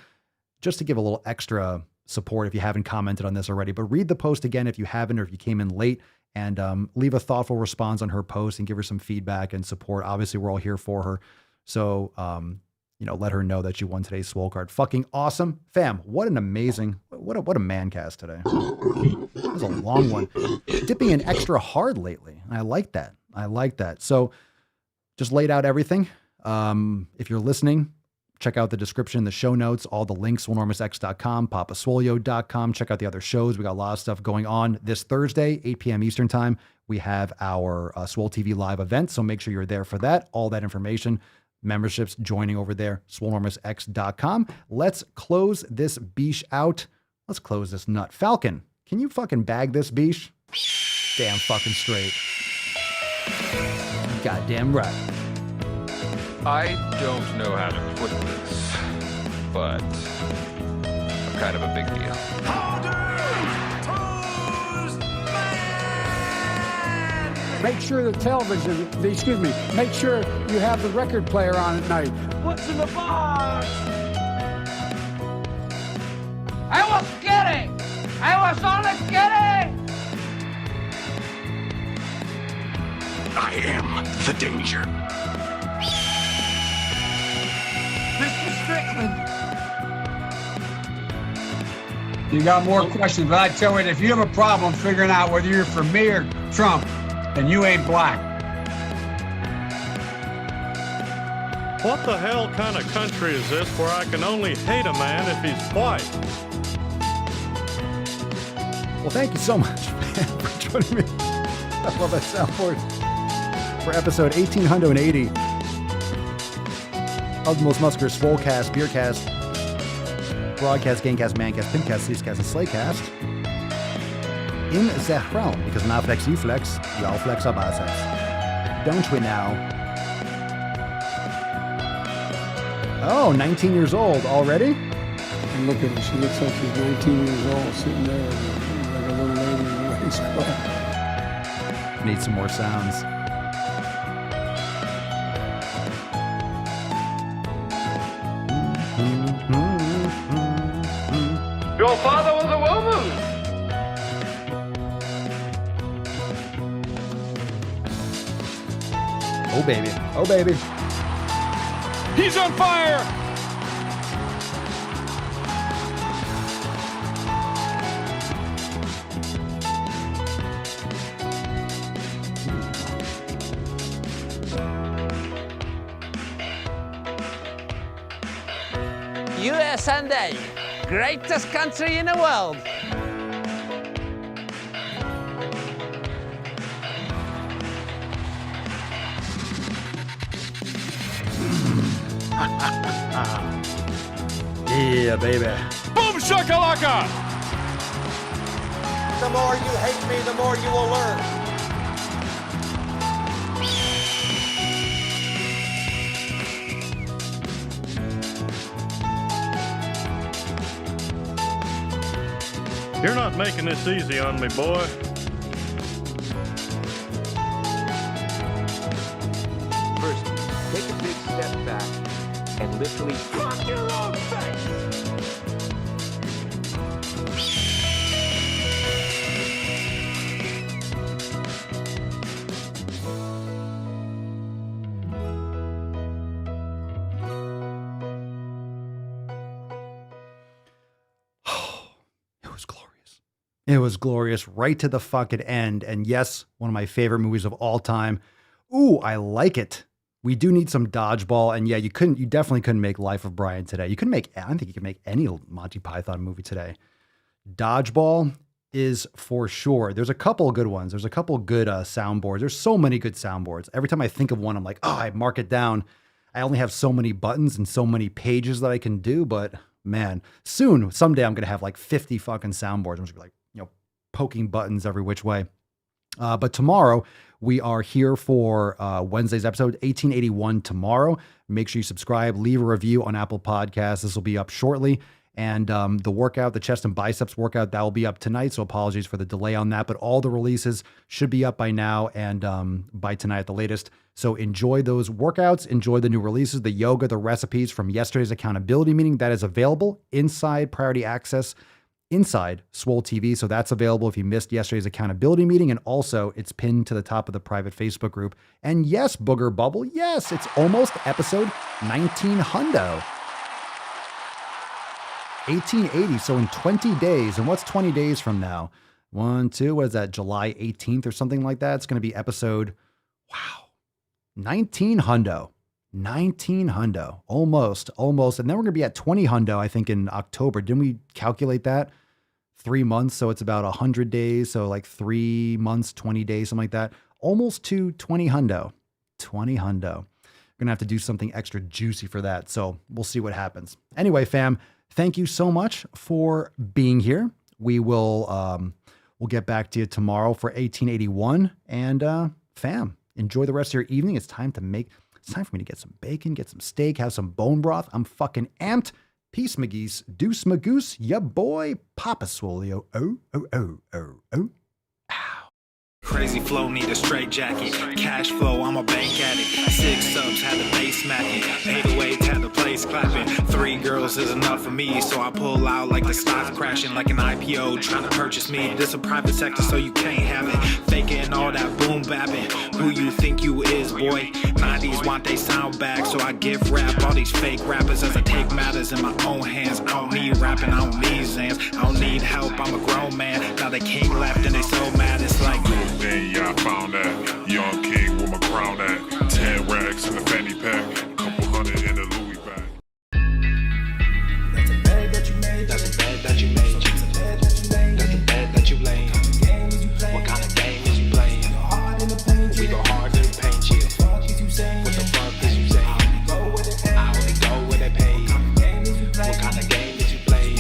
Just to give a little extra support if you haven't commented on this already. But read the post again if you haven't, or if you came in late, and leave a thoughtful response on her post and give her some feedback and support. Obviously, we're all here for her. So, let her know that she won today's Swole card. Fucking awesome. Fam, what an amazing, what a man cast today. That was a long one. Dipping in extra hard lately. I like that. So just laid out everything. If you're listening, check out the description, the show notes, all the links, swolenormousx.com, papaswolio.com. Check out the other shows. We got a lot of stuff going on. This Thursday, 8 p.m. Eastern time, we have our Swole TV live event. So make sure you're there for that. All that information, memberships joining over there, swolenormousx.com. Let's close this beesh out. Let's close this nut. Falcon, can you fucking bag this beesh? Damn fucking straight. Goddamn right. I don't know how to put this, but I'm kind of a big deal. Make sure make sure you have the record player on at night. What's in the box? I was kidding! I was only kidding! I am the danger. Mr. Strickland. You got more questions, but I tell you, if you have a problem figuring out whether you're for me or Trump, then you ain't black. What the hell kind of country is this where I can only hate a man if he's white? Well, thank you so much, man, for joining me. I love that soundboard. For episode 1880 of the most muscular Swolecast, Beercast, Broadcast, Gamecast, Mancast, Pimpcast, Sleecast, and Slaycast in the realm, because when I flex, you flex, we all flex our biceps. Don't we now? Oh, 19 years old already? And look at her, she looks like she's 19 years old, sitting there like a little lady in a race car. Need some more sounds. Your father was a woman! Oh, baby. Oh, baby. He's on fire! USA, greatest country in the world. Yeah, baby. Boom shakalaka! The more you hate me, the more you will learn. You're not making this easy on me, boy. First, take a big step back and literally fuck your own face. It was glorious right to the fucking end. And yes, one of my favorite movies of all time. Ooh, I like it. We do need some dodgeball. And yeah, you definitely couldn't make Life of Brian today. I don't think you can make any Monty Python movie today. Dodgeball is for sure. There's a couple of good ones. There's a couple of good soundboards. There's so many good soundboards. Every time I think of one, I'm like, oh, I mark it down. I only have so many buttons and so many pages that I can do. But man, someday I'm going to have like 50 fucking soundboards. I'm just gonna be like, poking buttons every which way. But tomorrow we are here for Wednesday's episode, 1881 tomorrow. Make sure you subscribe, leave a review on Apple Podcasts. This will be up shortly. And the workout, the chest and biceps workout, that will be up tonight. So apologies for the delay on that, but all the releases should be up by now and by tonight at the latest. So enjoy those workouts, enjoy the new releases, the yoga, the recipes from yesterday's accountability meeting that is available inside Priority Access, inside Swole TV. So that's available if you missed yesterday's accountability meeting. And also it's pinned to the top of the private Facebook group. And yes, Booger Bubble, yes, it's almost episode 1900. 1880. So in 20 days, and what's 20 days from now? 1, 2, what is that? July 18th or something like that. It's going to be episode, 1900. 1900. Almost. And then we're going to be at 2000, I think, in October. Didn't we calculate that? 3 months. So it's about 100 days. So like 3 months, 20 days, something like that. Almost to 2000. 2000. Going to have to do something extra juicy for that. So we'll see what happens. Anyway, fam, thank you so much for being here. We will, we'll get back to you tomorrow for 1881. And fam, enjoy the rest of your evening. It's time for me to get some bacon, get some steak, have some bone broth. I'm fucking amped. Peace, McGeese. Deuce, Magoose. Ya boy, Papa Swolio. Oh. Crazy flow, need a straight jacket. Cash flow, I'm a bank addict. 6 subs, had the bass smacking. 808s, had the place clapping. 3 girls is enough for me, so I pull out like the stock crashing. Like an IPO, trying to purchase me. This a private sector, so you can't have it. Faking all that boom bapping. Who you think you is, boy? 90s want they sound back, so I give rap all these fake rappers as I take matters in my own hands. I don't need rapping, I don't need Zans. I don't need help, I'm a grown man. Now they king left and they so mad, it's like then yeah, I found that young king with my crown at 10 racks in the fanny pack, couple hundred in the Louis bag. That's a bed that you made. That's a bed that you made. That's the bed that you laid. What kind of game is you playing? We go hard in the paint, yeah. What the fuck is you saying? I only go where they pay. What kind of game is you playing?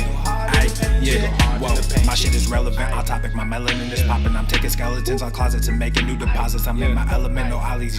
My shit is relevant, on topic, my melanin is popping. I'm taking skeletons on closets and making new deposits. I'm in my element, no ollies.